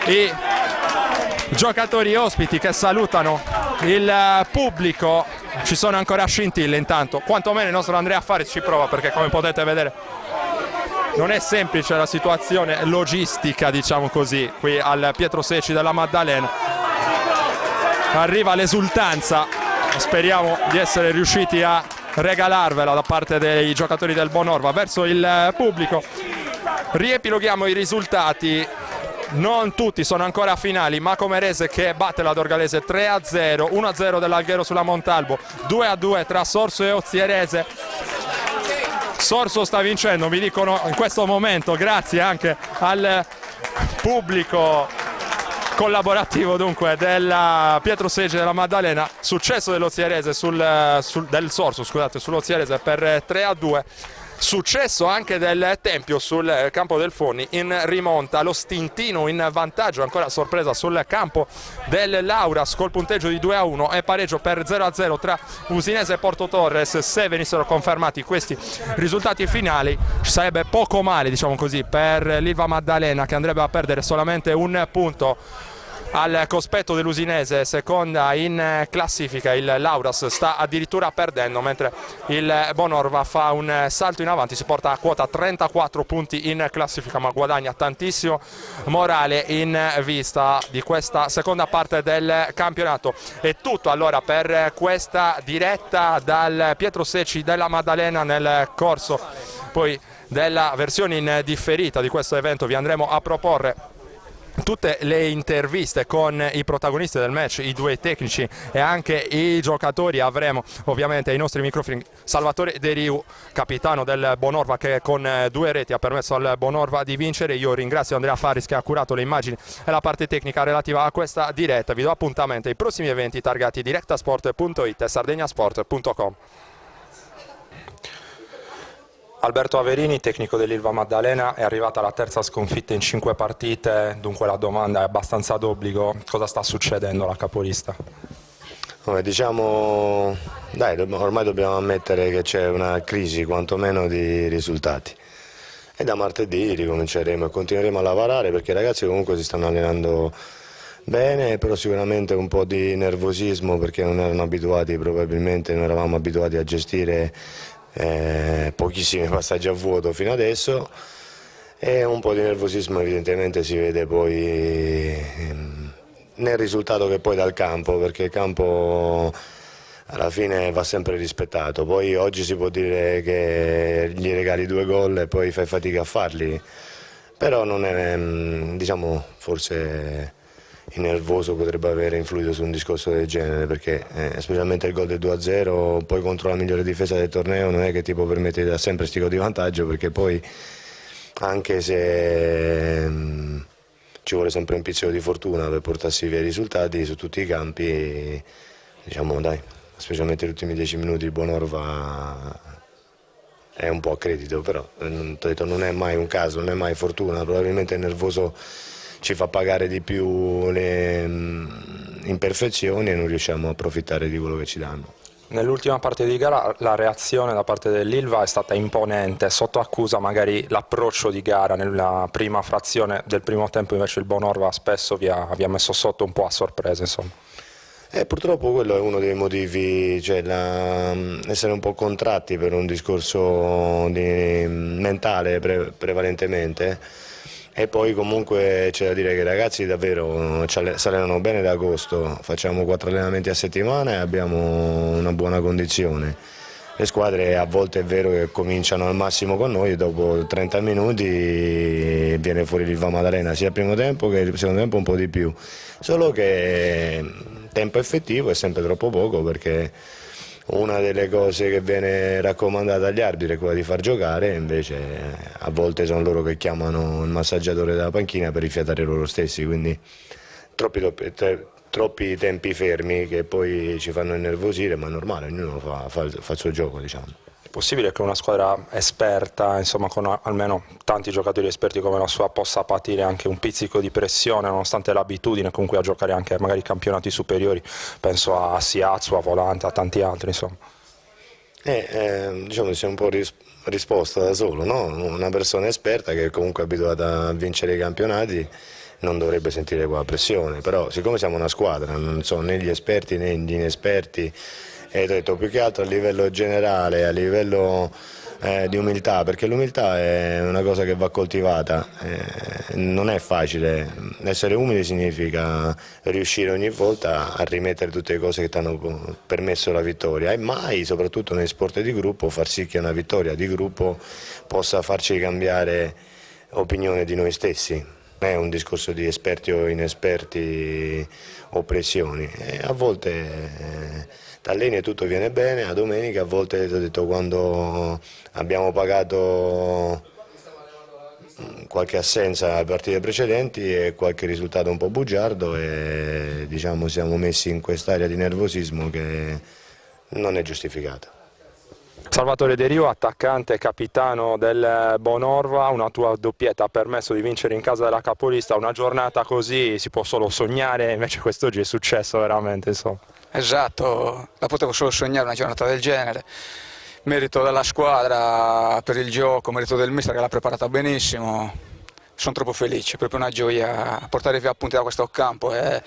Speaker 1: i giocatori ospiti che salutano il pubblico. Ci sono ancora scintille intanto, quantomeno il nostro Andrea Farris ci prova perché come potete vedere non è semplice la situazione logistica, diciamo così, qui al Pietro Secci della Maddalena. Arriva l'esultanza, speriamo di essere riusciti a regalarvela da parte dei giocatori del Bonorva verso il pubblico. Riepiloghiamo i risultati, non tutti sono ancora finali. Macomerese che batte la Dorgalese 3-0, 1-0 dell'Alghero sulla Montalbo, 2-2 tra Sorso e Ozierese. Sorso sta vincendo, mi dicono in questo momento, grazie anche al pubblico collaborativo dunque della Pietro Secci della Maddalena. Successo dell'Ozierese del Sorso, scusate, sull'Ozierese per 3-2. Successo anche del Tempio sul campo del Fonni in rimonta, lo Stintino in vantaggio, ancora sorpresa sul campo del Lauras col punteggio di 2-1 e pareggio per 0-0 tra Usinese e Porto Torres. Se venissero confermati questi risultati finali ci sarebbe poco male, diciamo così, per l'Ilva Maddalena che andrebbe a perdere solamente un punto al cospetto dell'Usinese, seconda in classifica. Il Lauras sta addirittura perdendo, mentre il Bonorva fa un salto in avanti, si porta a quota 34 punti in classifica, ma guadagna tantissimo morale in vista di questa seconda parte del campionato. È tutto allora per questa diretta dal Pietro Secci della Maddalena. Nel corso poi della versione in differita di questo evento vi andremo a proporre tutte le interviste con i protagonisti del match, i due tecnici e anche i giocatori. Avremo ovviamente ai nostri microfoni Salvatore De Riu, capitano del Bonorva, che con 2 reti ha permesso al Bonorva di vincere. Io ringrazio Andrea Faris che ha curato le immagini e la parte tecnica relativa a questa diretta. Vi do appuntamento ai prossimi eventi targati directasport.it e sardegnasport.com. Alberto Averini, tecnico dell'Ilva Maddalena, è arrivata la terza sconfitta in 5 partite, dunque la domanda è abbastanza d'obbligo: cosa sta succedendo alla capolista?
Speaker 4: Diciamo, ormai dobbiamo ammettere che c'è una crisi quantomeno di risultati e da martedì ricominceremo e continueremo a lavorare, perché i ragazzi comunque si stanno allenando bene, però sicuramente un po' di nervosismo perché non erano abituati, probabilmente non eravamo abituati a gestire pochissimi passaggi a vuoto fino adesso, e un po' di nervosismo evidentemente si vede poi nel risultato che poi dà il campo, perché il campo alla fine va sempre rispettato. Poi oggi si può dire che gli regali 2 gol e poi fai fatica a farli, però non è, diciamo, forse il nervoso potrebbe aver influito su un discorso del genere, perché specialmente il gol del 2-0 poi contro la migliore difesa del torneo non è che ti può permettere da sempre stico di vantaggio, perché poi anche se ci vuole sempre un pizzico di fortuna per portarsi via i risultati su tutti i campi, diciamo specialmente gli ultimi 10 minuti il Bonorva è un po' a credito, però t'ho detto, non è mai un caso, non è mai fortuna, probabilmente il nervoso ci fa pagare di più le imperfezioni e non riusciamo a approfittare di quello che ci danno.
Speaker 1: Nell'ultima parte di gara la reazione da parte dell'Ilva è stata imponente, sotto accusa magari l'approccio di gara nella prima frazione del primo tempo, invece il Bonorva spesso vi ha messo sotto un po' a sorpresa, insomma.
Speaker 4: Purtroppo quello è uno dei motivi, cioè essere un po' contratti per un discorso mentale prevalentemente. E poi comunque c'è da dire che i ragazzi davvero si allenano bene da agosto, facciamo 4 allenamenti a settimana e abbiamo una buona condizione. Le squadre a volte è vero che cominciano al massimo con noi e dopo 30 minuti viene fuori l'Ilva Maddalena, sia il primo tempo che il secondo tempo un po' di più, solo che il tempo effettivo è sempre troppo poco, perché una delle cose che viene raccomandata agli arbitri è quella di far giocare, invece a volte sono loro che chiamano il massaggiatore dalla panchina per rifiatare loro stessi, quindi troppi tempi fermi che poi ci fanno innervosire, ma è normale, ognuno fa il suo gioco, diciamo.
Speaker 1: È possibile che una squadra esperta, insomma con almeno tanti giocatori esperti come la sua, possa patire anche un pizzico di pressione nonostante l'abitudine comunque a giocare anche magari campionati superiori? Penso a Siazzu, a Volante, a tanti altri, insomma.
Speaker 4: Diciamo che si è un po' risposta da solo, no? Una persona esperta che è comunque abituata a vincere i campionati non dovrebbe sentire quella pressione, però siccome siamo una squadra, non sono né gli esperti né gli inesperti, e ho detto più che altro a livello generale, a livello di umiltà, perché l'umiltà è una cosa che va coltivata, non è facile, essere umili significa riuscire ogni volta a rimettere tutte le cose che ti hanno permesso la vittoria, e mai, soprattutto nei sport di gruppo, far sì che una vittoria di gruppo possa farci cambiare opinione di noi stessi. Non è un discorso di esperti o inesperti o pressioni, a volte t'alleni e tutto viene bene, a domenica a volte ti ho detto, quando abbiamo pagato qualche assenza alle partite precedenti e qualche risultato un po' bugiardo, e diciamo siamo messi in quest'area di nervosismo che non è giustificata.
Speaker 1: Salvatore De Riu, attaccante e capitano del Bonorva, una tua doppietta ha permesso di vincere in casa della capolista. Una giornata così si può solo sognare, invece quest'oggi è successo veramente, insomma.
Speaker 5: Esatto, la potevo solo sognare una giornata del genere. Merito della squadra per il gioco, merito del mister che l'ha preparata benissimo. Sono troppo felice, è proprio una gioia portare via punti da questo campo, è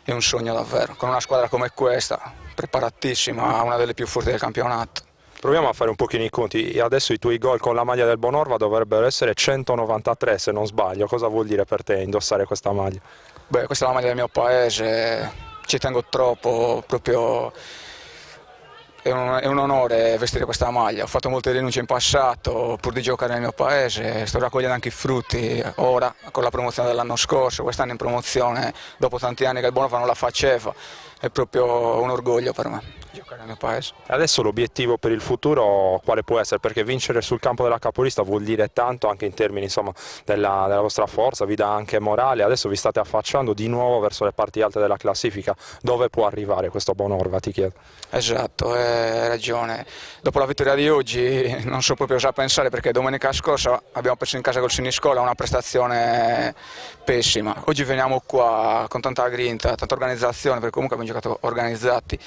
Speaker 5: un sogno davvero, con una squadra come questa, preparatissima, una delle più forti del campionato.
Speaker 1: Proviamo a fare un pochino i conti. Adesso i tuoi gol con la maglia del Bonorva dovrebbero essere 193 se non sbaglio. Cosa vuol dire per te indossare questa maglia?
Speaker 5: Beh, questa è la maglia del mio paese, ci tengo troppo, proprio è un onore vestire questa maglia. Ho fatto molte rinunce in passato pur di giocare nel mio paese, sto raccogliendo anche i frutti ora con la promozione dell'anno scorso, quest'anno in promozione dopo tanti anni che il Bonova non la faceva, è proprio un orgoglio per me giocare nel mio paese.
Speaker 1: Adesso l'obiettivo per il futuro quale può essere? Perché vincere sul campo della capolista vuol dire tanto anche in termini insomma, della vostra forza, vi dà anche morale, adesso vi state affacciando di nuovo verso le parti alte della classifica, dove può arrivare questo Bonorva, ti chiedo?
Speaker 5: Esatto, hai ragione. Dopo la vittoria di oggi non so proprio cosa pensare, perché domenica scorsa abbiamo perso in casa col Siniscola, una prestazione pessima. Oggi veniamo qua con tanta grinta, tanta organizzazione, perché comunque abbiamo giocato organizzati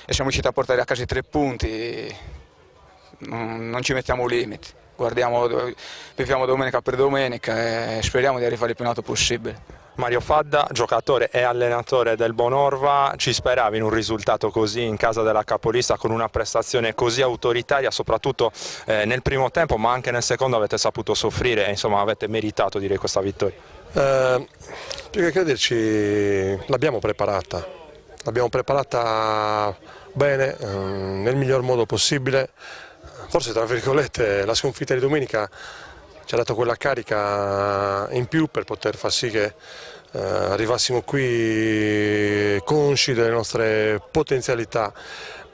Speaker 5: e siamo riusciti a portare a casa i 3 punti, non ci mettiamo limiti, viviamo domenica per domenica e speriamo di arrivare il più in alto possibile.
Speaker 1: Mario Fadda, giocatore e allenatore del Bonorva, ci speravi in un risultato così in casa della capolista con una prestazione così autoritaria, soprattutto nel primo tempo, ma anche nel secondo avete saputo soffrire e insomma avete meritato, direi, questa vittoria?
Speaker 6: Più che crederci l'abbiamo preparata bene, nel miglior modo possibile. Forse tra virgolette la sconfitta di domenica ci ha dato quella carica in più per poter far sì che arrivassimo qui consci delle nostre potenzialità,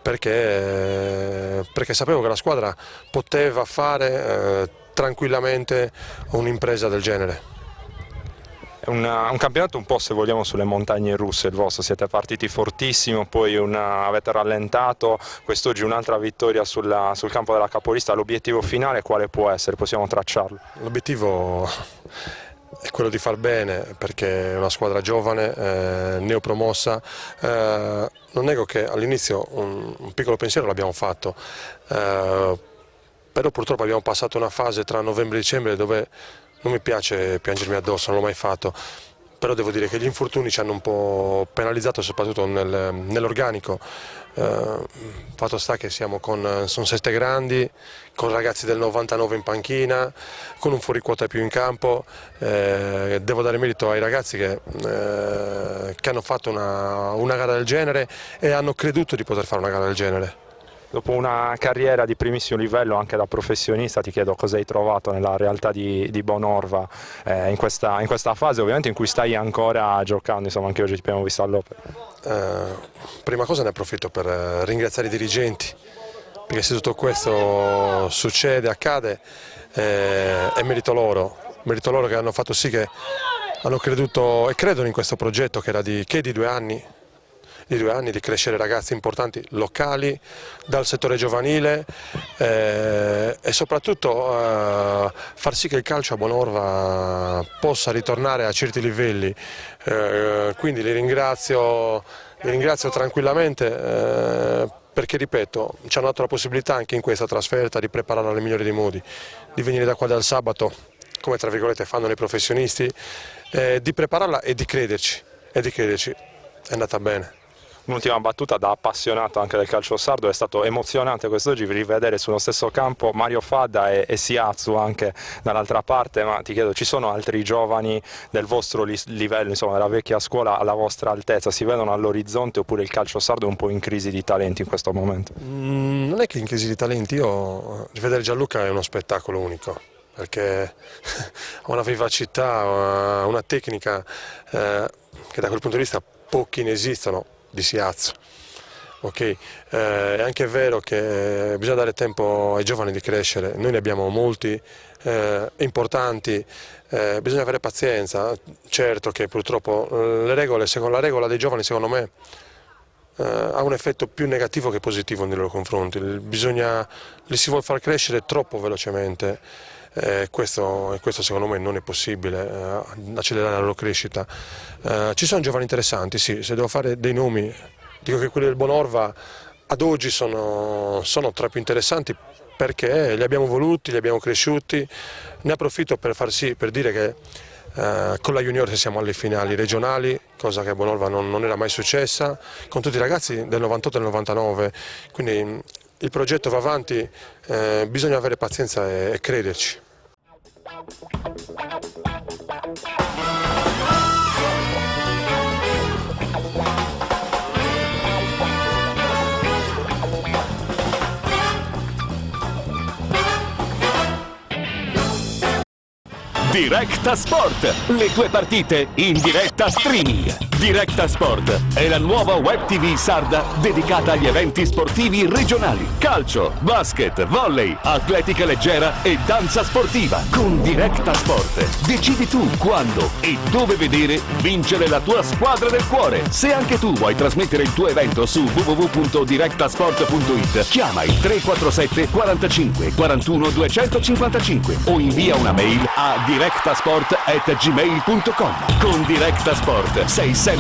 Speaker 6: perché sapevo che la squadra poteva fare tranquillamente un'impresa del genere.
Speaker 1: È un campionato un po', se vogliamo, sulle montagne russe il vostro, siete partiti fortissimo, poi avete rallentato, quest'oggi un'altra vittoria sul campo della capolista. L'obiettivo finale quale può essere? Possiamo tracciarlo?
Speaker 6: L'obiettivo è quello di far bene, perché è una squadra giovane, neopromossa. Non nego che all'inizio un piccolo pensiero l'abbiamo fatto, però purtroppo abbiamo passato una fase tra novembre e dicembre dove non mi piace piangermi addosso, non l'ho mai fatto, però devo dire che gli infortuni ci hanno un po' penalizzato, soprattutto nell'organico. Fatto sta che sono 7 grandi, con ragazzi del 99 in panchina, con un fuoriquota più in campo. Devo dare merito ai ragazzi che hanno fatto una gara del genere e hanno creduto di poter fare una gara del genere.
Speaker 1: Dopo una carriera di primissimo livello anche da professionista, ti chiedo cosa hai trovato nella realtà di Bonorva in questa fase ovviamente in cui stai ancora giocando, insomma anche oggi ti abbiamo visto all'Opera.
Speaker 6: Prima cosa ne approfitto per ringraziare i dirigenti, perché se tutto questo succede, accade, è merito loro che hanno fatto sì che hanno creduto e credono in questo progetto che è di 2 anni. Di crescere ragazzi importanti locali dal settore giovanile e soprattutto far sì che il calcio a Bonorva possa ritornare a certi livelli, quindi li ringrazio tranquillamente perché, ripeto, ci hanno dato la possibilità anche in questa trasferta di prepararla nel migliore dei modi, di venire da qua dal sabato come tra virgolette fanno i professionisti, di prepararla e di crederci, è andata bene.
Speaker 1: Un'ultima battuta da appassionato anche del calcio sardo, è stato emozionante quest'oggi rivedere sullo stesso campo Mario Fadda e Siazzu anche dall'altra parte, ma ti chiedo, ci sono altri giovani del vostro livello, insomma della vecchia scuola alla vostra altezza, si vedono all'orizzonte oppure il calcio sardo è un po' in crisi di talenti in questo momento?
Speaker 6: Non è che in crisi di talenti, rivedere Gianluca è uno spettacolo unico, perché ha una vivacità, una tecnica che da quel punto di vista pochi ne esistono, di Siazzu. È anche vero che bisogna dare tempo ai giovani di crescere, noi ne abbiamo molti importanti, bisogna avere pazienza. Certo che purtroppo la regola dei giovani secondo me ha un effetto più negativo che positivo nei loro confronti, li si vuole far crescere troppo velocemente. Questo secondo me non è possibile, accelerare la loro crescita. Ci sono giovani interessanti, sì, se devo fare dei nomi dico che quelli del Bonorva ad oggi sono tra i più interessanti perché li abbiamo voluti, li abbiamo cresciuti. Ne approfitto per dire che con la Junior siamo alle finali regionali, cosa che a Bonorva non era mai successa, con tutti i ragazzi del 98 e del 99, quindi il progetto va avanti, bisogna avere pazienza e crederci.
Speaker 3: Directa Sport, le tue partite in diretta streaming. Directa Sport è la nuova web TV sarda dedicata agli eventi sportivi regionali. Calcio, basket, volley, atletica leggera e danza sportiva. Con Directa Sport decidi tu quando e dove vedere vincere la tua squadra del cuore. Se anche tu vuoi trasmettere il tuo evento su www.directasport.it, chiama il 347 45 41 255 o invia una mail a directasport@gmail.com. Con Directa Sport sei sempre